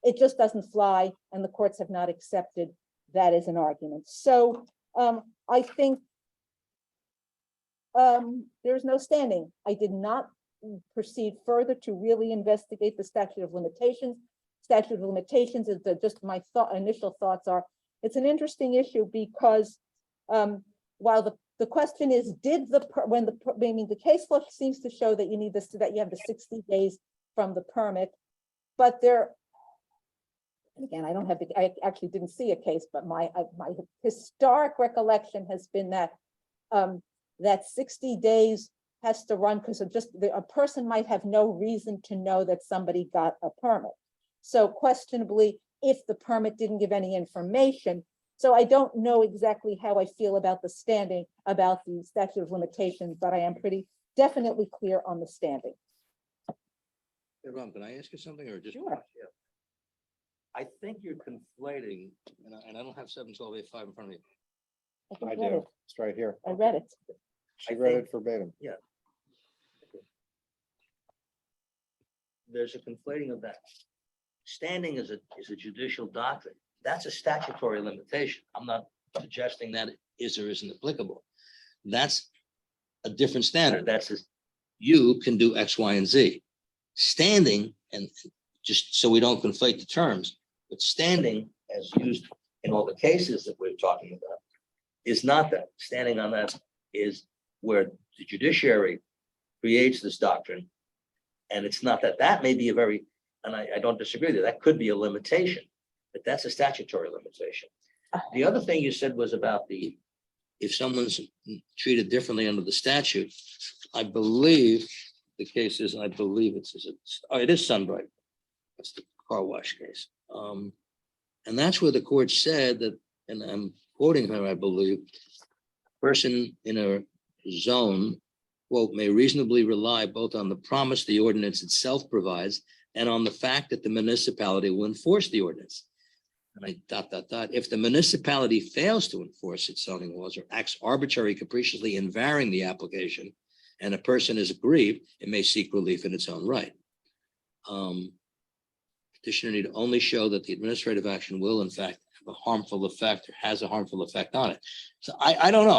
It just doesn't fly, and the courts have not accepted that as an argument. So I think there's no standing. I did not proceed further to really investigate the statute of limitations. Statute of limitations is just my initial thoughts are, it's an interesting issue because while the question is, did the case law seems to show that you need this, that you have the 60 days from the permit, but there, again, I actually didn't see a case, but my historic recollection has been that that 60 days has to run because a person might have no reason to know that somebody got a permit. So questionably, if the permit didn't give any information, so I don't know exactly how I feel about the standing, about the statute of limitations, but I am definitely clear on the standing. Hey, Ron, can I ask you something or just? Sure. Yeah. I think you're conflating, and I don't have 712A5 in front of me. I I think read do. it. It's right here. I read it. She I read think- it verbatim. There's a conflating of that. Standing is a judicial doctrine. That's a statutory limitation. I'm not suggesting that it is or isn't applicable. That's a different standard. That's you can do X, Y, and Z. Standing, and just so we don't conflate the terms, but standing as used in all the cases that we're talking about is not that. Standing on that is where the judiciary creates this doctrine. And it's not that. That may be a very, and I don't disagree with you, that could be a limitation, but that's a statutory limitation. The other thing you said was about if someone's treated differently under the statute, I believe the case is, and I believe it is Sunbright. That's the car wash case. And that's where the court said that, and I'm quoting her, I believe, person in a zone, quote, may reasonably rely both on the promise the ordinance itself provides and on the fact that the municipality will enforce the ordinance. And I ... If the municipality fails to enforce its zoning laws or acts arbitrarily, capriciously in varying the application, and a person is aggrieved, it may seek relief in its own right. Petitioner need only show that the administrative action will in fact have a harmful effect or has a harmful effect on it. So I don't know.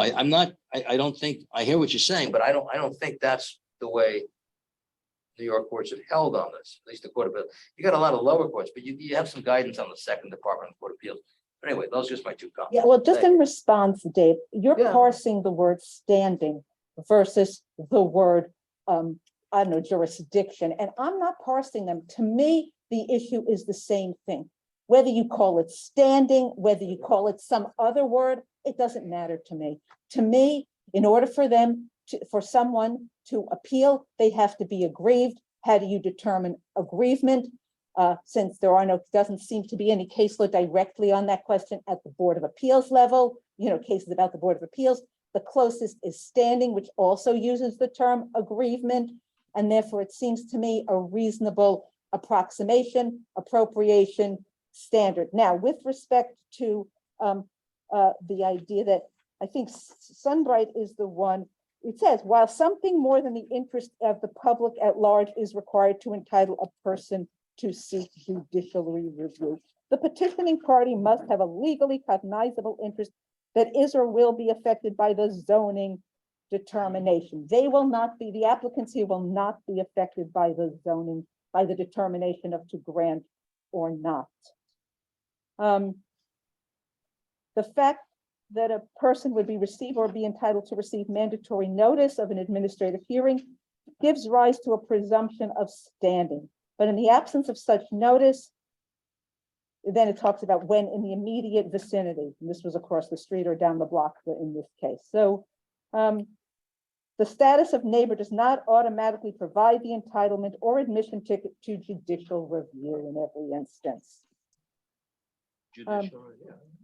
I don't think, I hear what you're saying, but I don't think that's the way New York courts have held on this, at least the Court of Appeal. You got a lot of lower courts, but you have some guidance on the Second Department of Court of Appeals. But anyway, those are just my 2 comments. Yeah, well, just Thank in response, Dave, you're Yeah. parsing the word standing versus the word, I don't know, jurisdiction, and I'm not parsing them. To me, the issue is the same thing. Whether you call it standing, whether you call it some other word, it doesn't matter to me. To me, in order for someone to appeal, they have to be aggrieved. How do you determine aggrievement? Since doesn't seem to be any case law directly on that question at the Board of Appeals level, cases about the Board of Appeals, the closest is standing, which also uses the term aggrievement. And therefore, it seems to me a reasonable approximation, appropriation standard. Now, with respect to the idea that I think Sunbright is the one, it says, while something more than the interest of the public at large is required to entitle a person to seek judicial review, the petitioning party must have a legally cognizable interest that is or will be affected by the zoning determination. The applicants here will not be affected by the zoning, by the determination of to grant or not. The fact that a person would be received or be entitled to receive mandatory notice of an administrative hearing gives rise to a presumption of standing. But in the absence of such notice, then it talks about when in the immediate vicinity. And this was across the street or down the block in this case. So the status of neighbor does not automatically provide the entitlement or admission ticket to judicial review in every instance.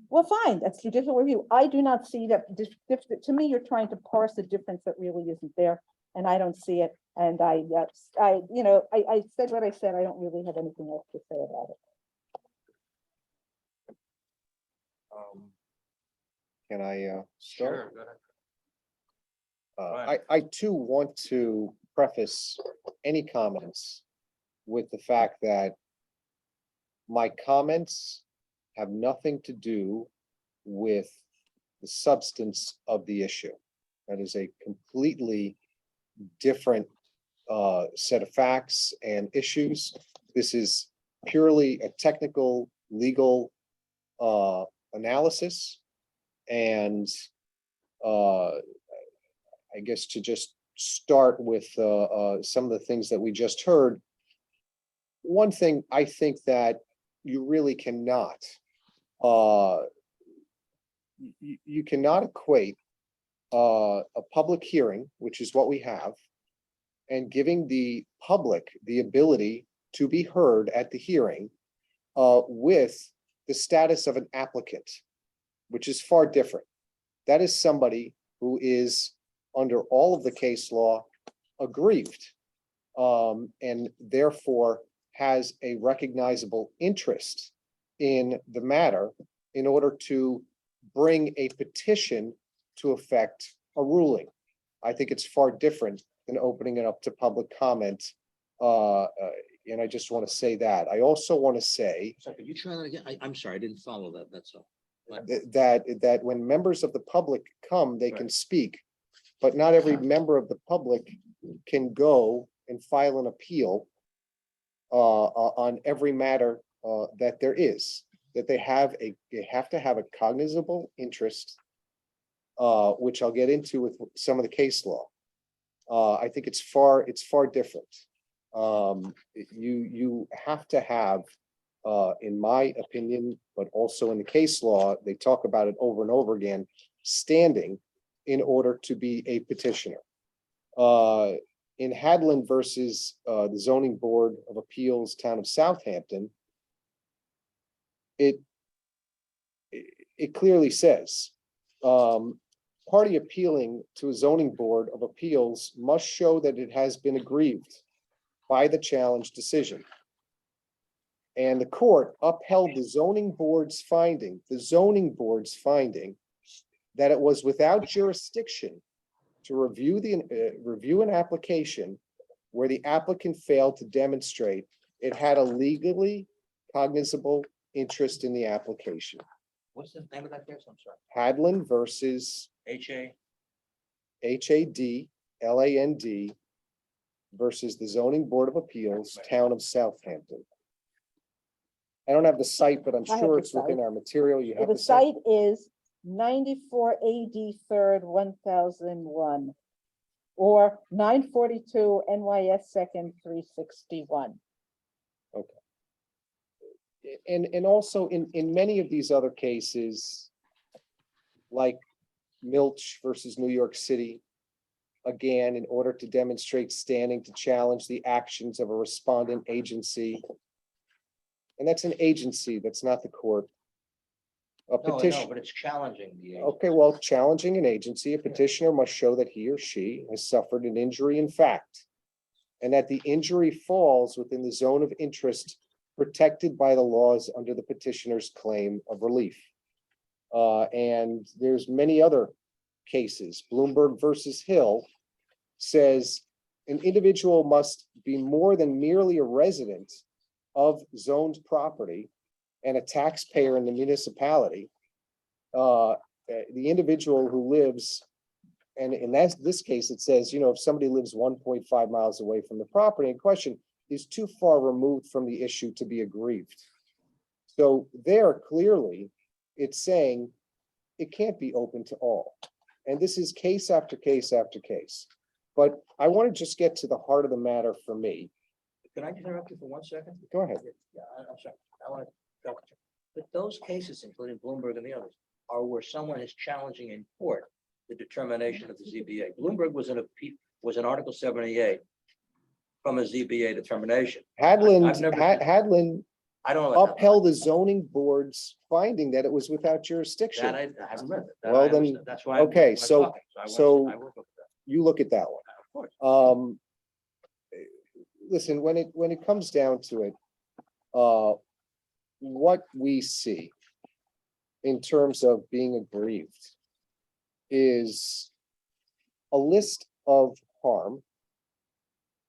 Well, fine, that's judicial review. I do not see that. To me, you're trying to parse a difference that really isn't there, and I don't see it. And I said what I said. I don't really have anything else to say about it. Can I Sure, start? go ahead. I too want to preface any comments with the fact that my comments have nothing to do with the substance of the issue. That is a completely different set of facts and issues. This is purely a technical, legal analysis. And I guess to just start with some of the things that we just heard. One thing I think that you really cannot, you cannot equate a public hearing, which is what we have, and giving the public the ability to be heard at the hearing with the status of an applicant, which is far different. That is somebody who is, under all of the case law, aggrieved, and therefore has a recognizable interest in the matter in order to bring a petition to effect a ruling. I think it's far different than opening it up to public comment. And I just want to say that. I also want to say So could you try that again? I'm sorry, I didn't follow that, that's all. that when members of the public come, they can speak, but not every member of the public can go and file an appeal on every matter that there is, that they have to have a cognizable interest, which I'll get into with some of the case law. I think it's far different. You have to have, in my opinion, but also in the case law, they talk about it over and over again, standing in order to be a petitioner. In Hadlin versus the Zoning Board of Appeals, Town of Southampton, it clearly says, party appealing to a zoning board of appeals must show that it has been aggrieved by the challenge decision. And the court upheld the zoning board's finding, that it was without jurisdiction to review an application where the applicant failed to demonstrate it had a legally cognizable interest in the application. What's the name of that case? I'm sorry. Hadlin versus H.A. HADLAND versus the Zoning Board of Appeals, Town of Southampton. I don't have the site, but I'm I have sure the it's within site. our material. You have The the site? site is 94 AD 3rd 1001 or 942 NYS 2nd 361. And also in many of these other cases, like Milch versus New York City, again, in order to demonstrate standing to challenge the actions of a respondent agency. And that's an agency, that's not the court. A No, I know, petition. but it's challenging the agency. Okay, well, challenging an agency, a petitioner must show that he or she has suffered an injury in fact, and that the injury falls within the zone of interest protected by the laws under the petitioner's claim of relief. And there's many other cases. Bloomberg versus Hill says an individual must be more than merely a resident of zoned property and a taxpayer in the municipality. The individual who lives, and in this case, it says, if somebody lives 1.5 miles away from the property in question, is too far removed from the issue to be aggrieved. So there, clearly, it's saying it can't be open to all. And this is case after case after case. But I want to just get to the heart of the matter for me. Can I interrupt you for 1 second? Go ahead. Yeah, I'm sorry. I want to double check. But those cases, including Bloomberg and the others, are where someone is challenging in court the determination of the ZBA. Bloomberg was an Article 78 from a ZBA determination. Hadlin I've never- Hadlin I don't know. upheld the zoning board's finding that it was without jurisdiction. That I haven't read it. That Well, I then, understand. That's why. okay, I'm so- talking. I will look at that. You look at that one. Of course. Listen, when it comes down to it, what we see in terms of being aggrieved is a list of harm.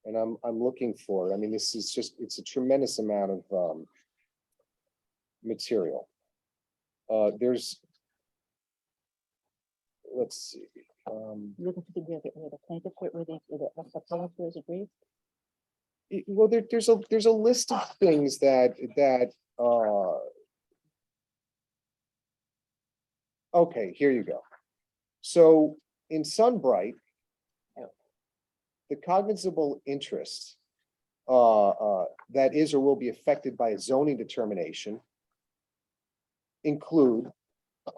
And I'm looking for, this is just, it's a tremendous amount of material. Let's see. Looking for the plaintiff court where the appellant was aggrieved. Well, there's a list of things that okay, here you go. So in Sunbright, the cognizable interest that is or will be affected by a zoning determination include,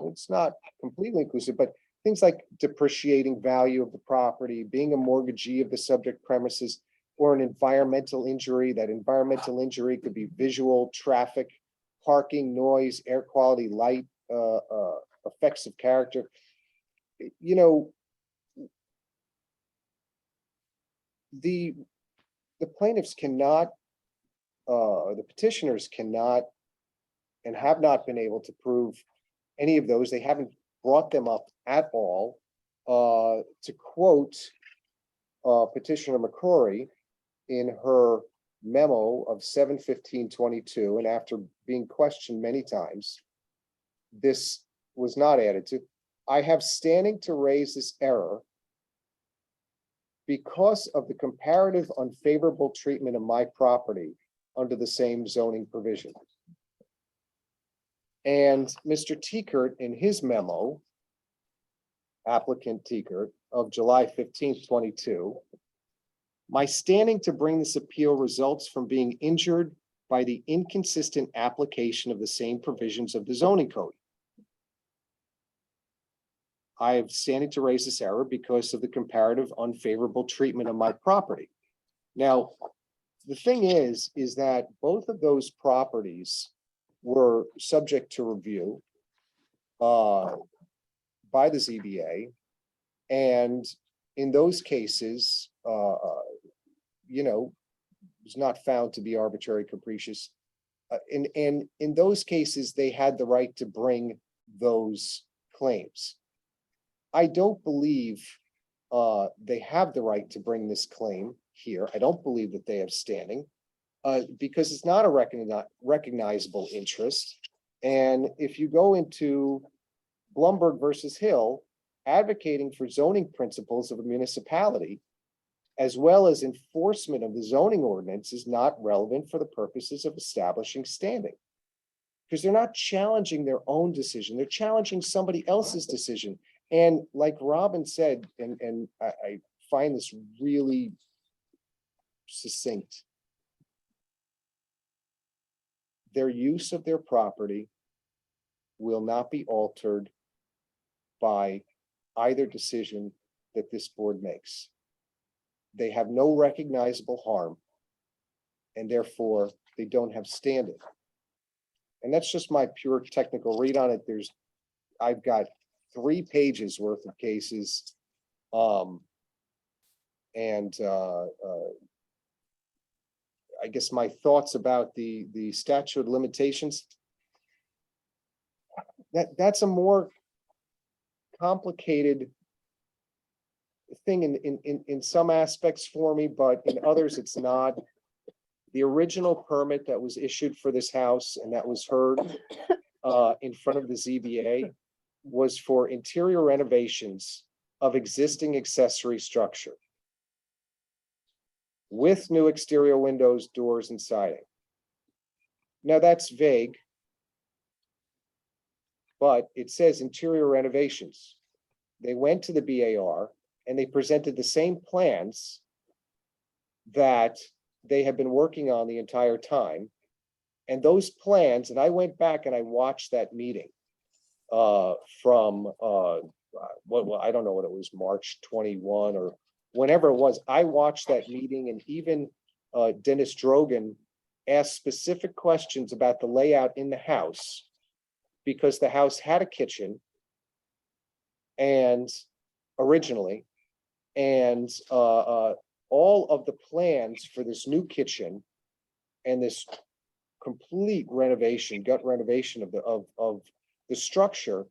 it's not completely inclusive, but things like depreciating value of the property, being a mortgagee of the subject premises, or an environmental injury. That environmental injury could be visual, traffic, parking, noise, air quality, light, effects of character. You know, the plaintiffs cannot, the petitioners cannot and have not been able to prove any of those. They haven't brought them up at all. To quote Petitioner McCrory in her memo of 7/15/22, and after being questioned many times, this was not added to. I have standing to raise this error because of the comparative unfavorable treatment of my property under the same zoning provision. And Mr. Teekert, in his memo, applicant Teekert, of July 15th, 22, my standing to bring this appeal results from being injured by the inconsistent application of the same provisions of the zoning code. I have standing to raise this error because of the comparative unfavorable treatment of my property. Now, the thing is that both of those properties were subject to review by the ZBA. And in those cases, you know, was not found to be arbitrary, capricious. And in those cases, they had the right to bring those claims. I don't believe they have the right to bring this claim here. I don't believe that they have standing because it's not a recognizable interest. And if you go into Blumberg versus Hill, advocating for zoning principles of a municipality, as well as enforcement of the zoning ordinance, is not relevant for the purposes of establishing standing. Because they're not challenging their own decision, they're challenging somebody else's decision. And like Robin said, and I find this really succinct, their use of their property will not be altered by either decision that this board makes. They have no recognizable harm, and therefore they don't have standing. And that's just my pure technical read on it. I've got 3 pages worth of cases. I guess my thoughts about the statute of limitations. That's a more complicated thing in some aspects for me, but in others it's not. The original permit that was issued for this house and that was heard in front of the ZBA was for interior renovations of existing accessory structure with new exterior windows, doors, and siding. Now that's vague, but it says interior renovations. They went to the BAR and they presented the same plans that they have been working on the entire time. And those plans, and I went back and I watched that meeting from I don't know what it was, March 21 or whenever it was. I watched that meeting, and even Dennis Drogan asked specific questions about the layout in the house, because the house had a kitchen and originally, and all of the plans for this new kitchen and this complete renovation, gut renovation of the structure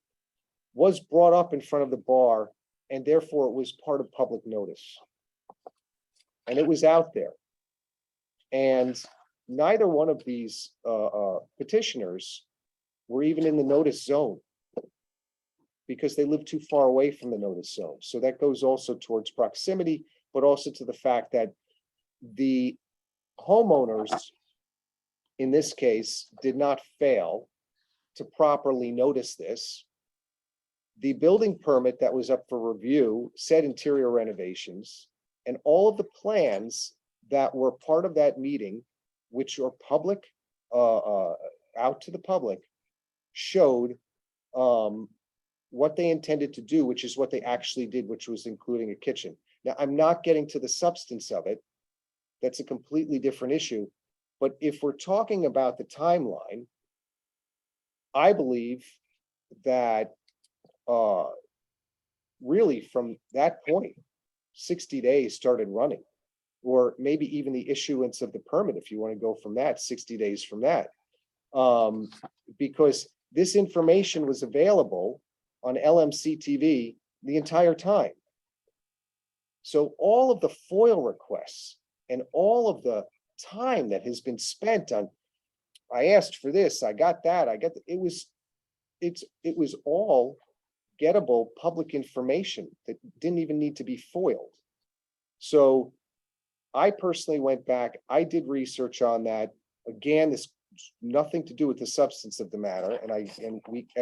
was brought up in front of the bar, and therefore it was part of public notice. And it was out there. And neither one of these petitioners were even in the notice zone, because they live too far away from the notice zone. So that goes also towards proximity, but also to the fact that the homeowners in this case did not fail to properly notice this. the building permit that was up for review said interior renovations, and all of the plans that were part of that meeting, which are public, out to the public, showed what they intended to do, which is what they actually did, which was including a kitchen. Now, I'm not getting to the substance of it. That's a completely different issue. But if we're talking about the timeline, I believe that really from that point, 60 days started running, or maybe even the issuance of the permit, if you want to go from that, 60 days from that. Because this information was available on LMC TV the entire time. So all of the FOIL requests and all of the time that has been spent on, I asked for this, I got that, it was all gettable public information that didn't even need to be foiled. So I personally went back, I did research on that. Again, this nothing to do with the substance of the matter, and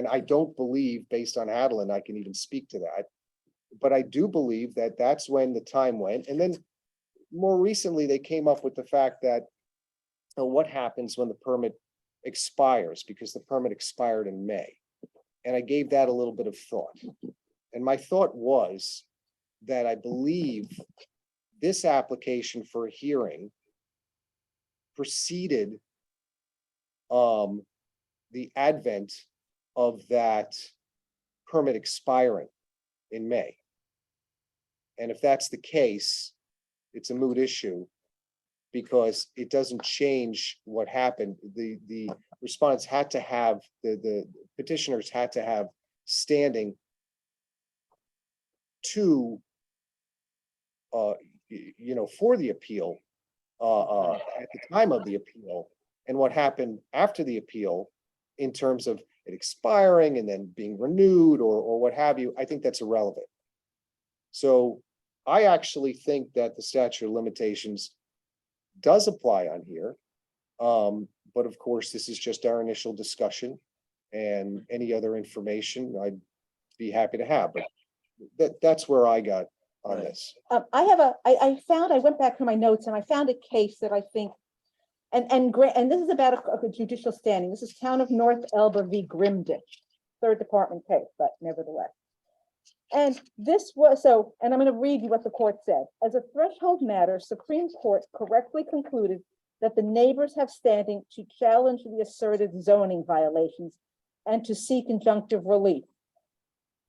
I don't believe, based on Adeline, I can even speak to that. But I do believe that that's when the time went. And then more recently, they came up with the fact that what happens when the permit expires, because the permit expired in May. And I gave that a little bit of thought. And my thought was that I believe this application for a hearing preceded the advent of that permit expiring in May. And if that's the case, it's a moot issue because it doesn't change what happened. The respondents had to have, the petitioners had to have standing to, for the appeal at the time of the appeal, and what happened after the appeal in terms of it expiring and then being renewed or what have you, I think that's irrelevant. So I actually think that the statute of limitations does apply on here. But of course, this is just our initial discussion, and any other information I'd be happy to have, but that's where I got on this. I went back to my notes and I found a case that I think, and this is about a judicial standing. This is Town of North Elba v. Grimditch, third department case, but nevertheless. And this was and I'm going to read you what the court said. As a threshold matter, Supreme Court correctly concluded that the neighbors have standing to challenge the asserted zoning violations and to seek injunctive relief.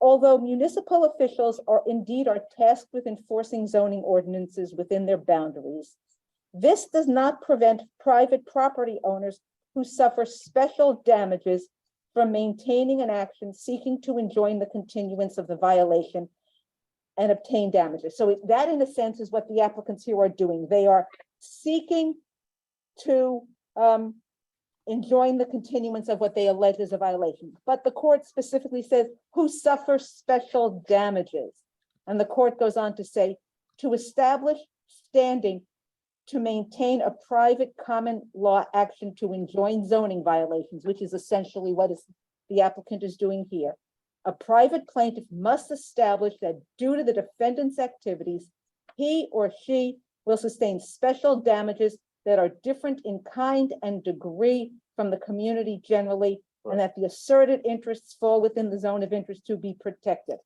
Although municipal officials are tasked with enforcing zoning ordinances within their boundaries, this does not prevent private property owners who suffer special damages from maintaining an action seeking to enjoin the continuance of the violation and obtain damages. So that, in a sense, is what the applicants here are doing. They are seeking to enjoin the continuance of what they allege is a violation. But the court specifically says who suffers special damages. And the court goes on to say, to establish standing to maintain a private common law action to enjoin zoning violations, which is essentially what the applicant is doing here. A private plaintiff must establish that due to the defendant's activities, he or she will sustain special damages that are different in kind and degree from the community generally, and that the asserted interests fall within the zone of interest to be protected.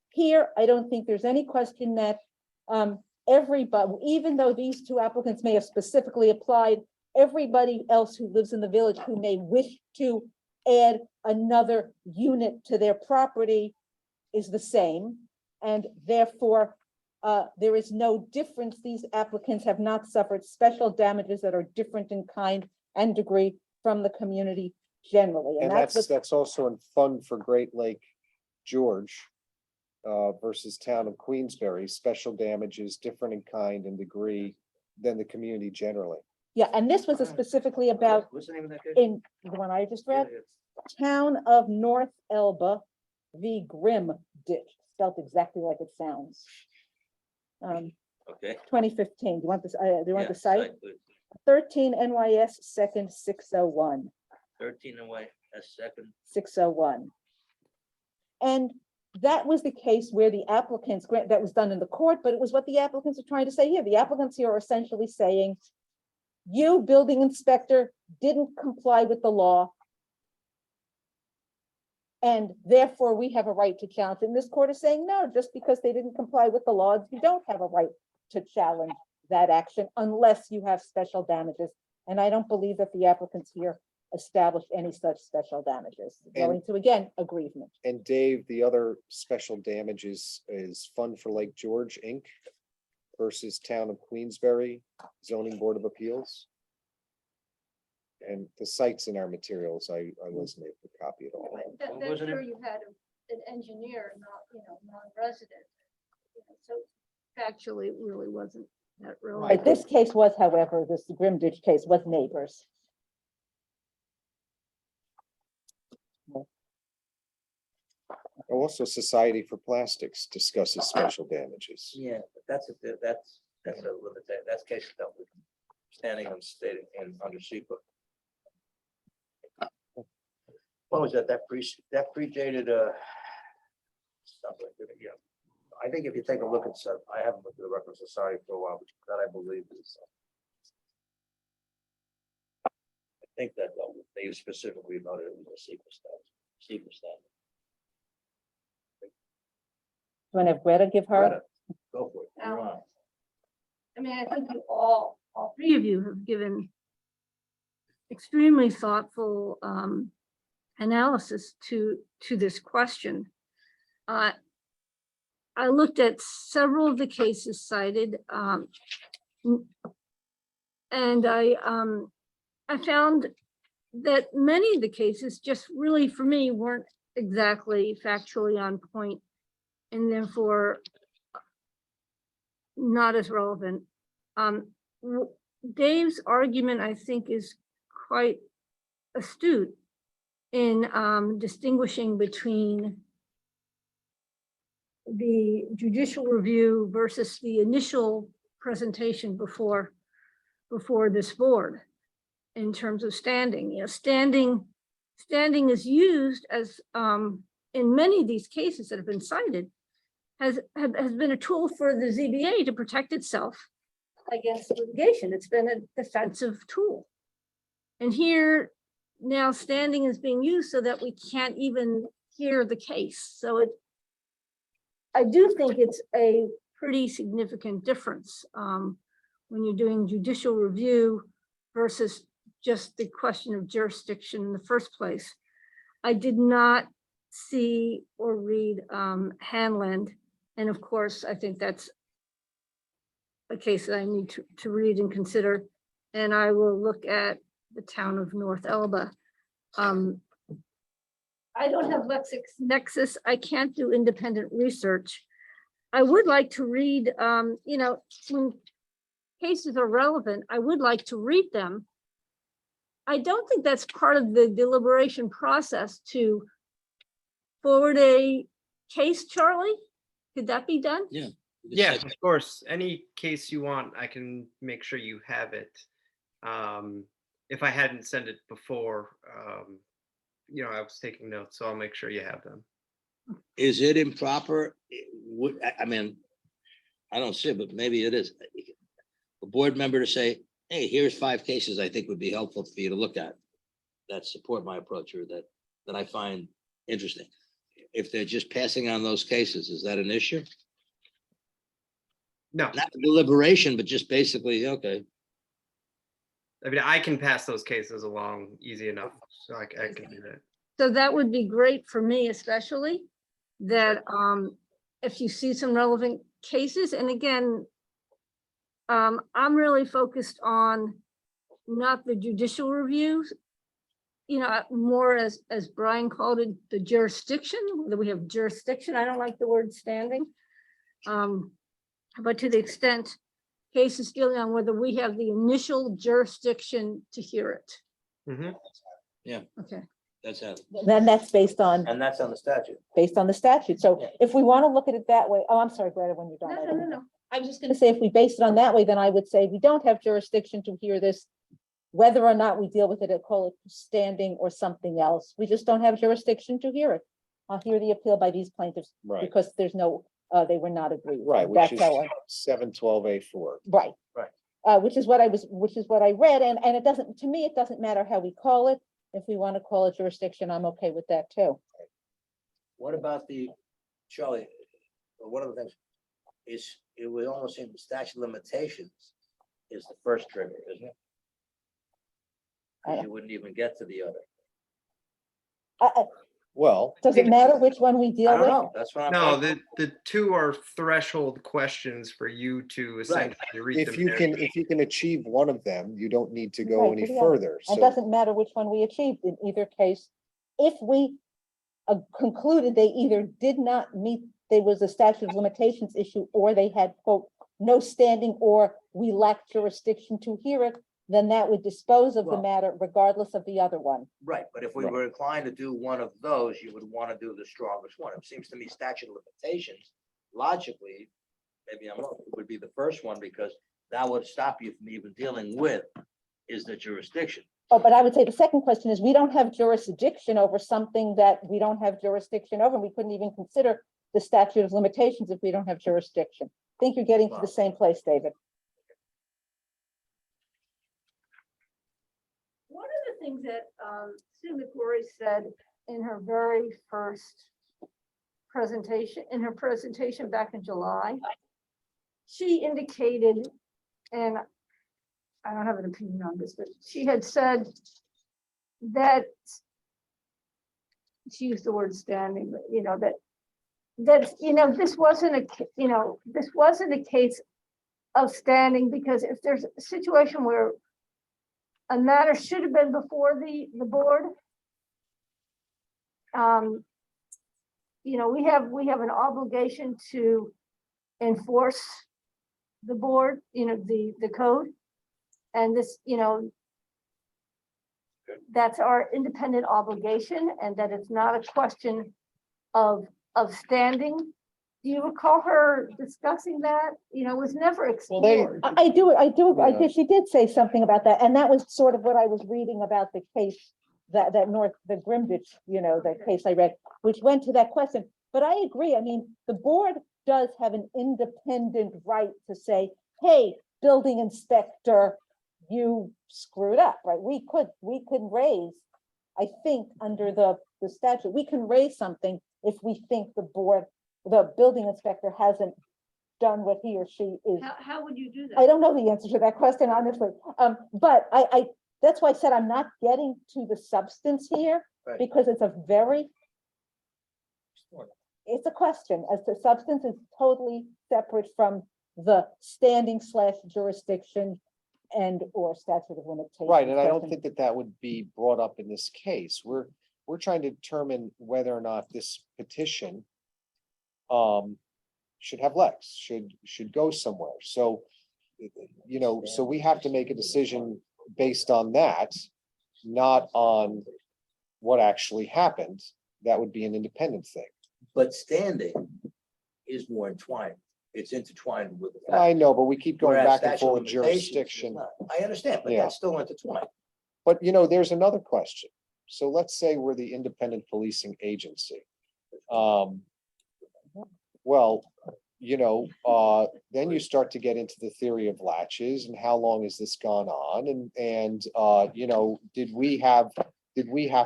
Here, I don't think there's any question that everybody, even though these two applicants may have specifically applied, everybody else who lives in the village who may wish to add another unit to their property is the same. And therefore, there is no difference. These applicants have not suffered special damages that are different in kind and degree from the community generally. And that's also in Fund for Great Lake George versus Town of Queensbury. Special damages different in kind and degree than the community generally. Yeah, and this was specifically about, What's the name of that case? in the one I just read, Town of North Elba v. Grimditch, spelled exactly like it sounds. Okay. 2015. Do you want this? Do you want Yeah, the site? please. 13 NYS 2nd 601. 13 away, that's second. 601. And that was the case where the applicants, that was done in the court, but it was what the applicants are trying to say here. The applicants here are essentially saying, you, building inspector, didn't comply with the law. And therefore, we have a right to challenge. And this court is saying, no, just because they didn't comply with the law, you don't have a right to challenge that action unless you have special damages. And I don't believe that the applicants here established any such special damages, going to, again, aggrievement. And Dave, the other special damages is Fund for Lake George, Inc. versus Town of Queensbury Zoning Board of Appeals. And the sites in our materials, I wasn't able to copy it all. That, that's where you had an engineer, not, non-resident. So factually, it really wasn't that really. Right, this case was, however, this Grimditch case was neighbors. Also, Society for Plastics discusses special damages. Yeah, but that's a limited, that's case dealt with standing on state and under secret. What was that? That predated, stuff like that, yeah. I think if you take a look at some, I haven't looked at the Record Society for a while, but that I believe is. I think that they specifically noted it was a secret stuff. You want to have Greta give her? Greta, go for it. You're on. I mean, I think you all three of you have given extremely thoughtful analysis to this question. I looked at several of the cases cited, and I found that many of the cases just really, for me, weren't exactly factually on point, and therefore not as relevant. Dave's argument, I think, is quite astute in distinguishing between the judicial review versus the initial presentation before this board in terms of standing. Standing is used as in many of these cases that have been cited has been a tool for the ZBA to protect itself against litigation. It's been a defensive tool. And here now standing is being used so that we can't even hear the case. So I do think it's a pretty significant difference when you're doing judicial review versus just the question of jurisdiction in the first place. I did not see or read Hanlon. And of course, I think that's a case that I need to read and consider. And I will look at the town of North Elba. I don't have LexisNexis. I can't do independent research. I would like to read, when cases are relevant, I would like to read them. I don't think that's part of the deliberation process to forward a case, Charlie. Could that be done? Yeah. Yeah, of course. Any case you want, I can make sure you have it. If I hadn't sent it before, I was taking notes, so I'll make sure you have them. Is it improper? I mean, I don't see it, but maybe it is. A board member to say, hey, here's 5 cases I think would be helpful for you to look at that support my approach or that I find interesting. If they're just passing on those cases, is that an issue? No, Not deliberation, but just basically, okay. I mean, I can pass those cases along easy enough, so I can do that. So that would be great for me, especially that if you see some relevant cases, and again, I'm really focused on not the judicial reviews, more as Brian called it, the jurisdiction, that we have jurisdiction. I don't like the word standing. But to the extent cases dealing on whether we have the initial jurisdiction to hear it. Mhm. Yeah, Okay. that's how, Then that's based on and that's on the statute. the statute. So if we want to look at it that way, I'm sorry, Greta, when you're done. No. I was just going to say, if we base it on that way, then I would say we don't have jurisdiction to hear this, whether or not we deal with it, call it standing or something else. We just don't have jurisdiction to hear it. I'll hear the appeal by these plaintiffs Right, because there's no, they were not agreed. right, which That's is how I, 712A4. right. Right. Which is what I read, and it doesn't, to me, it doesn't matter how we call it. If we want to call it jurisdiction, I'm okay with that too. What about Charlie, one of the things is, it would almost seem the statute of limitations is the first trigger, isn't it? 'Cause you wouldn't even get to the other. Well, Does it matter which one we I deal don't with? know, that's what I'm. No, the two are threshold questions for you to essentially read if them. you there. can achieve one of them, you don't need to go Right, any to the other. further. It So, doesn't matter which one we achieved in either case. If we concluded they either did not meet, there was a statute of limitations issue, or they had, quote, no standing, or we lacked jurisdiction to hear it, then that would dispose of the Well- matter regardless of the other one. Right, but if we Right. were inclined to do one of those, you would want to do the strongest one. It seems to me statute of limitations, logically, maybe I'm wrong, would be the first one, because that would stop you from even dealing with is the jurisdiction. Oh, but I would say the second question is, we don't have jurisdiction over something that we don't have jurisdiction over. We couldn't even consider the statute of limitations if we don't have jurisdiction. I think you're getting to the same place, David. One of the things that Sue McCrory said in her very first presentation back in July, she indicated, and I don't have an opinion on this, but she had said that she used the word standing, but this wasn't a case of standing, because if there's a situation where a matter should have been before the board, we have an obligation to enforce the board, the code. And this, that's our independent obligation, and that it's not a question of standing. Do you recall her discussing that? It was never explored. I do, Yeah. she did say something about that, and that was sort of what I was reading about the case, the Grimditch, the case I read, which went to that question. But I agree, I mean, the board does have an independent right to say, hey, building inspector, you screwed up, right? We could raise, I think, under the statute, we can raise something if we think the building inspector hasn't done what he or she is. How would you do that? I don't know the answer to that question, honestly. But I that's why I said I'm not getting to the substance here, Right. because it's it's a question as to substance is totally separate from the standing / jurisdiction and or statute of limitations. right, and I don't question. think that would be brought up in this case. We're trying to determine whether or not this petition should have legs, should go somewhere. So, so we have to make a decision based on that, not on what actually happened. That would be an independent thing. But standing is more entwined. It's intertwined with the fact. I know, but we keep going Whereas back and statute of forth limitations is jurisdiction. not. I understand, but Yeah. that's still intertwined. But there's another question. So let's say we're the independent policing agency. Well, then you start to get into the theory of latches and how long has this gone on? And did we have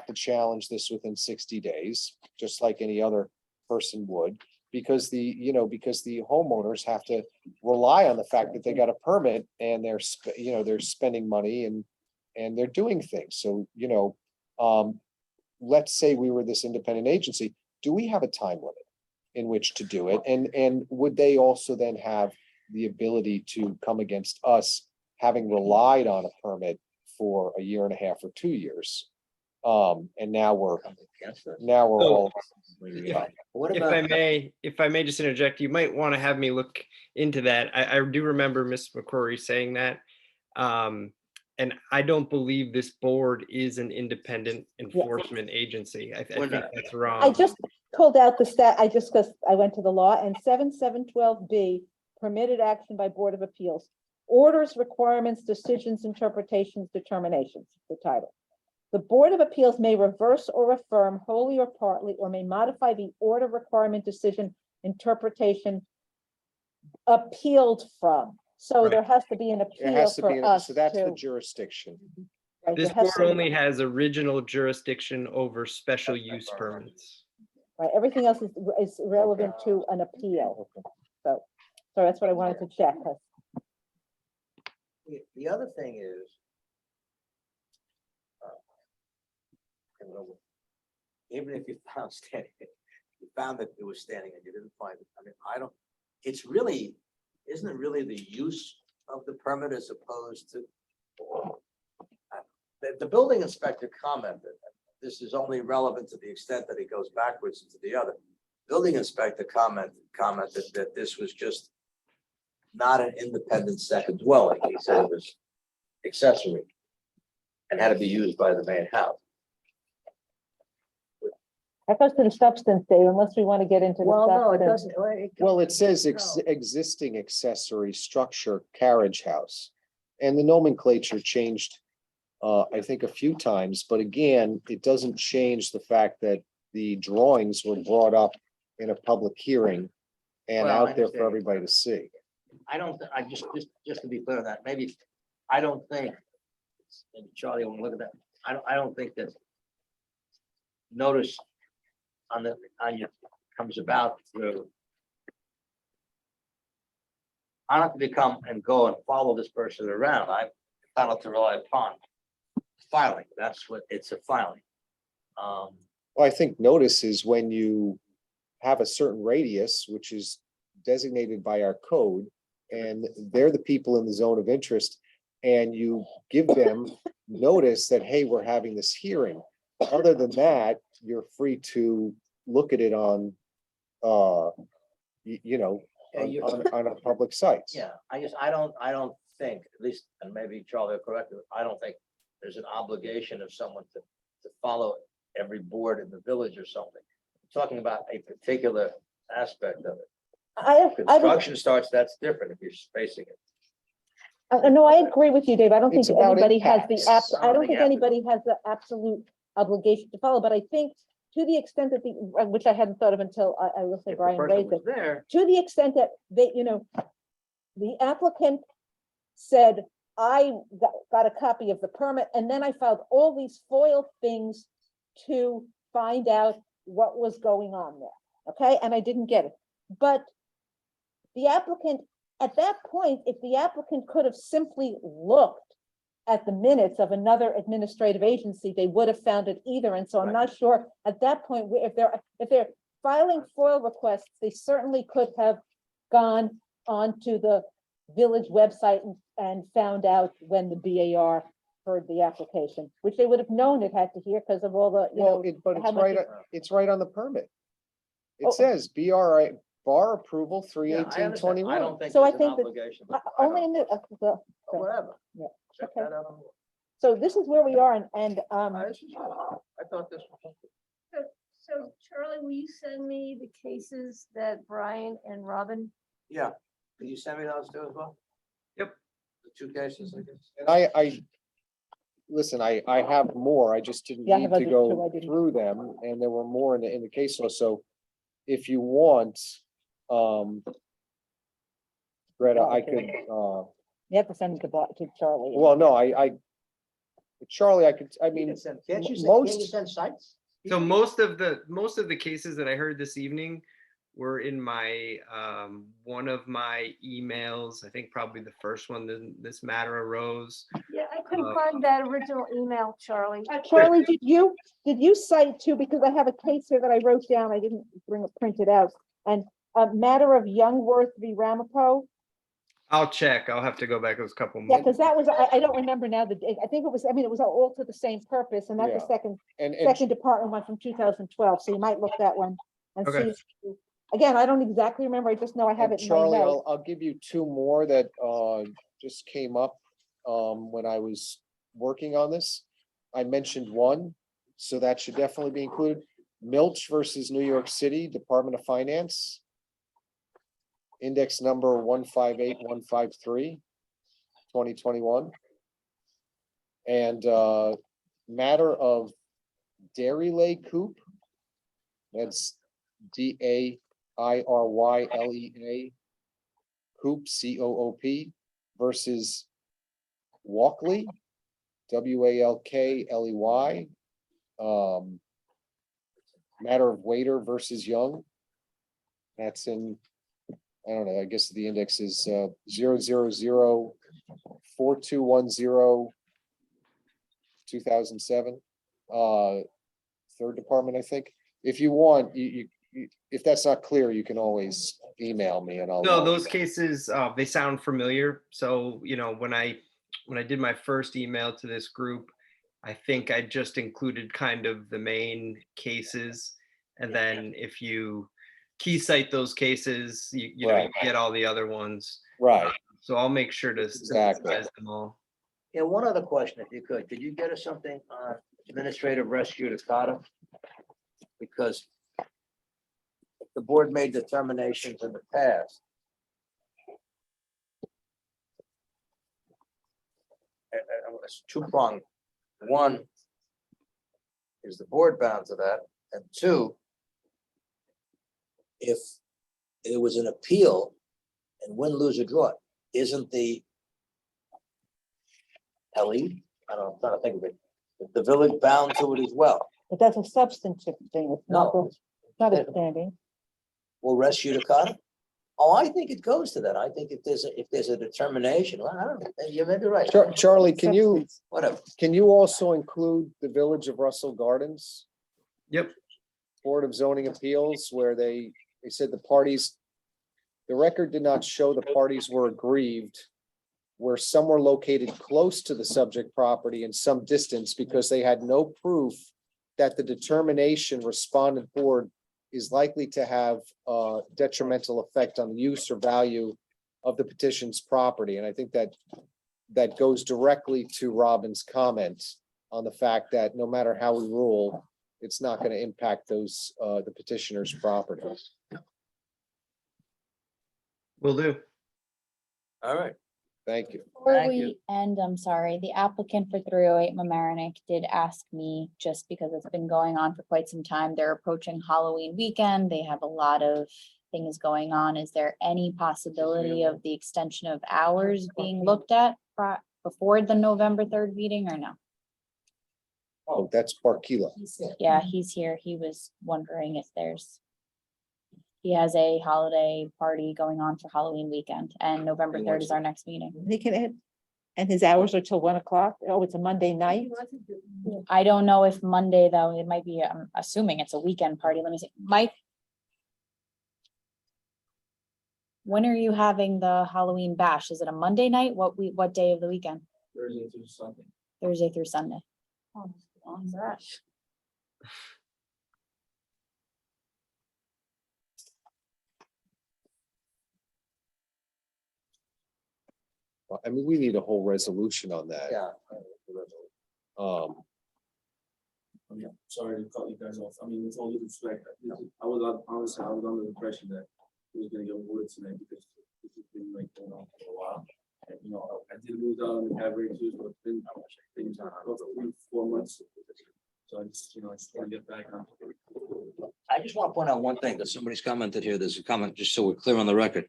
to challenge this within 60 days, just like any other person would? Because the homeowners have to rely on the fact that they got a permit and they're spending money and they're doing things. So, let's say we were this independent agency, do we have a time limit in which to do it? And would they also then have the ability to come against us having relied on a permit for a year and a half or 2 years? And now we're all. What If I may just interject, you might want to have me look into that. I do remember Ms. McCrory saying that. And I don't believe this board is an independent enforcement agency. I think that's wrong. I just pulled out the because I went to the law, and 7712B, permitted action by Board of Appeals, orders, requirements, decisions, interpretations, determinations, the title. The Board of Appeals may reverse or affirm wholly or partly, or may modify the order, requirement, decision, interpretation appealed from. So Right. there has to be an It appeal has to be, for us so that's the to. jurisdiction. Right, This there has board to- only has original jurisdiction over special use permits. Right, everything else is relevant to an appeal. So that's what I wanted to check. The other thing is. You know, even if you found standing, you found that it was standing and you didn't find it, I mean, I don't, it's really, isn't it really the use of the permit as opposed to? The building inspector commented, this is only relevant to the extent that it goes backwards into the other. Building inspector commented that this was just not an independent second dwelling. He said it was accessory and had to be used by the main house. That goes to the substance, Dave, unless we want to get into the Well, no, it substance. doesn't. Well, it says No. existing accessory structure carriage house. And the nomenclature changed, I think a few times, but again, it doesn't change the fact that the drawings were brought up in a public hearing and Well, I out there for understand. everybody to see. I don't, I just to be clear on that, maybe, I don't think, maybe Charlie will look at that, I don't think that notice on your comes about through. I don't have to become and go and follow this person around. I have to rely upon filing. That's what, it's a filing. Well, I think notice is when you have a certain radius, which is designated by our code, and they're the people in the zone of interest, and you give them notice that, hey, we're having this hearing. Other than that, you're free to look at it on, you know, Yeah, on a public site. Yeah, I don't think, at least, and maybe Charlie will correct me, I don't think there's an obligation of someone to follow every board in the village or something. I'm talking about a particular aspect of it. I would, Construction starts, that's different if you're spacing it. no, I agree with you, Dave. I don't think It's about anybody has the, impacts. I don't think anybody has the absolute obligation to follow, but I think to the extent that which I hadn't thought of until I listened to If the Brian person raise it. was there, To the extent that they, the applicant said, I got a copy of the permit, and then I filed all these FOIL things to find out what was going on there, okay? And I didn't get it. But the applicant, at that point, if the applicant could have simply looked at the minutes of another administrative agency, they would have found it either. And so I'm not sure at that point, if they're filing FOIL requests, they certainly could have gone onto the village website and found out when the BAR heard the application, which they would have known it had to hear because of all the, Well, but how it's much right, it- it's right on the permit. Oh. It says BRI, bar approval, yeah, I 3/18/21. understand. I don't think So I there's an think that- obligation. but I only don't- in the, Whatever. Yeah, Check okay. that out. on the- so this is where we are and, I thought this was. So Charlie, will you send me the cases that Brian and Robin? Yeah, can you send me those too as well? Yep. The two cases, I guess. And listen, I have more, I just didn't Yeah, I need have to others too, go I didn't. through them, and there were more in the case law, so if you want, Greta, I could, you have to send it to Charlie. well, no, Charlie, I could, I You mean, can send, can't you most- send sites? So most of the cases that I heard this evening were in my one of my emails. I think probably the first one that this matter arose. Yeah, I couldn't find that original email, Charlie. Charlie, did you cite too, because I have a case here that I wrote down, I didn't bring it printed out, and a matter of Youngworth v. Ramapo. I'll check. I'll have to go back. It was a couple Yeah, months. because that was, I don't remember now the date. I think it was, it was all to the same purpose, and that's the Yeah. and second department one from 2012, so you might look that one and Okay. see. Again, I don't exactly remember, I just know I have and it in my Charlie, notes. I'll give you two more that just came up when I was working on this. I mentioned one, so that should definitely be included. Milch versus New York City Department of Finance. Index number 158153, 2021. And matter of Dairy Lake Coop. That's DAIRYLEA. Coop, COOP versus Walkley, WALKLEY. Matter of Waiter versus Young. That's in, I don't know, I guess the index is 0004210 2007. Third department, I think. If you want, if that's not clear, you can always email me and I'll. No, those cases, they sound familiar. So, when I did my first email to this group, I think I just included kind of the main cases. And then if you key cite those cases, you Right. get all the other ones. Right, So I'll make sure to Exactly. synthesize them all. Yeah, one other question, if you could you get us something on administrative res judicata? Because if the board made determinations in the past. It's two-pronged. One, is the board bound to that? And two, if it was an appeal and win, lose, or draw, isn't the LE, I don't know, I'm trying to think of it, the village bound to it as well? But that's a substantive thing. It's not, No. not a standing. Will res judicata? Oh, I think it goes to that. I think if there's a determination, well, I don't know, you may be right. Charlie, can you Whatever. also include the Village of Russell Gardens? Yep. Board of Zoning Appeals, where they said the parties, the record did not show the parties were aggrieved, where some were located close to the subject property in some distance because they had no proof that the determination respondent board is likely to have a detrimental effect on the use or value of the petition's property. And I think that goes directly to Robin's comment on the fact that no matter how we rule, it's not going to impact those, the petitioner's property. Will do. All right. Thank you. Before Thank we you. end, I'm sorry, the applicant for 308 Mamaroneck did ask me, just because it's been going on for quite some time, they're approaching Halloween weekend, they have a lot of things going on. Is there any possibility of the extension of hours being looked at before the November 3rd meeting or no? Oh, that's Barkila. Yeah, he's here. He was wondering if he has a holiday party going on for Halloween weekend, and November 3rd is our next meeting. He can add, and his hours are till 1 o'clock. Oh, it's a Monday night. I don't know if Monday, though, it might be, I'm assuming it's a weekend party. Let me see. Mike? When are you having the Halloween bash? Is it a Monday night? What day of the weekend? Thursday through Sunday. Thursday through Sunday. Oh, gosh. I mean, we need a whole resolution on that. Yeah. I mean, sorry to cut you guys off. I mean, with all due respect, I was honestly, I was under the impression that it was gonna get awarded tonight because this has been like going on for a while. And, I did lose out on the cabaret too, so it's been about 3-4 months. So I just want to get back on. I just want to point out one thing, because somebody's commented here, there's a comment, just so we're clear on the record,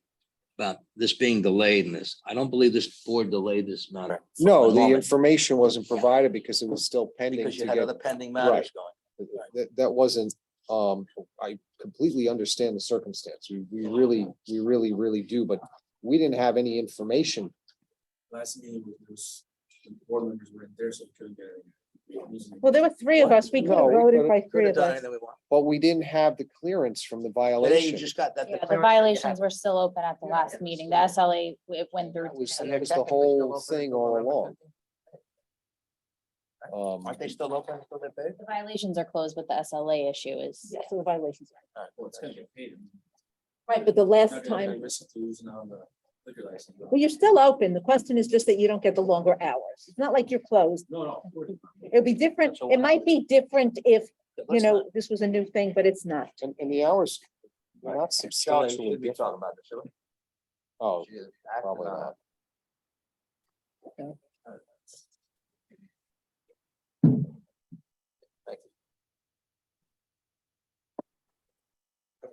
about this being delayed in this. I don't believe this board delayed this matter. No, for a the moment, information wasn't provided because it was still pending Because to you had get, other pending matters going. that wasn't, I completely understand the circumstance. We really do, but we didn't have any information. Last meeting was the board members were in there, so we couldn't get it. Well, there were 3 of us. We could have No, we voted could've- by 3 Could have of done us. anything we want. But we didn't have the clearance from the Today you violation. just got that. Yeah, the clearance. violations were still open at the last meeting. The SLA, it went through. That was And they're the technically whole still open thing until all November along. 15th? Aren't they still open until they're paid? The violations are closed, but the SLA issue is. Yeah, so the violations. All right, Well, it's gonna get paid. Right, but the last Not gonna time, risk to losing out on the liquor license. well, you're still open. The question is just that you don't get the longer hours. It's not like you're closed. No. It'll be different. It might be different if, Let's not- this was a new thing, but it's not. And the hours are not Shelley, substantially should be different. talking about this, should we? Oh, She is acting probably on not. it.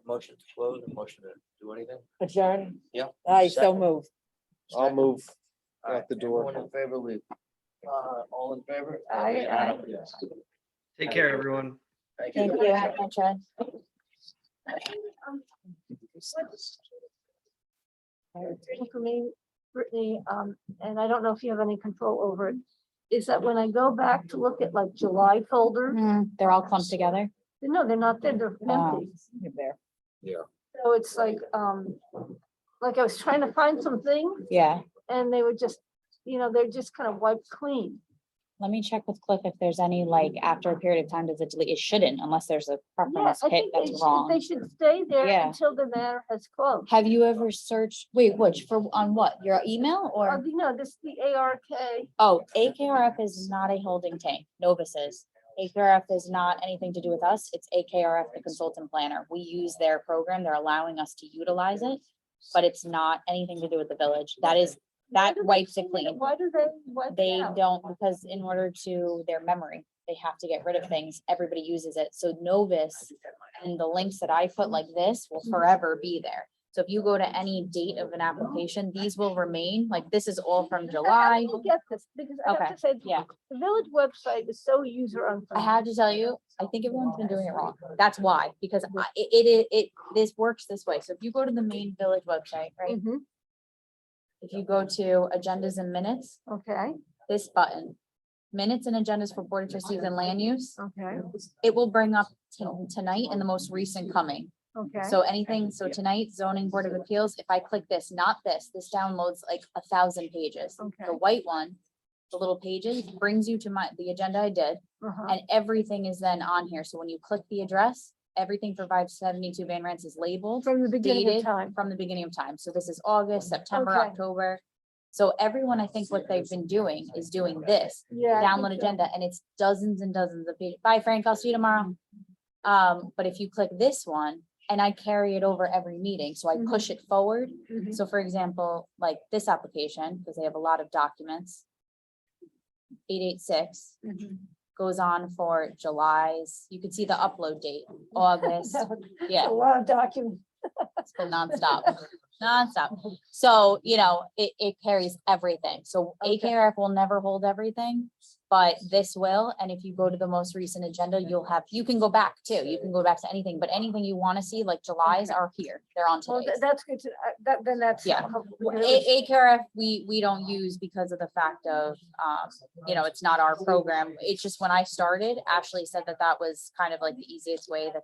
Motion to close, a motion to do anything? Adjourn. Yeah. I so Second. move. I'll move All right, out the door. everyone in favor, leave. All in favor? Aye. Yes. Take care, everyone. Thank Thank you. you. Have a nice ride. Thing for me, Brittany, and I don't know if you have any control over it, is that when I go back to look at like July folder, They're all clumped together. no, they're not there, they're empty. You're there. So it's like I was trying to find some things Yeah. and they were just, they're just kind of wiped clean. Let me check with Cliff if there's any, like, after a period of time, does it delete? It shouldn't unless there's a Yeah, preference I hit think that's they wrong. should stay there Yeah. until the matter has closed. Have you ever searched, wait, which, on what? Your email or? This is the ARK. Oh, AKRF is not a holding tank. Novus is. AKRF is not anything to do with us. It's AKRF, the consultant planner. We use their program. They're allowing us to utilize it, but it's not anything to do with the village. That wipes it clean. Why do they wipe it They out? don't, because in order to their memory, they have to get rid of things. Everybody uses it. So Novus and the links that I put like this will forever be there. So if you go to any date of an application, these will remain, like this is all from I July. don't get this, because I have Okay, to say, yeah. the village website is so user I unfriendly. have to tell you, I think everyone's been doing it wrong. That's why, because this works this way. So if you go to the main village website, right? Mhm, If you go to agendas and minutes, okay, this button, minutes and agendas for board of trustees and land use, okay, it will bring up tonight and the most recent coming. okay. So anything, so tonight zoning board of appeals, if I click this, not this downloads like 1,000 pages. Okay. The white one, the little pages brings you to the agenda I did, Uh-huh. and everything is then on here. So when you click the address, everything for 572 Van Rance is labeled. From the beginning of dated time. From the beginning of time. So this is August, September, Okay. October. So everyone, I think what they've been doing is doing this, Yeah. I think download so. agenda, and it's dozens and dozens of pages. Bye, Frank, I'll see you tomorrow. But if you click this one, and I carry it over every meeting, so I Mhm. push it forward. Mhm. So for example, like this application, because they have a lot of documents. 886 Mhm. goes on for July's, you can see the upload date, August, yeah. A lot of documents. It's been nonstop, nonstop. So, it carries everything. So Okay. AKRF will never hold everything, but this will. And if you go to the most recent agenda, you can go back too. You can go back to anything, but anything you want to see, like July's are here. They're on Well, today's. that's good to, then that's. Yeah. helpful, because it was- AKRF, we don't use because of the fact of, it's not our program. It's just when I started, Ashley said that was kind of like the easiest way that